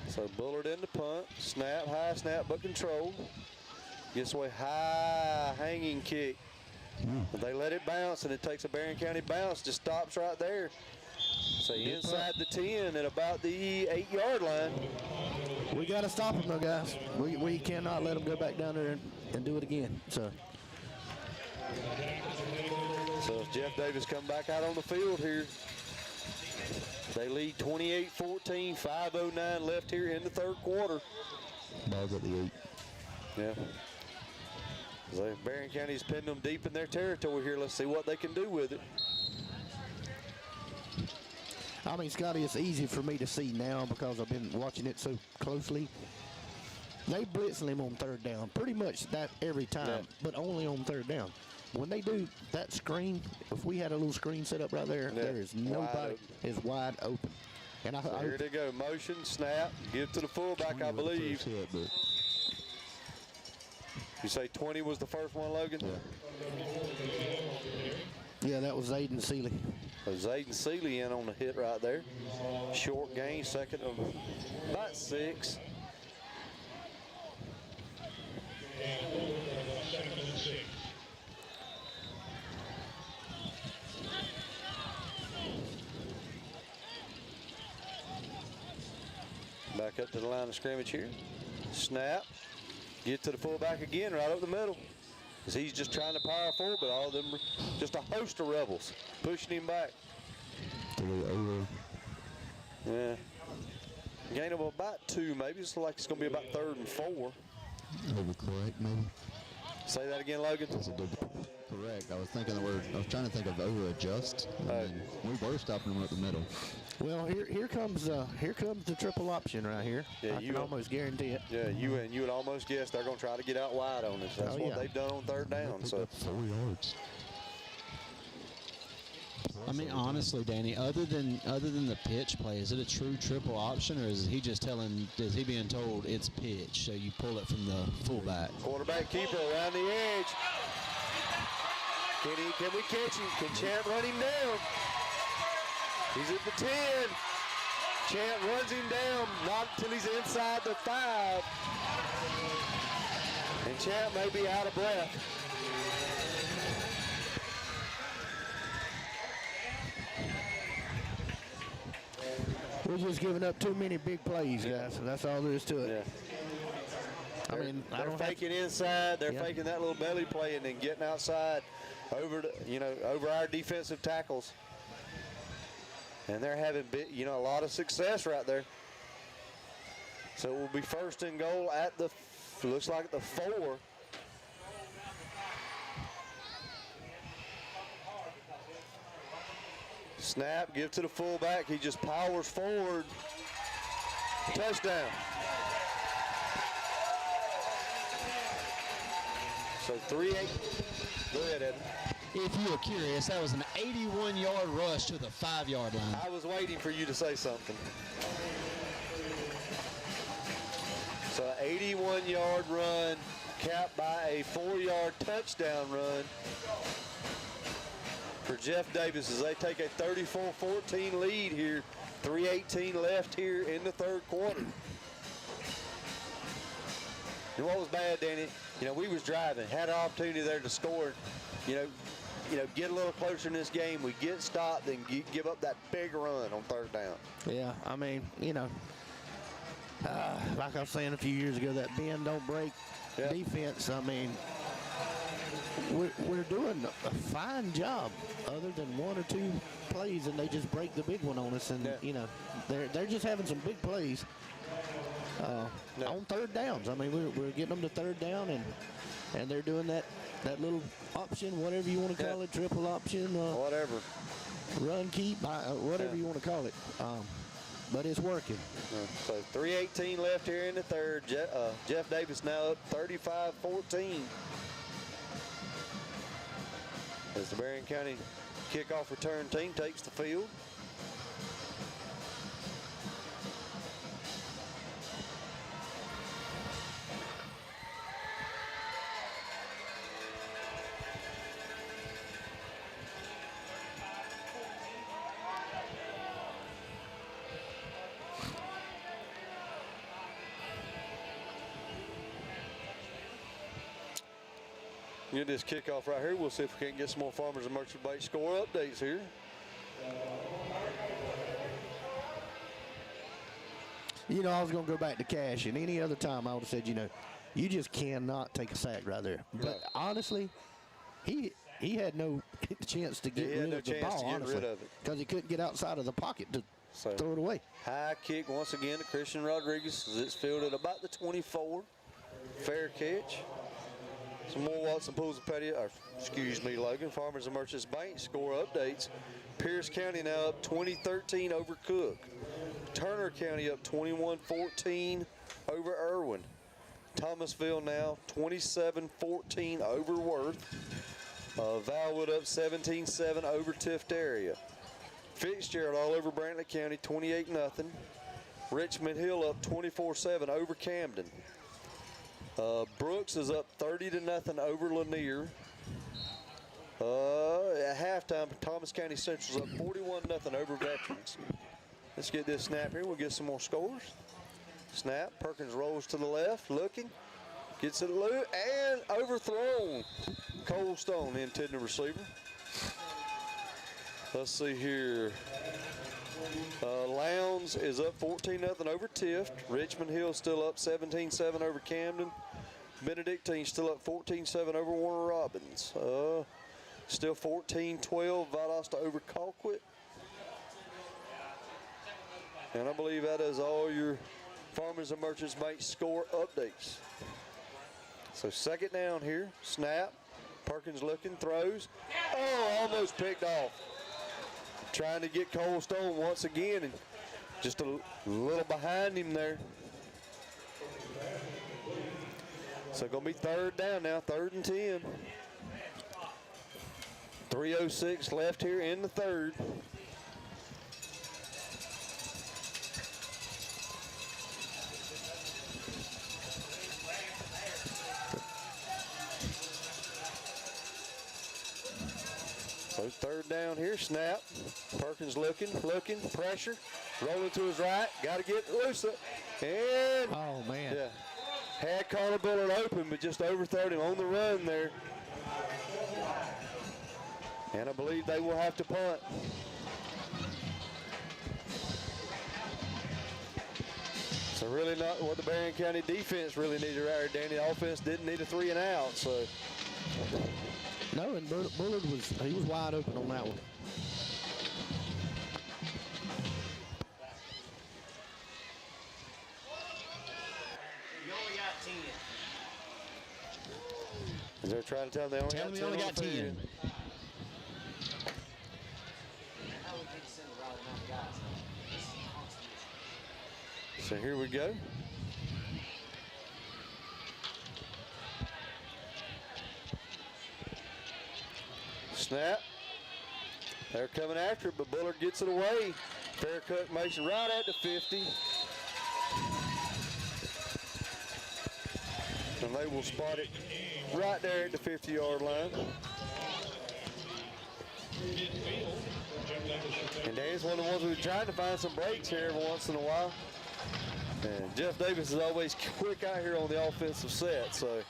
So Bullard in the punt. Snap, high snap, but control. Gets away, high hanging kick. They let it bounce, and it takes a Berrien County bounce. Just stops right there. So inside the 10 at about the 8-yard line. We got to stop them, though, guys. We cannot let them go back down there and do it again. So Jeff Davis come back out on the field here. They lead 28-14, 5:09 left here in the 3rd quarter. Ball's at the 8. Yeah. So Berrien County's pinned them deep in their territory here. Let's see what they can do with it. I mean, Scotty, it's easy for me to see now because I've been watching it so closely. They blitzing him on 3rd down, pretty much that every time, but only on 3rd down. When they do that screen, if we had a little screen set up right there, there is nobody is wide open. And So here they go, motion, snap, give to the fullback, I believe. You say 20 was the first one, Logan? Yeah, that was Zayden Seeley. So Zayden Seeley in on the hit right there. Short gain, second of about 6. Back up to the line of scrimmage here. Snap. Get to the fullback again, right up the middle. As he's just trying to power forward, but all of them are just a host of rebels pushing him back. Yeah. Gain of about 2, maybe. It's like it's going to be about 3rd and 4. Overcorrect, maybe. Say that again, Logan. Correct. I was thinking the word. I was trying to think of over-adjust. We were stopping them at the middle. Well, here comes the triple option right here. Yeah, I can almost guarantee it. Yeah, you would almost guess they're going to try to get out wide on us. That's what they've done on 3rd down. So 4 yards. I mean, honestly, Danny, other than the pitch play, is it a true triple option, or is he just is he being told it's pitch, so you pull it from the fullback? Quarterback keeper around the edge. Can we catch him? Can Champ run him down? He's at the 10. Champ runs him down, not until he's inside the 5. And Champ may be out of breath. We're just giving up too many big plays, guys. That's all there is to it. Yeah. They're faking inside. They're faking that little belly play and then getting outside over our defensive tackles. And they're having a lot of success right there. So it will be 1st and goal at looks like the 4. Snap, give to the fullback. He just powers forward. Touchdown. So 3-8. Go ahead, Evan. If you were curious, that was an 81-yard rush to the 5-yard line. I was waiting for you to say something. So an 81-yard run capped by a 4-yard touchdown run for Jeff Davis as they take a 34-14 lead here. 3:18 left here in the 3rd quarter. And what was bad, Danny? We was driving, had an opportunity there to score. Get a little closer in this game. We get stopped and give up that big run on 3rd down. Yeah, I mean, like I was saying a few years ago, that bend don't break defense. I mean, we're doing a fine job other than 1 or 2 plays, and they just break the big one on us. And, they're just having some big plays on 3rd downs. I mean, we're getting them to 3rd down, and they're doing that little option, whatever you want to call it, triple option. Whatever. Run, keep, whatever you want to call it. But it's working. So 3:18 left here in the 3rd. Jeff Davis now up 35-14. As the Berrien County kickoff return team takes the field. Get this kickoff right here. We'll see if we can't get some more Farmers and Merchant Bank score updates here. I was going to go back to Cash, and any other time I would have said, you just cannot take a sack right there. But honestly, he had no chance to get rid of the ball, honestly, because he couldn't get outside of the pocket to throw it away. High kick once again to Christian Rodriguez. It's fielded about the 24. Fair catch. Some more Watson Pools and Patio, excuse me, Logan. Farmers and Merchants Bank score updates. Pierce County now up 20-13 over Cook. Turner County up 21-14 over Irwin. Thomasville now 27-14 over Worth. Valwood up 17-7 over Tift area. Fitzgerald all over Brantley County 28-0. Richmond Hill up 24-7 over Camden. Brooks is up 30-0 over Lanier. At halftime, Thomas County Central's up 41-0 over Veterans. Let's get this snap here. We'll get some more scores. Snap. Perkins rolls to the left, looking. Gets it loose and overthrown. Cole Stone intended receiver. Let's see here. Lowndes is up 14-0 over Tift. Richmond Hill still up 17-7 over Camden. Benedictine still up 14-7 over Warner Robins. Still 14-12 Valdosta over Colquitt. And I believe that is all your Farmers and Merchants Bank score updates. So second down here, snap. Perkins looking, throws. Oh, almost picked off. Trying to get Cole Stone once again, and just a little behind him there. So going to be third down now, 3rd and 10. 3:06 left here in the third. So third down here, snap. Perkins looking, pressure, rolling to his right, got to get loose. And oh man, yeah, had Connor Bullard open, but just overthrown him on the run there. And I believe they will have to punt. So really not what the Berrien County defense really needed right here, Danny. The offense didn't need a 3 and out, so. No, and Bullard was wide open on that one. You only got 10. Is they're trying to tell them they only got 10 on the field. So here we go. Snap. They're coming after it, but Bullard gets it away. Fair cut makes it right at the 50. And they will spot it right there at the 50-yard line. And Dan's one of the ones who's trying to find some breaks here every once in a while. And Jeff Davis is always quick out here on the offensive set, so.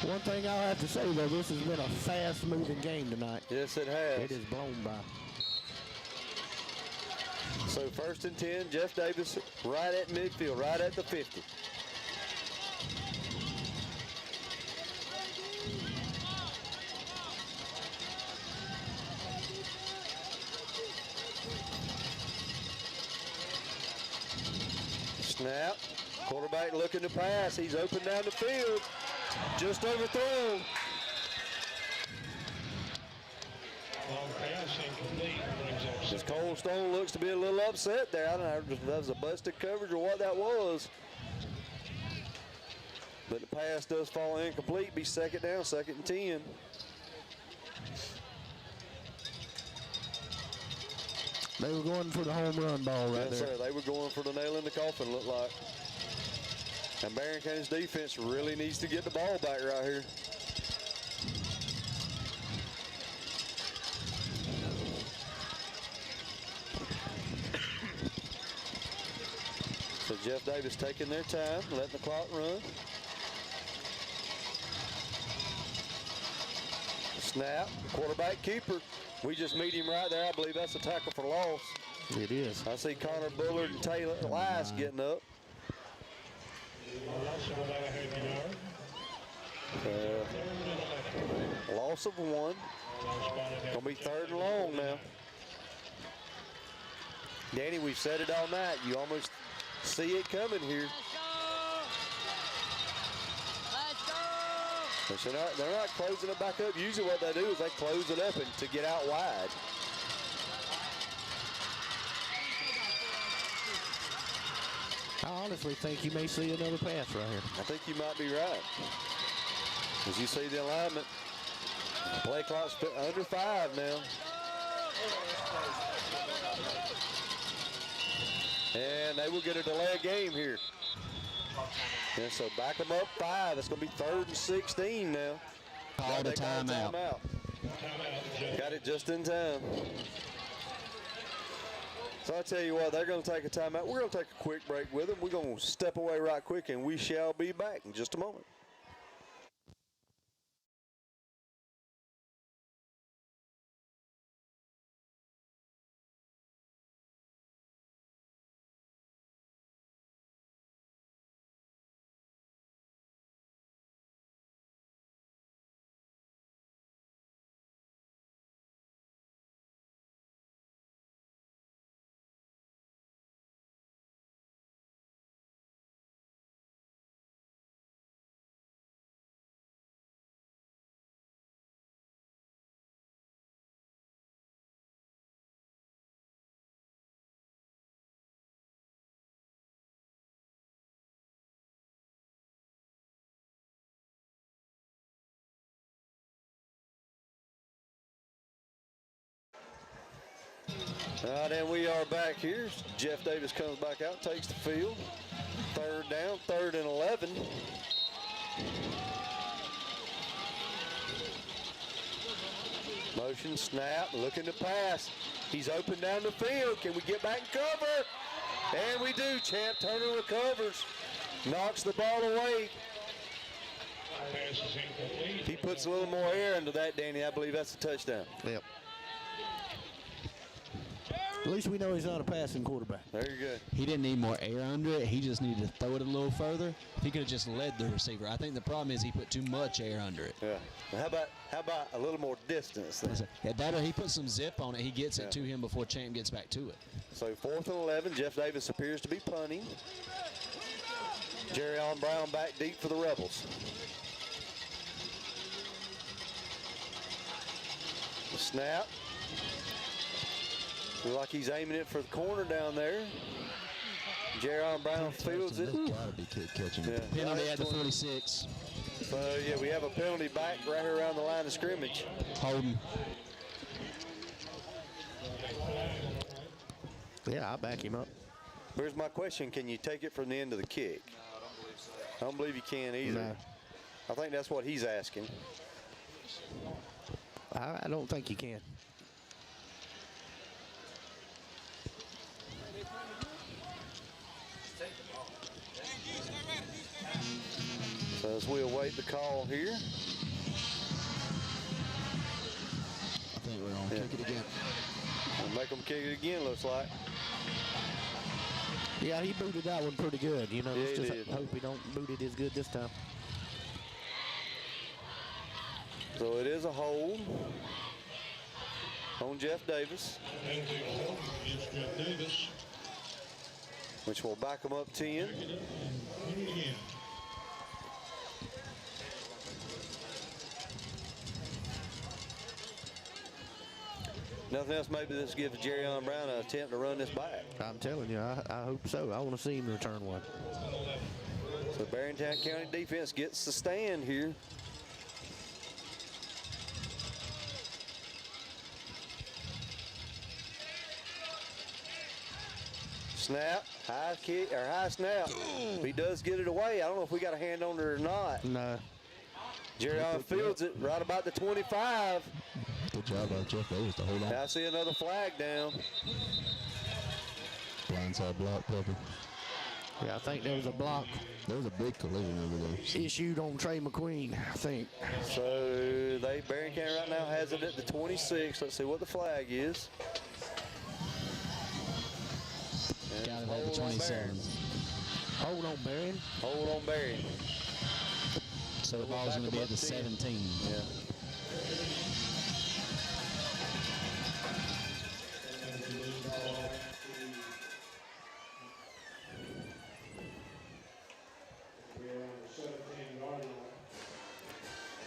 One thing I'll have to say, though, this has been a fast-moving game tonight. Yes, it has. It is blown by. So 1st and 10, Jeff Davis right at midfield, right at the 50. Snap. Quarterback looking to pass. He's open down the field. Just overthrown. This Cole Stone looks to be a little upset there. I don't know if that was a busted coverage or what that was. But the pass does fall incomplete. Be second down, 2nd and 10. They were going for the home run ball right there. Yes, sir. They were going for the nail in the coffin, looked like. And Berrien County's defense really needs to get the ball back right here. So Jeff Davis taking their time, letting the clock run. Snap, quarterback keeper. We just meet him right there. I believe that's a tackle for loss. It is. I see Connor Bullard and Taylor Elias getting up. Loss of 1. Gonna be 3rd and long now. Danny, we've said it all night. You almost see it coming here. So they're not closing it back up. Usually what they do is they close it up and to get out wide. I honestly think you may see another pass right here. I think you might be right. As you see the alignment, play clock's under 5 now. And they will get a delay of game here. And so back them up 5. It's going to be 3rd and 16 now. Call the timeout. Got it just in time. So I tell you what, they're going to take a timeout. We're going to take a quick break with them. We're going to step away right quick, and we shall be back in just a moment. Then we are back here. Jeff Davis comes back out, takes the field. 3rd down, 3rd and 11. Motion, snap, looking to pass. He's open down the field. Can we get back and cover? And we do. Champ Turner recovers. Knocks the ball away. If he puts a little more air into that, Danny, I believe that's a touchdown. Yep. At least we know he's not a passing quarterback. There you go. He didn't need more air under it. He just needed to throw it a little further. If he could have just led the receiver. I think the problem is he put too much air under it. Yeah. How about a little more distance then? Yeah, that or he put some zip on it. He gets it to him before Champ gets back to it. So 4th and 11. Jeff Davis appears to be punting. Jerry Allen Brown back deep for the Rebels. The snap. Looks like he's aiming it for the corner down there. Jerry Allen Brown fields it. There's got to be kid catching it. Yeah. Penalty at the 46. So, yeah, we have a penalty back right here around the line of scrimmage. Holding. Yeah, I'll back him up. Here's my question. Can you take it from the end of the kick? I don't believe you can either. No. I think that's what he's asking. I don't think you can. So as we await the call here. I think we're going to kick it again. We'll make them kick it again, looks like. Yeah, he booted that one pretty good. You know, Yeah, let's he just did. hope he don't boot it as good this time. So it is a hold on Jeff Davis, Jeff Davis. which will back him up 10. Nothing else, maybe this gives Jerry Allen Brown an attempt to run this back. I'm telling you, I hope so. I want to see him return one. So Berrien County defense gets the stand here. Snap, high kick, or high snap. He does get it away. I don't know if we got a hand on it or not. No. Jerry Allen fields it right about the 25. Good job by Jeff Davis to hold on. I see another flag down. Blindside block, probably. Yeah, I think there was a block There was a big collision over there. issued on Trey McQueen, I think. So Berrien County right now has it at the 26. Let's see what the flag is. And Got it at the hold on 27. Berrien. Hold on, Berrien. Hold on Berrien. So the ball's going to be at the 17. Yeah.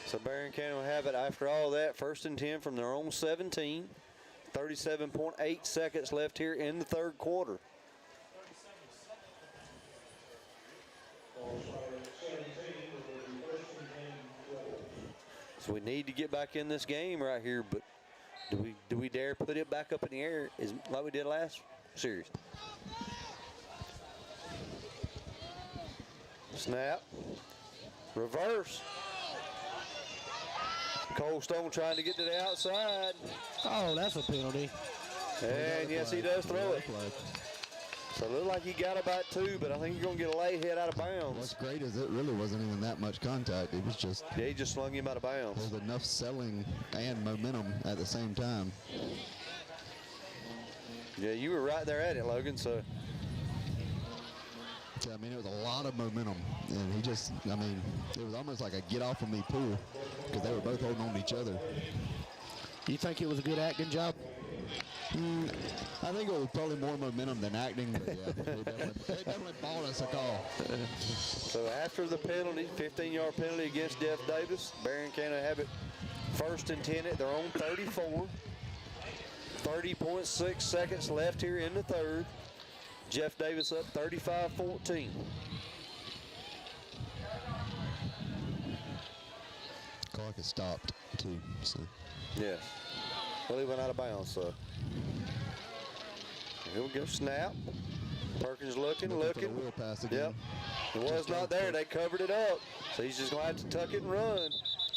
So Berrien County will have it after all that. 1st and 10 from their own 17. 37.8 seconds left here in the 3rd quarter. So we need to get back in this game right here, but do we dare put it back up in the air like we did last series? Snap. Reverse. Cold Stone trying to get to the outside. Oh, that's a penalty. And yes, he does throw it. So it looked like he got about 2, but I think he's going to get a late hit out of bounds. What's great is it really wasn't even that much contact. It was just, Yeah, he just slung him out of bounds. there was enough selling and momentum at the same time. Yeah, you were right there at it, Logan. So I mean, it was a lot of momentum, and he just, I mean, it was almost like a get off of me pull because they were both holding on to each other. You think it was a good acting job? I think it was probably more momentum than acting, but yeah, they definitely bought us a call. So after the penalty, 15-yard penalty against Jeff Davis, Berrien County have it 1st and 10 at their own 34. 30.6 seconds left here in the 3rd. Jeff Davis up 35-14. Clock is stopped too. So Yes. Well, he went out of bounds, so. Here we go. Snap. Perkins looking. For the wheel pass again. Yep. It was not there. They covered it up. So he's just going to have to tuck it and run.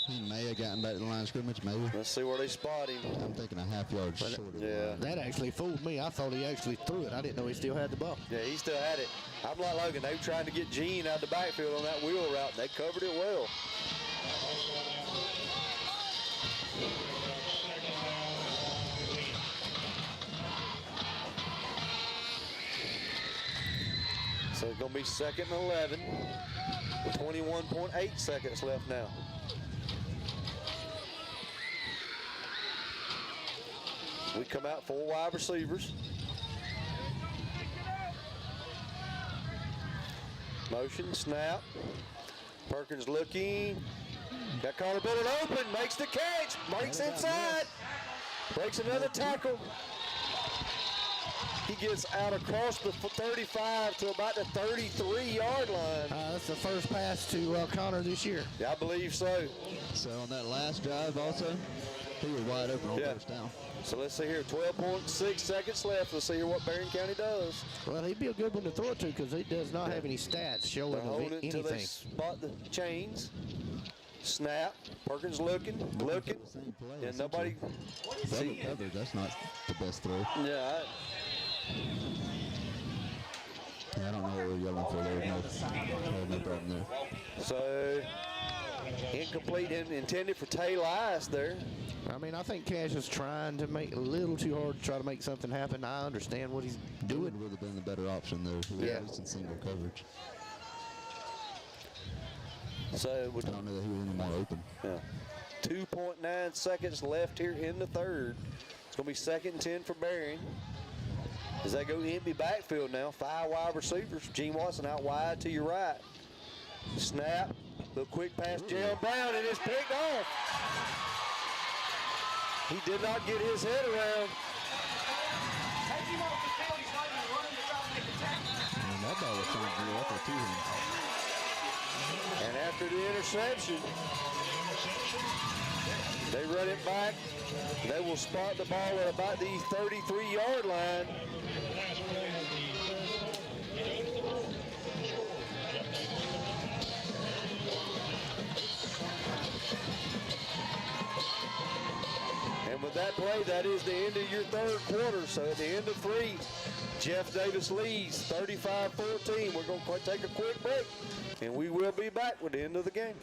He may have gotten back to the line of scrimmage, maybe. Let's see where they spot him. I'm thinking a half-yard short of the line. That actually fooled me. I thought he actually threw it. I didn't know he still had the ball. Yeah, he still had it. I'm like Logan. They were trying to get Gene out of the backfield on that wheel route, and they covered it well. So it's going to be 2nd and 11 with 21.8 seconds left now. We come out 4 wide receivers. Motion, snap. Perkins looking. Got Connor Billard open, makes the catch, breaks inside, breaks another tackle. He gets out across the 35 to about the 33-yard line. That's the first pass to Connor this year. Yeah, I believe so. So on that last drive also, he was wide open on first down. So let's see here, 12.6 seconds left. Let's see here what Berrien County does. Well, he'd be a good one to throw it to because he does not have any stats showing They're of holding it until they anything. spot the chains. Snap. Perkins looking. And nobody. Double covered. That's not the best throw. Yeah. I don't know what we're yelling for there. No problem there. So incomplete and intended for Taylor Ice there. I mean, I think Cash is trying to make it a little too hard to try to make something happen. I understand what he's doing. Would have been the better option there. Yeah. At least in single coverage. So I don't know that he was any more open. Yeah. 2.9 seconds left here in the third. It's going to be 2nd and 10 for Berrien. As they go empty backfield now, 5 wide receivers. Gene Watson out wide to your right. Snap, little quick pass, Jalen Brown, and it's picked off. He did not get his head around. And that ball was trying to go up to him. And after the interception, they run it back. They will spot the ball at about the 33-yard line. And with that play, that is the end of your third quarter. So at the end of 3, Jeff Davis leads 35-14. We're going to take a quick break, and we will be back with the end of the game.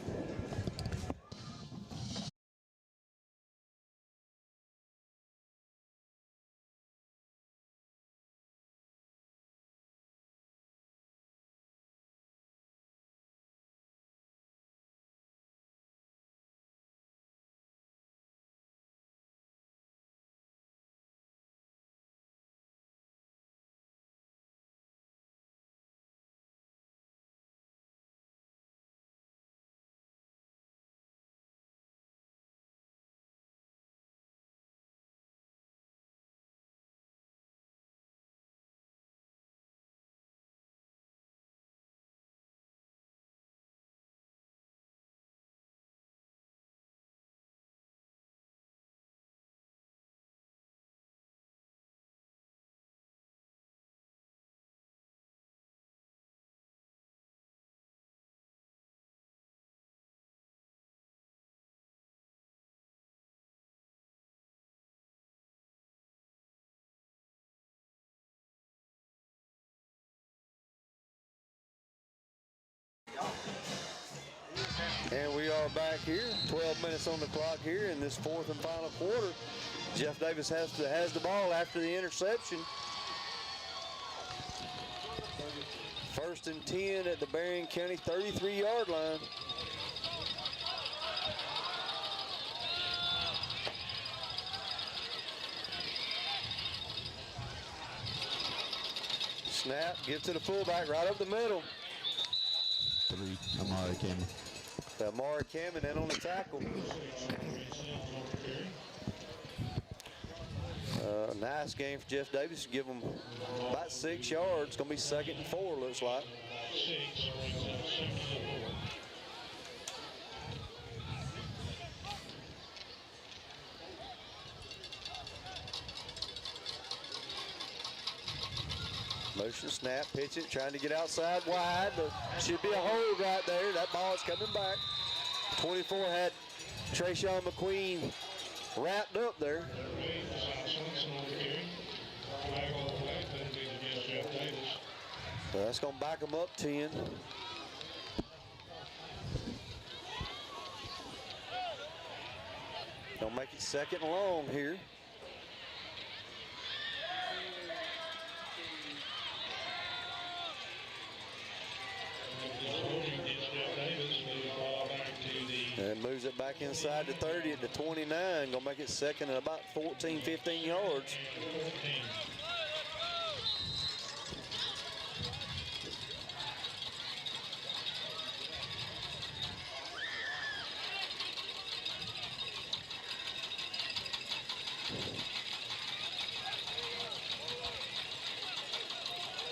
And we are back here, 12 minutes on the clock here in this 4th and final quarter. Jeff Davis has the ball after the interception. 1st and 10 at the Berrien County 33-yard line. Snap, give to the fullback right up the middle. 3, Amari Cameron. Amari Cameron in on the tackle. Nice game for Jeff Davis. Give him about 6 yards. It's going to be 2nd and 4, looks like. Motion snap, pitch it, trying to get outside wide. Should be a hold right there. That ball is coming back. 24 had Trayshawn McQueen wrapped up there. So that's going to back them up 10. Gonna make it second and long here. And moves it back inside the 30 at the 29. Gonna make it second and about 14, 15 yards.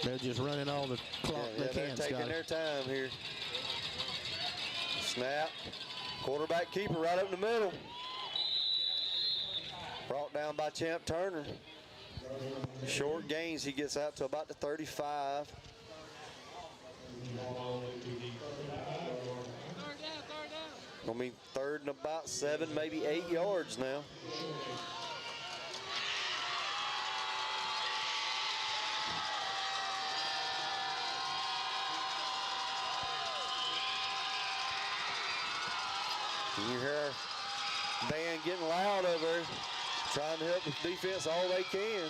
They're just running all the clock they can, they're taking Scotty. their time here. Snap. Quarterback keeper right up the middle. Brought down by Champ Turner. Short gains. He gets out to about the 35. Gonna be third and about 7, maybe 8 yards now. You hear our band getting loud over there, trying to help the defense all they can.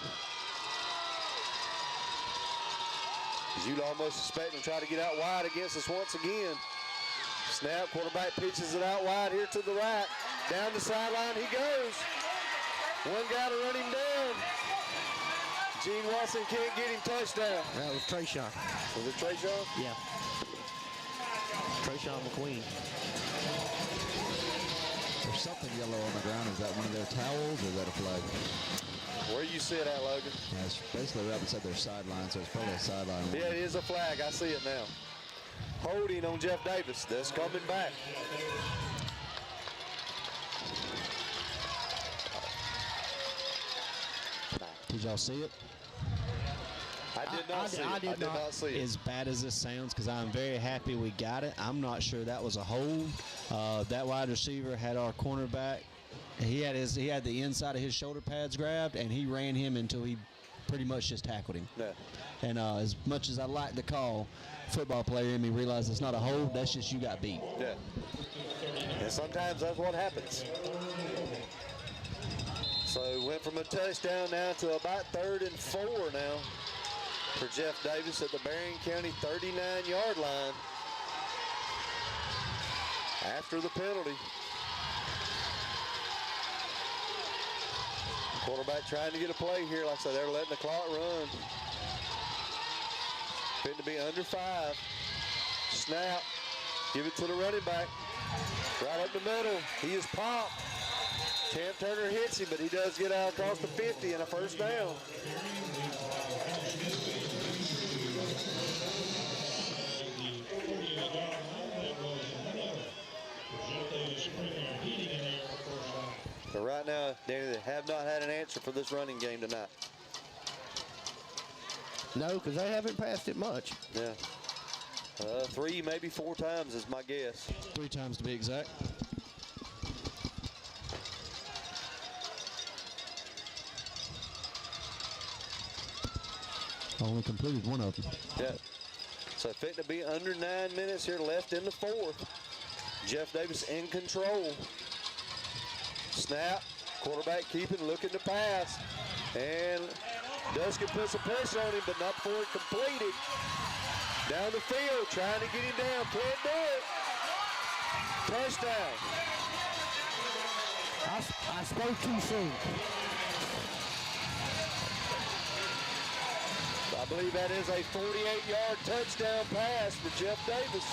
You'd almost expect them to try to get out wide against us once again. Snap, quarterback pitches it out wide here to the right. Down the sideline he goes. One guy to run him down. Gene Watson can't get him touchdown. That was Trayshawn. Was it Trayshawn? Yeah. Trayshawn McQueen. There's something yellow on the ground. Is that one of their towels or is that a flag? Where you see it at, Logan? Yeah, it's basically right beside their sideline, so it's probably a sideline. Yeah, it is a flag. I see it now. Holding on Jeff Davis. That's coming back. Did y'all see it? I did not see it. I did not see it. As bad as this sounds, because I'm very happy we got it, I'm not sure that was a hold. That wide receiver had our cornerback. He had the inside of his shoulder pads grabbed, and he ran him until he pretty much just tackled him. Yeah. And as much as I like to call, football player in me realized it's not a hold, that's just you got beat. Yeah. And sometimes that's what happens. So went from a touchdown now to about 3rd and 4 now for Jeff Davis at the Berrien County 39-yard line after the penalty. Quarterback trying to get a play here. Like I said, they're letting the clock run. Fitting to be under 5. Snap. Give it to the running back. Right up the middle. He is popped. Champ Turner hits him, but he does get out across the 50 and a first down. So right now, Danny, they have not had an answer for this running game tonight. No, because they haven't passed it much. Yeah. 3, maybe 4 times is my guess. 3 times to be exact. Only completed one of them. Yeah. So fit to be under 9 minutes here left in the 4th. Jeff Davis in control. Snap. Quarterback keeping, looking to pass. And Duskin puts some pressure on him, but not before it completed. Down the field, trying to get him down. Can't do it. Touchdown. I spoke too soon. I believe that is a 48-yard touchdown pass for Jeff Davis.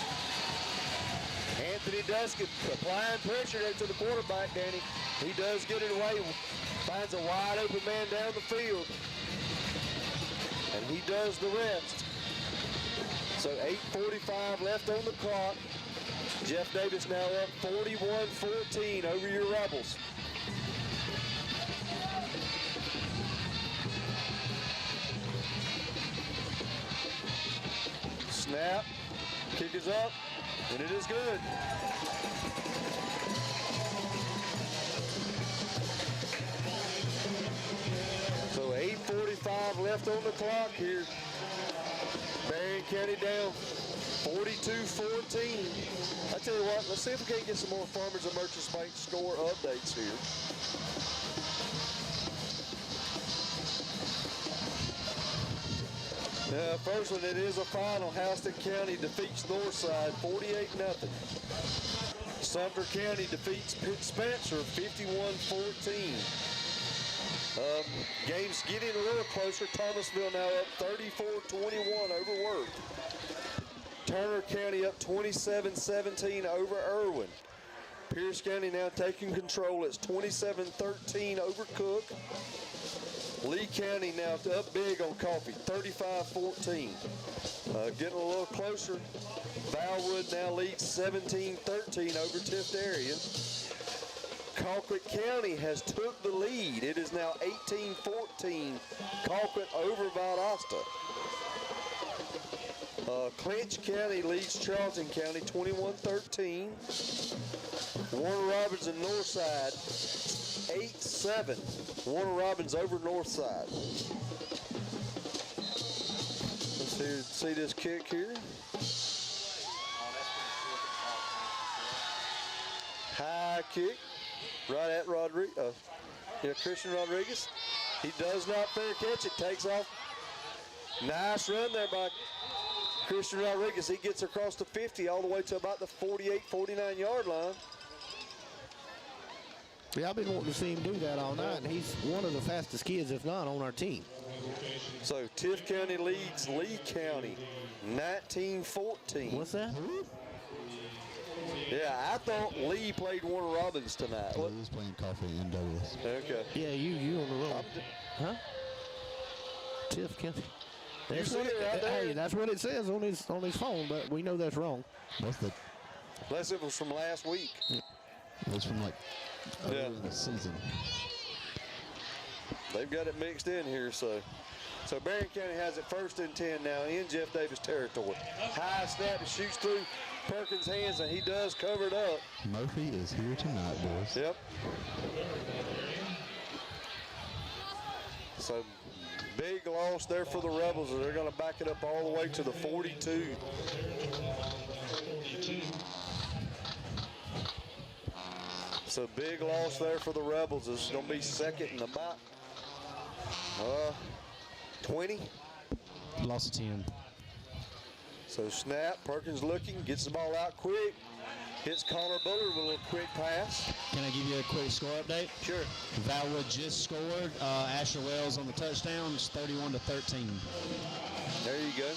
Anthony Duskin applying pressure there to the quarterback, Danny. He does get it away, finds a wide open man down the field. And he does the rest. So 8:45 left on the clock. Jeff Davis now up 41-14 over your Rebels. Snap. Kick is up, and it is good. So 8:45 left on the clock here. Berrien County down 42-14. I tell you what, let's see if we can't get some more Farmers and Merchants Bank score updates here. First one, it is a final. Houston County defeats Northside 48-0. Sumter County defeats Spencer 51-14. Game's getting a little closer. Thomasville now up 34-21 over Worth. Turner County up 27-17 over Irwin. Pierce County now taking control. It's 27-13 over Cook. Lee County now up big on Coffee, 35-14. Getting a little closer. Valwood now leads 17-13 over Tift area. Colquitt County has took the lead. It is now 18-14. Colquitt over Valdosta. Clinch County leads Charlton County 21-13. Warner Robins and Northside 8-7. Warner Robins over Northside. Let's see this kick here. High kick. Right at Christian Rodriguez. He does not fair catch it. Takes off. Nice run there by Christian Rodriguez. He gets across the 50 all the way to about the 48, 49-yard line. Yeah, I've been wanting to see him do that all night, and he's one of the fastest kids, if not, on our team. So Tift County leads Lee County 19-14. What's that? Yeah, I thought Lee played Warner Robins tonight. He was playing Coffee in Douglas. Okay. Yeah, you on the road. Huh? Tiff County. That's what right there? Hey, that's what it says on his phone, but we know that's wrong. Unless it was from last week. It was from like earlier in the season. They've got it mixed in here, so Berrien County has it 1st and 10 now in Jeff Davis territory. High snap, shoots through Perkins' hands, and he does cover it up. Murphy is here tonight, boys. Yep. So big loss there for the Rebels. They're going to back it up all the way to the 42. So big loss there for the Rebels. This is going to be second and about 20. Loss of 10. So snap, Perkins looking, gets the ball out quick. Hits Connor Bullard with a little quick pass. Can I give you a quick score update? Sure. Valwood just scored. Asher Wells on the touchdown. It's 31-13. There you go.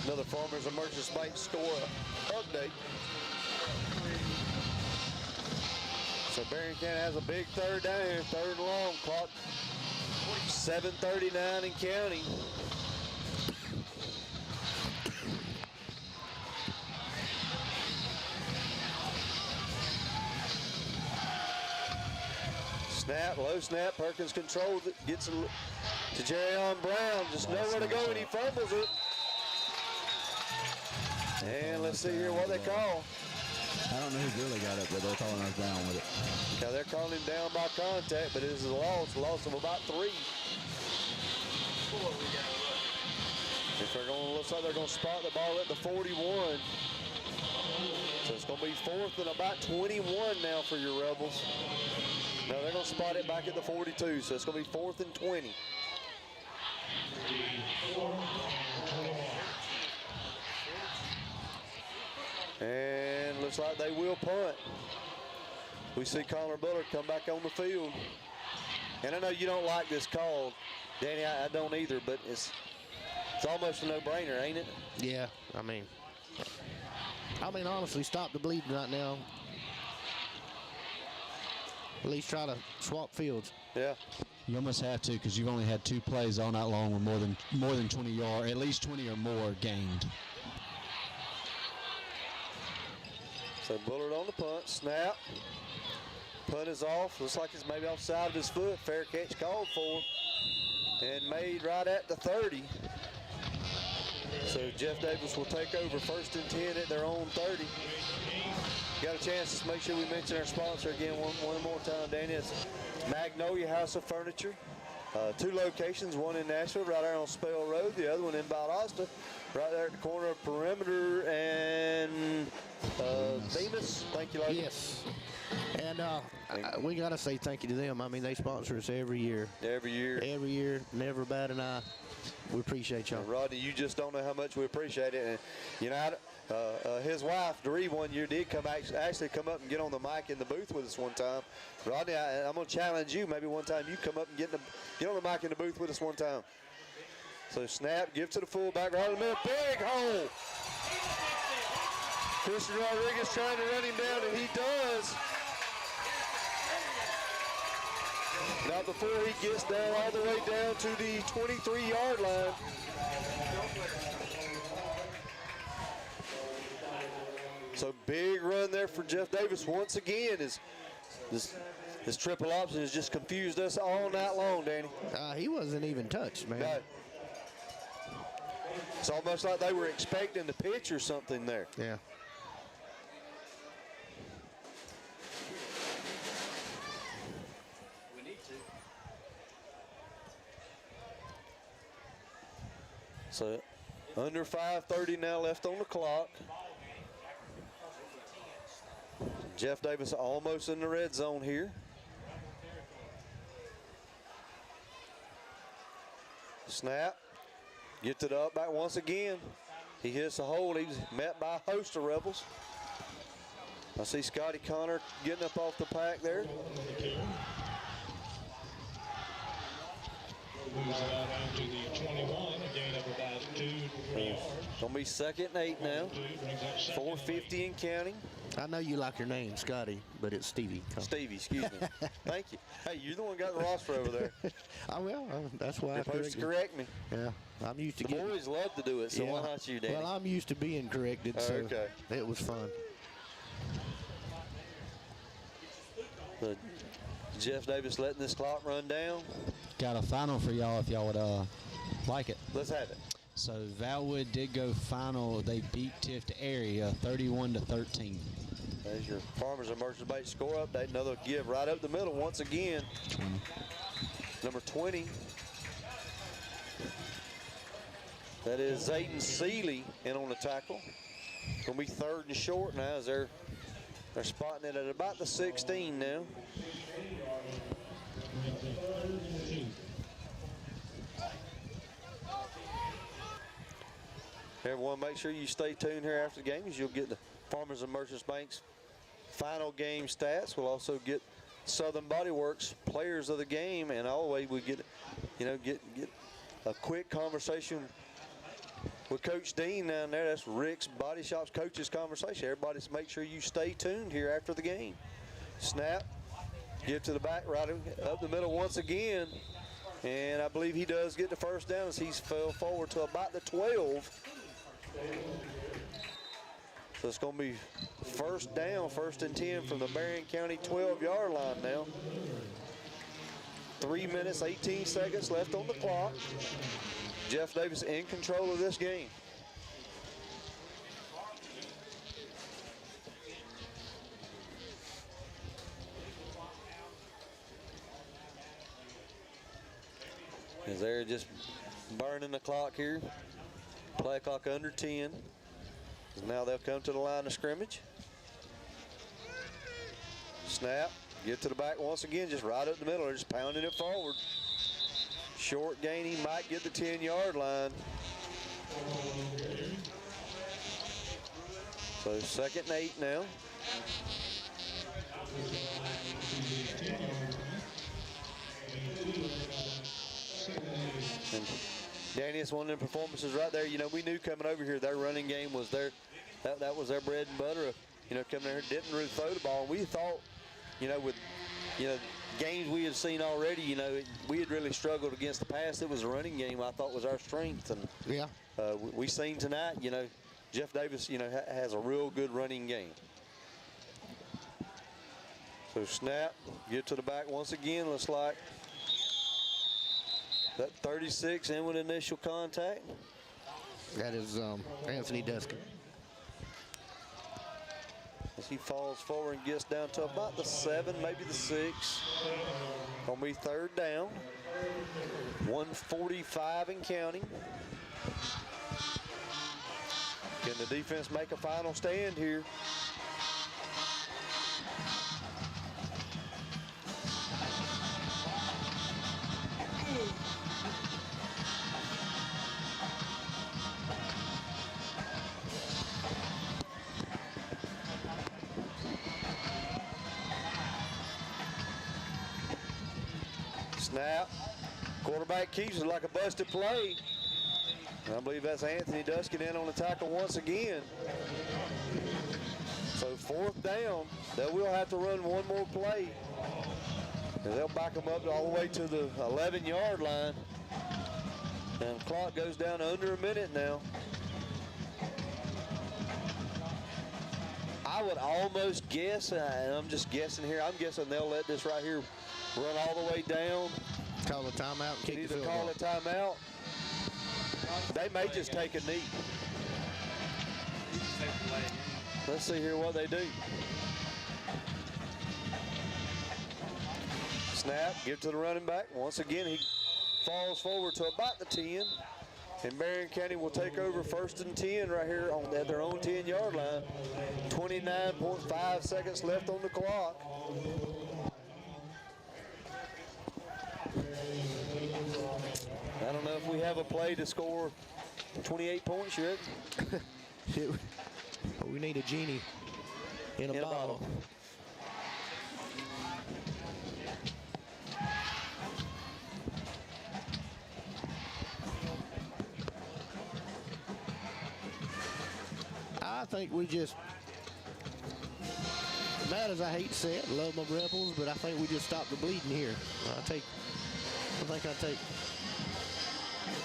Another Farmers and Merchants Bank score update. So Berrien County has a big third down here, 3rd and long. Clock 7:39 in county. Snap, low snap. Perkins controls it, gets it to Jerryon Brown. Just nowhere to go, and he fumbles it. And let's see here what they call. I don't know who really got it, but they're calling us down with it. Now they're calling him down by contact, but it is a loss of about 3. If they're going to look like they're going to spot the ball at the 41. So it's going to be 4th and about 21 now for your Rebels. No, they're going to spot it back at the 42, so it's going to be 4th and 20. And looks like they will punt. We see Connor Bullard come back on the field. And I know you don't like this call, Danny, I don't either, but it's almost a no-brainer, ain't it? Yeah, I mean, honestly, stop the bleeding right now. At least try to swap fields. Yeah. You almost have to, because you've only had 2 plays all night long with more than 20 yards, at least 20 or more gained. So Bullard on the punt, snap. Punt is off. Looks like it's maybe offside of his foot. Fair catch called for. And made right at the 30. So Jeff Davis will take over 1st and 10 at their own 30. Got a chance to make sure we mention our sponsor again one more time, Danny. It's Magnolia House of Furniture. 2 locations, one in Nashville, right there on Spell Road, the other one in Valdosta, right there at the corner of Perimeter and Bemis. Thank you, Logan. Yes. And we got to say thank you to them. I mean, they sponsor us every year. Every year. Every year, never bat an eye. We appreciate y'all. Rodney, you just don't know how much we appreciate it. And, you know, his wife, Doree, one year did actually come up and get on the mic in the booth with us one time. Rodney, I'm going to challenge you. Maybe one time you come up and get on the mic in the booth with us one time. So snap, give to the fullback, right in the middle, big hole. Christian Rodriguez trying to run him down, and he does. Not before he gets down all the way down to the 23-yard line. So big run there for Jeff Davis. Once again, his triple option has just confused us all night long, Danny. He wasn't even touched, man. No. It's almost like they were expecting the pitch or something there. Yeah. So under 5:30 now left on the clock. Jeff Davis almost in the red zone here. Snap. Gets it up back once again. He hits the hole. He's met by a host of Rebels. I see Scotty Connor getting up off the pack there. Moves it out onto the 21, a gain of about 2 yards. Gonna be 2nd and 8 now. 4:50 and counting. I know you like your name, Scotty, but it's Stevie. Stevie, excuse me. Thank you. Hey, you're the one got the roster over there. I will. That's why You're supposed to correct me. Yeah, I'm used to The getting. boys love to do it, so why not you, Danny? Well, I'm used to being corrected, so Okay. it was fun. But Jeff Davis letting this clock run down. Got a final for y'all if y'all would like it. Let's have it. So Valwood did go final. They beat Tift Area 31-13. There's your Farmers and Merchants Bank score update. Another give right up the middle once again. 20. Number 20. That is Zayden Seeley in on the tackle. Gonna be 3rd and short now as they're spotting it at about the 16 now. Everyone, make sure you stay tuned here after the game, as you'll get the Farmers and Merchants Bank's final game stats. We'll also get Southern Body Works players of the game, and always we get a quick conversation with Coach Dean down there. That's Rick's Body Shop's coaches conversation. Everybody, make sure you stay tuned here after the game. Snap, give to the back, right up the middle once again, and I believe he does get the first down as he's fell forward to about the 12. So it's going to be 1st down, 1st and 10 from the Berrien County 12-yard line now. 3 minutes, 18 seconds left on the clock. Jeff Davis in control of this game. As they're just burning the clock here. Play clock under 10. Now they'll come to the line of scrimmage. Snap, get to the back once again, just right up the middle. They're just pounding it forward. Short gain, he might get the 10-yard line. So 2nd and 8 now. And Danny, it's one of the performances right there. You know, we knew coming over here their running game was that was their bread and butter. You know, coming here, didn't really throw the ball. We thought, you know, with, you know, games we had seen already, you know, we had really struggled against the pass. It was a running game I thought was our strength. And yeah, we seen tonight, you know, Jeff Davis, you know, has a real good running game. So snap, get to the back once again. Looks like that 36 in with initial contact. That is Anthony Duskin. As he falls forward and gets down to about the 7, maybe the 6. Gonna be 3rd down. 1:45 and counting. Can the defense make a final stand here? Snap. Quarterback keeps it like a busted play. And I believe that's Anthony Duskin in on the tackle once again. So 4th down. They will have to run one more play. And they'll back them up all the way to the 11-yard line. And the clock goes down to under a minute now. I would almost guess, and I'm just guessing here, I'm guessing they'll let this right here run all the way down. Call a timeout and kick the Either field call goal. a timeout. They may just take a knee. Let's see here what they do. Snap, give to the running back. Once again, he falls forward to about the 10. And Berrien County will take over 1st and 10 right here at their own 10-yard line. 29.5 seconds left on the clock. I don't know if we have a play to score 28 points yet. We need a genie in a bottle. I think we just, bad as I hate to say it, love my Rebels, but I think we just stop the bleeding here. I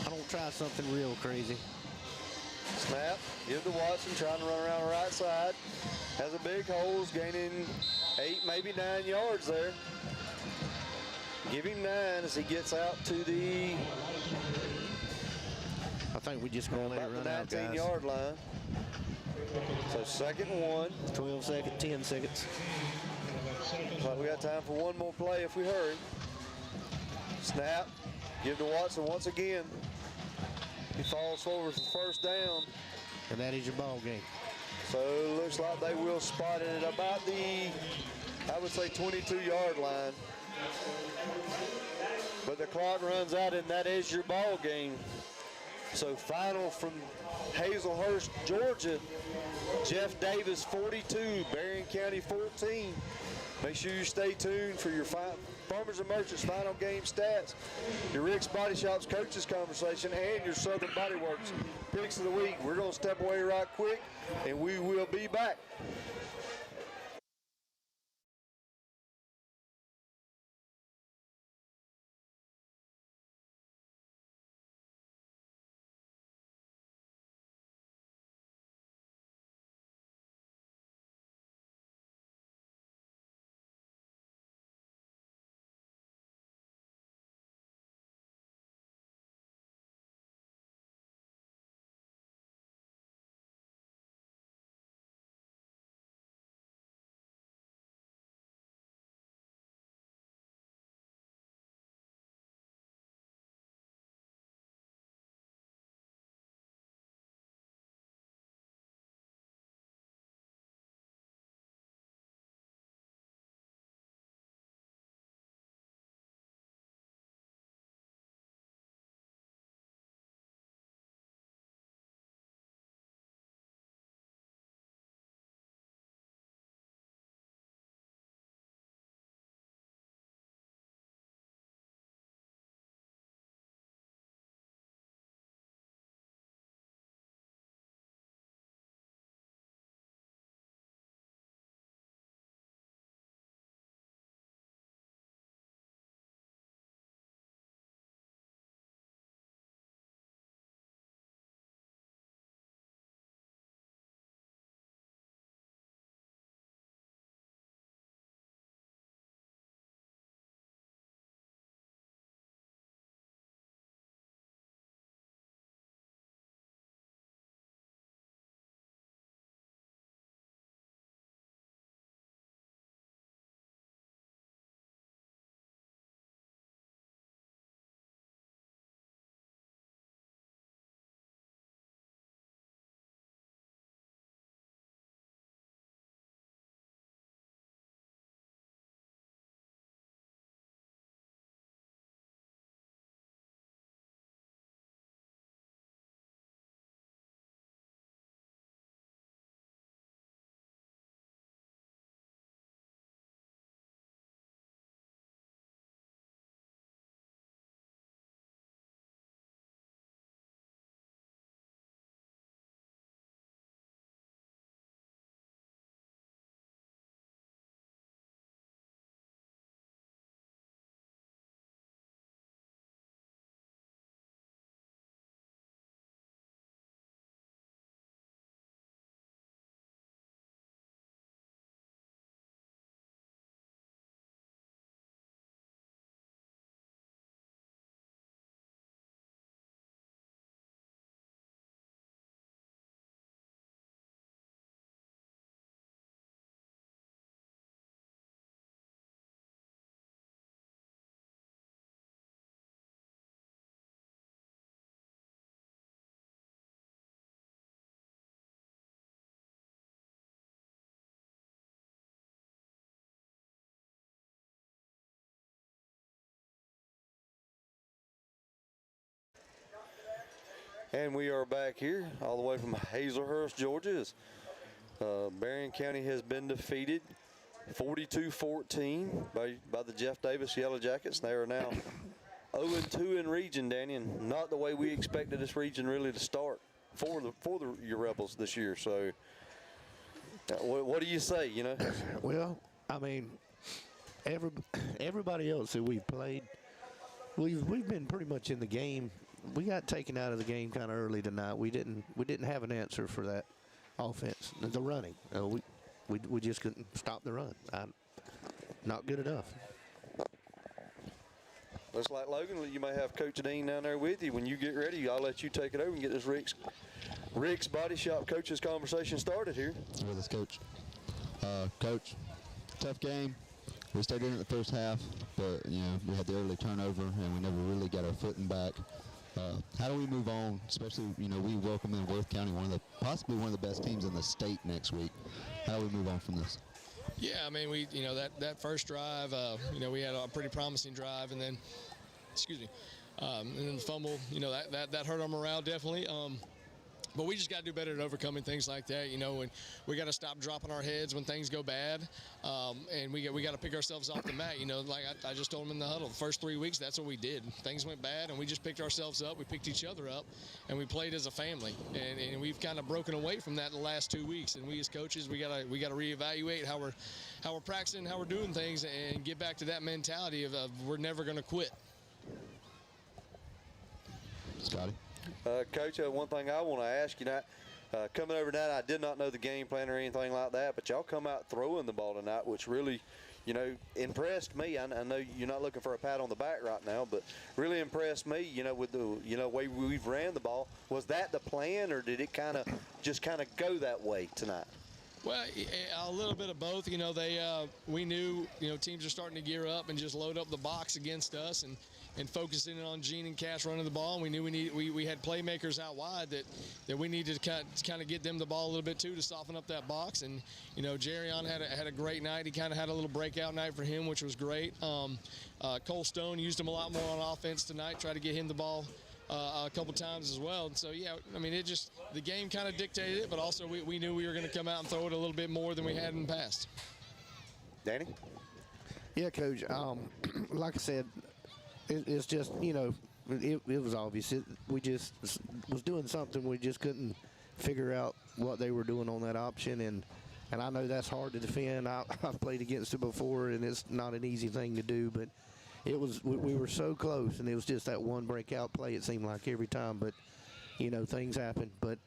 don't try something real crazy. Snap, give to Watson, trying to run around the right side. Has a big hole, gaining 8, maybe 9 yards there. Give him 9 as he gets out to the, I think we just gonna let it run out, guys. 19-yard line. So 2nd and 1. 12 seconds, 10 seconds. Looks like we got time for one more play if we hurry. Snap, give to Watson once again. He falls forward for 1st down. And that is your ball game. So it looks like they will spot it at about the, I would say, 22-yard line. But the clock runs out, and that is your ball game. So final from Hazelhurst, Georgia. Jeff Davis 42, Berrien County 14. Make sure you stay tuned for your Farmers and Merchants final game stats, your Rick's Body Shop's coaches conversation, and your Southern Body Works picks of the week. We're going to step away right quick, and we will be back. And we are back here all the way from Hazelhurst, Georgia. Berrien County has been defeated 42-14 by the Jeff Davis Yellow Jackets. They are now 0-2 in region, Danny, and not the way we expected this region really to start for your Rebels this year. So what do you say, you know? Well, I mean, everybody else that we've played, we've been pretty much in the game. We got taken out of the game kind of early tonight. We didn't have an answer for that offense, the running. We just couldn't stop the run. Not good enough. Looks like, Logan, you may have Coach Dean down there with you. When you get ready, I'll let you take it over and get this Rick's Body Shop coaches conversation started here. With us, Coach. Coach, tough game. We stayed in it the first half, but we had the early turnover and we never really got our footing back. How do we move on? Especially, we welcome in Worth County, possibly one of the best teams in the state next week. How do we move on from this? Yeah, I mean, we that first drive, we had a pretty promising drive, and then, and then the fumble, that hurt our morale definitely. But we just got to do better at overcoming things like that, and we got to stop dropping our heads when things go bad, and we got to pick ourselves off the mat. Like I just told them in the huddle, the first 3 weeks, that's what we did. Things went bad, and we just picked ourselves up. We picked each other up, and we played as a family. And we've kind of broken away from that in the last 2 weeks. And we as coaches, we got to reevaluate how we're practicing, how we're doing things, and get back to that mentality of we're never going to quit. Scotty? Coach, one thing I want to ask you, coming over tonight, I did not know the game plan or anything like that, but y'all come out throwing the ball tonight, which really, impressed me. I know you're not looking for a pat on the back right now, but really impressed me, with the way we've ran the ball. Was that the plan, or did it just go that way tonight? Well, a little bit of both. We knew, teams are starting to gear up and just load up the box against us and focusing on Gene and Cash running the ball. And we knew we had playmakers out wide that we needed to kind of get them the ball a little bit too to soften up that box. And Jerrion had a great night. He kind of had a little breakout night for him, which was great. Cole Stone used him a lot more on offense tonight. Tried to get him the ball a couple times as well. And so, yeah, I mean, the game kind of dictated it, but also we knew we were going to come out and throw it a little bit more than we had in the past. Danny? Yeah, Coach. Like I said, it's just, it was obvious. We just was doing something. We just couldn't figure out what they were doing on that option. And I know that's hard to defend. I've played against it before, and it's not an easy thing to do. But we were so close, and it was just that one breakout play, it seemed like, every time. But, things happen. But,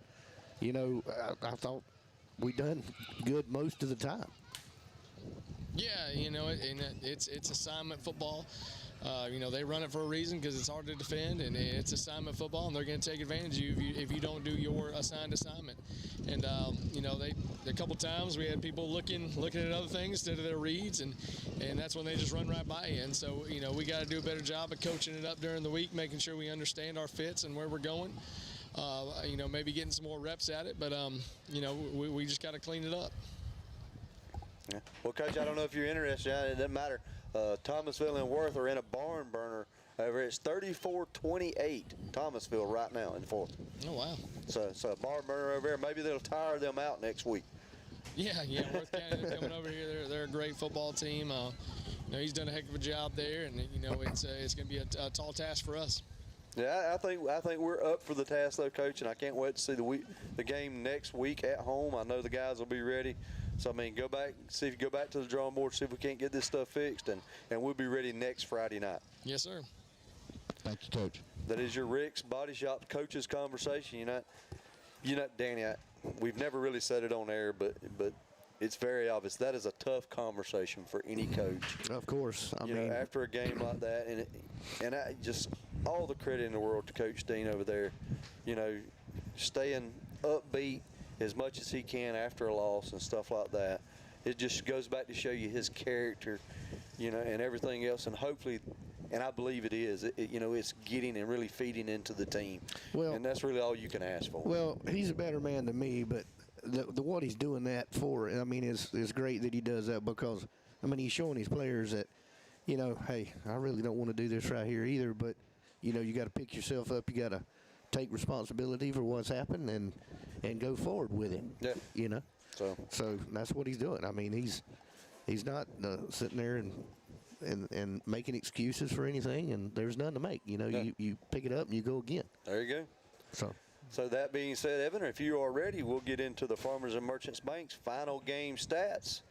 I thought we done good most of the time. Yeah, it's assignment football. They run it for a reason because it's hard to defend, and it's assignment football, and they're going to take advantage of you if you don't do your assigned assignment. And a couple times we had people looking at other things instead of their reads, and that's when they just run right by you. And so we got to do a better job of coaching it up during the week, making sure we understand our fits and where we're going. Maybe getting some more reps at it, but we just got to clean it up. Yeah. Well, Coach, I don't know if you're interested. It doesn't matter. Thomasville and Worth are in a barn burner over. It's 34-28 Thomasville right now in fourth. Oh, wow. So a barn burner over there. Maybe they'll tire them out next week. Yeah, Worth County coming over here. They're a great football team. He's done a heck of a job there, and it's going to be a tall task for us. Yeah, I think we're up for the task, though, Coach, and I can't wait to see the game next week at home. I know the guys will be ready. So, I mean, go back to the drawing board, see if we can't get this stuff fixed, and we'll be ready next Friday night. Yes, sir. Thank you, Coach. That is your Rick's Body Shop coaches conversation. Danny, we've never really said it on air, but it's very obvious. That is a tough conversation for any coach. Of course. I mean, after a game like that, and I just all the credit in the world to Coach Dean over there, staying upbeat as much as he can after a loss and stuff like that. It just goes back to show you his character, and everything else. And hopefully, and I believe it is, it's getting and really feeding into the team. Well, and that's really all you can ask for. Well, he's a better man than me, but the what he's doing that for, I mean, is great that he does that, because, I mean, he's showing his players that, hey, I really don't want to do this right here either, but, you got to pick yourself up. You got to take responsibility for what's happened and go forward with it. Yeah. You know. So that's what he's doing. I mean, he's not sitting there and making excuses for anything, and there's none to make. You know, you pick it up and you go again. there you go. So So that being said, Evan, if you are ready, we'll get into the Farmers and Merchants Bank's final game stats.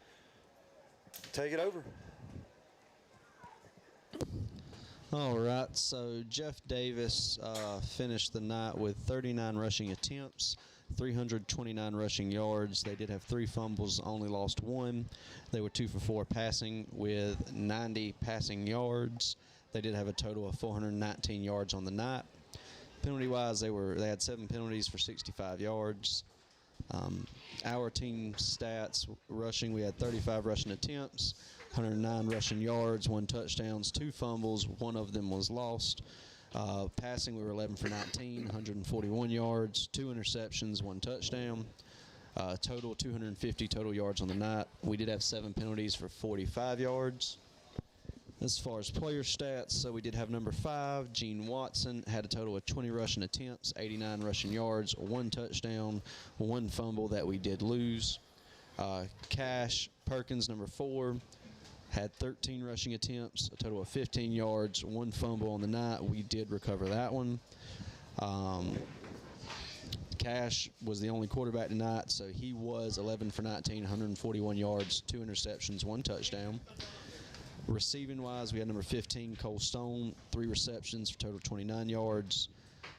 Take it over. All right, so Jeff Davis finished the night with 39 rushing attempts, 329 rushing yards. They did have 3 fumbles, only lost 1. They were 2 for 4 passing with 90 passing yards. They did have a total of 419 yards on the night. Penalty-wise, they had 7 penalties for 65 yards. Our team stats, rushing, we had 35 rushing attempts, 109 rushing yards, 1 touchdowns, 2 fumbles, 1 of them was lost. Passing, we were 11 for 19, 141 yards, 2 interceptions, 1 touchdown. Total 250 total yards on the night. We did have 7 penalties for 45 yards. As far as player stats, so we did have number 5, Gene Watson, had a total of 20 rushing attempts, 89 rushing yards, 1 touchdown, 1 fumble that we did lose. Cash Perkins, number 4, had 13 rushing attempts, a total of 15 yards, 1 fumble on the night. We did recover that one. Cash was the only quarterback tonight, so he was 11 for 19, 141 yards, 2 interceptions, 1 touchdown. Receiving-wise, we had number 15, Cole Stone, 3 receptions for total 29 yards.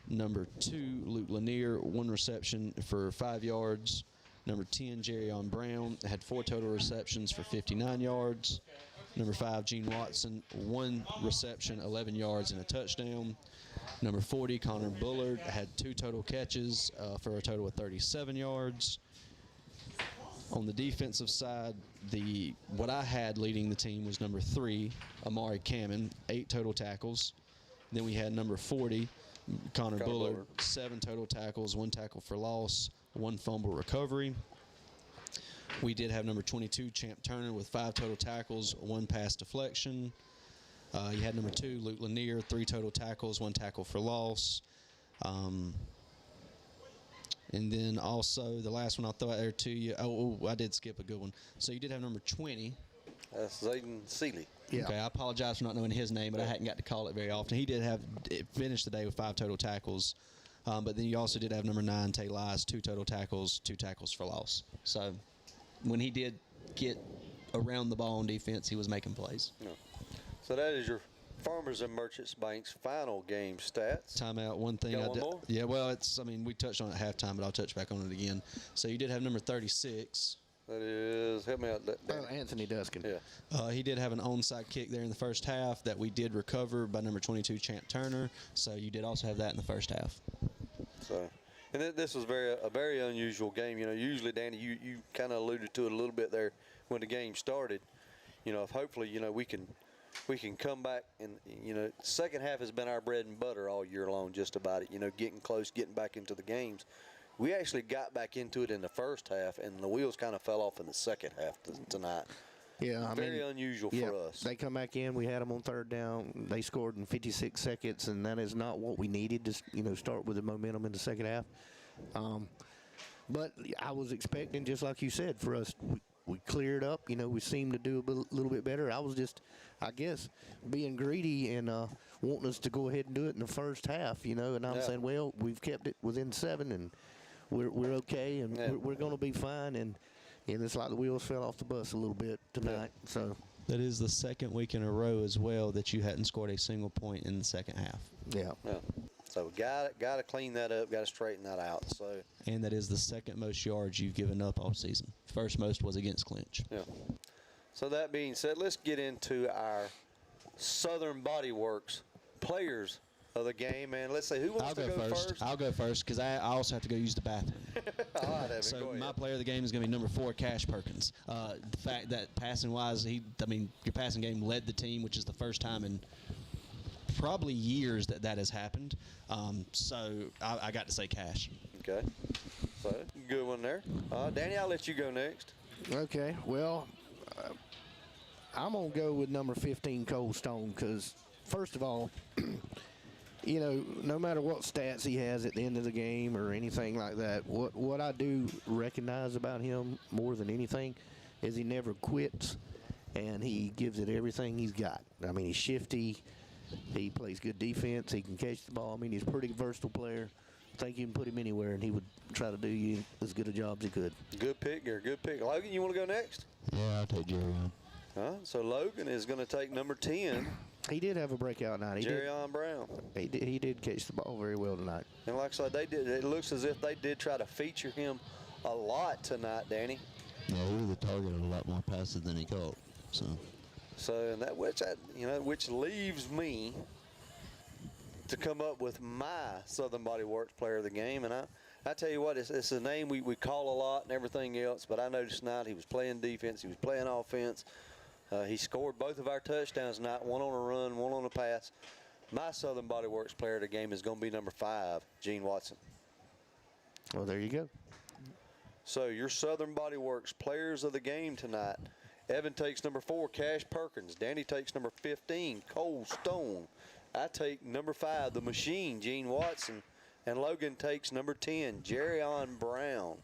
Number 2, Luke Lanier, 1 reception for 5 yards. Number 10, Jerryon Brown, had 4 total receptions for 59 yards. Number 5, Gene Watson, 1 reception, 11 yards, and a touchdown. Number 40, Connor Bullard, had 2 total catches for a total of 37 yards. On the defensive side, what I had leading the team was number 3, Amari Kamen, 8 total tackles. Then we had number 40, Connor Bullard, 7 total tackles, 1 tackle for loss, 1 fumble recovery. We did have number 22, Champ Turner, with 5 total tackles, 1 pass deflection. You had number 2, Luke Lanier, 3 total tackles, 1 tackle for loss. And then also the last one I'll throw out there to you. I did skip a good one. So you did have number 20. That's Zayden Seeley. Yeah. Okay, I apologize for not knowing his name, but I hadn't got to call it very often. He did finish the day with 5 total tackles. But then you also did have number 9, Tay Lies, 2 total tackles, 2 tackles for loss. So when he did get around the ball on defense, he was making plays. No. So that is your Farmers and Merchants Bank's final game stats. Timeout. One thing. Got one more? Yeah, well, we touched on it at halftime, but I'll touch back on it again. So you did have number 36. That is, help me out. Anthony Duskin. Yeah. He did have an onside kick there in the first half that we did recover by number 22, Champ Turner. So you did also have that in the first half. So, and this was a very unusual game. You know, usually, Danny, you kind of alluded to it a little bit there when the game started. You know, if hopefully, you know, we can come back and, you know, second half has been our bread and butter all year long, just about it. You know, getting close, getting back into the games. We actually got back into it in the first half, and the wheels kind of fell off in the second half tonight. Yeah, very unusual for us. They come back in. We had them on 3rd down. They scored in 56 seconds, and that is not what we needed to, you know, start with the momentum in the second half. But I was expecting, just like you said, for us, we cleared up. You know, we seemed to do a little bit better. I was just, I guess, being greedy and wanting us to go ahead and do it in the first half. You know, and I'm saying, well, we've kept it within 7, and we're okay, and we're going to be fine. And it's like the wheels fell off the bus a little bit tonight. So that is the second week in a row as well that you hadn't scored a single point in the second half. Yeah. So we got to clean that up, got to straighten that out. So. And that is the second most yards you've given up all season. First most was against Clinch. Yeah. So that being said, let's get into our Southern Body Works players of the game. And let's say, who wants to go first? I'll go first because I also have to go use the bathroom. All right, Evan, so go ahead. my player of the game is going to be number 4, Cash Perkins. The fact that passing-wise, your passing game led the team, which is the first time in probably years that has happened. So I got to say Cash. Okay. So, good one there. Danny, I'll let you go next. Okay. Well, I'm going to go with number 15, Cole Stone, because, first of all, you know, no matter what stats he has at the end of the game or anything like that, what I do recognize about him more than anything is he never quits, and he gives it everything he's got. I mean, he's shifty. He plays good defense. He can catch the ball. I mean, he's a pretty versatile player. I think you can put him anywhere, and he would try to do you as good a job as he could. Good pick, Gary. Good pick. Logan, you want to go next? Yeah, I'll take Jerryon. So Logan is going to take number 10. He did have a breakout night. Jerryon Brown. He did catch the ball very well tonight. And like I said, it looks as if they did try to feature him a lot tonight, Danny. Yeah, he was the target of a lot more passes than he caught. So and that which leaves me to come up with my Southern Body Works player of the game. And I tell you what, it's a name we call a lot and everything else, but I noticed tonight he was playing defense, he was playing offense. He scored both of our touchdowns tonight, one on a run, one on a pass. My Southern Body Works player of the game is going to be number 5, Gene Watson. Well, there you go. So your Southern Body Works players of the game tonight. Evan takes number 4, Cash Perkins. Danny takes number 15, Cole Stone. I take number 5, the Machine, Gene Watson. And Logan takes number 10, Jerryon Brown.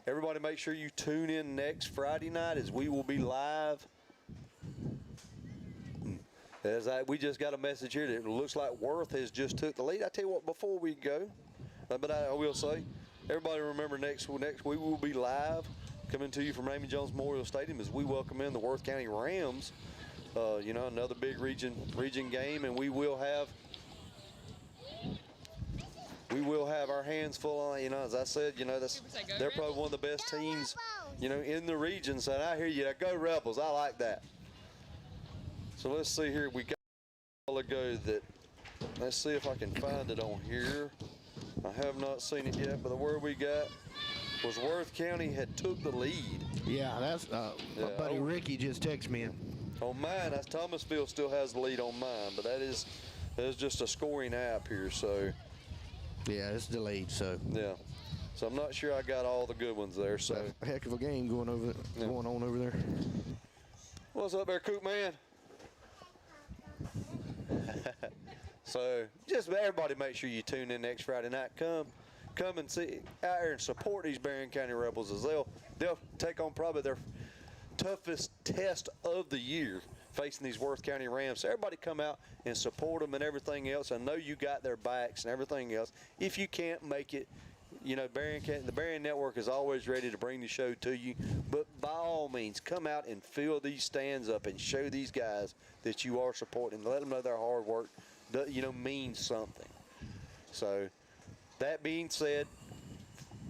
Everybody make sure you tune in next Friday night as we will be live. We just got a message here that it looks like Worth has just took the lead. I tell you what, before we go, but I will say, everybody remember next week we will be live coming to you from Raymond Jones Memorial Stadium as we welcome in the Worth County Rams. Another big region game, and we will have our hands full on. As I said, they're probably one of the best teams, in the region. So I hear you. Go Rebels! I like that. So let's see here. We got a while ago that. Let's see if I can find it on here. I have not seen it yet, but the word we got was Worth County had took the lead. Yeah, that's my buddy Ricky just texted me. On mine, that's Thomasville still has the lead on mine, but that is just a scoring app here, so. Yeah, it's delayed, so. Yeah. So I'm not sure I got all the good ones there, so. A heck of a game going on over there. What's up there, Coop Man? So just everybody make sure you tune in next Friday night. Come and see out here and support these Berrien County Rebels as they'll take on probably their toughest test of the year facing these Worth County Rams. So everybody come out and support them and everything else. I know you got their backs and everything else. If you can't make it, the Berrien Network is always ready to bring the show to you. But by all means, come out and fill these stands up and show these guys that you are supporting. Let them know their hard work, means something. So that being said,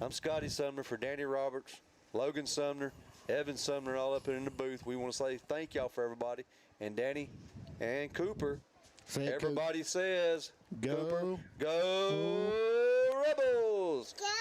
I'm Scotty Sumner for Danny Roberts, Logan Sumner, Evan Sumner, all up in the booth. We want to say thank y'all for everybody. And Danny and Cooper, everybody says, go. Cooper, go.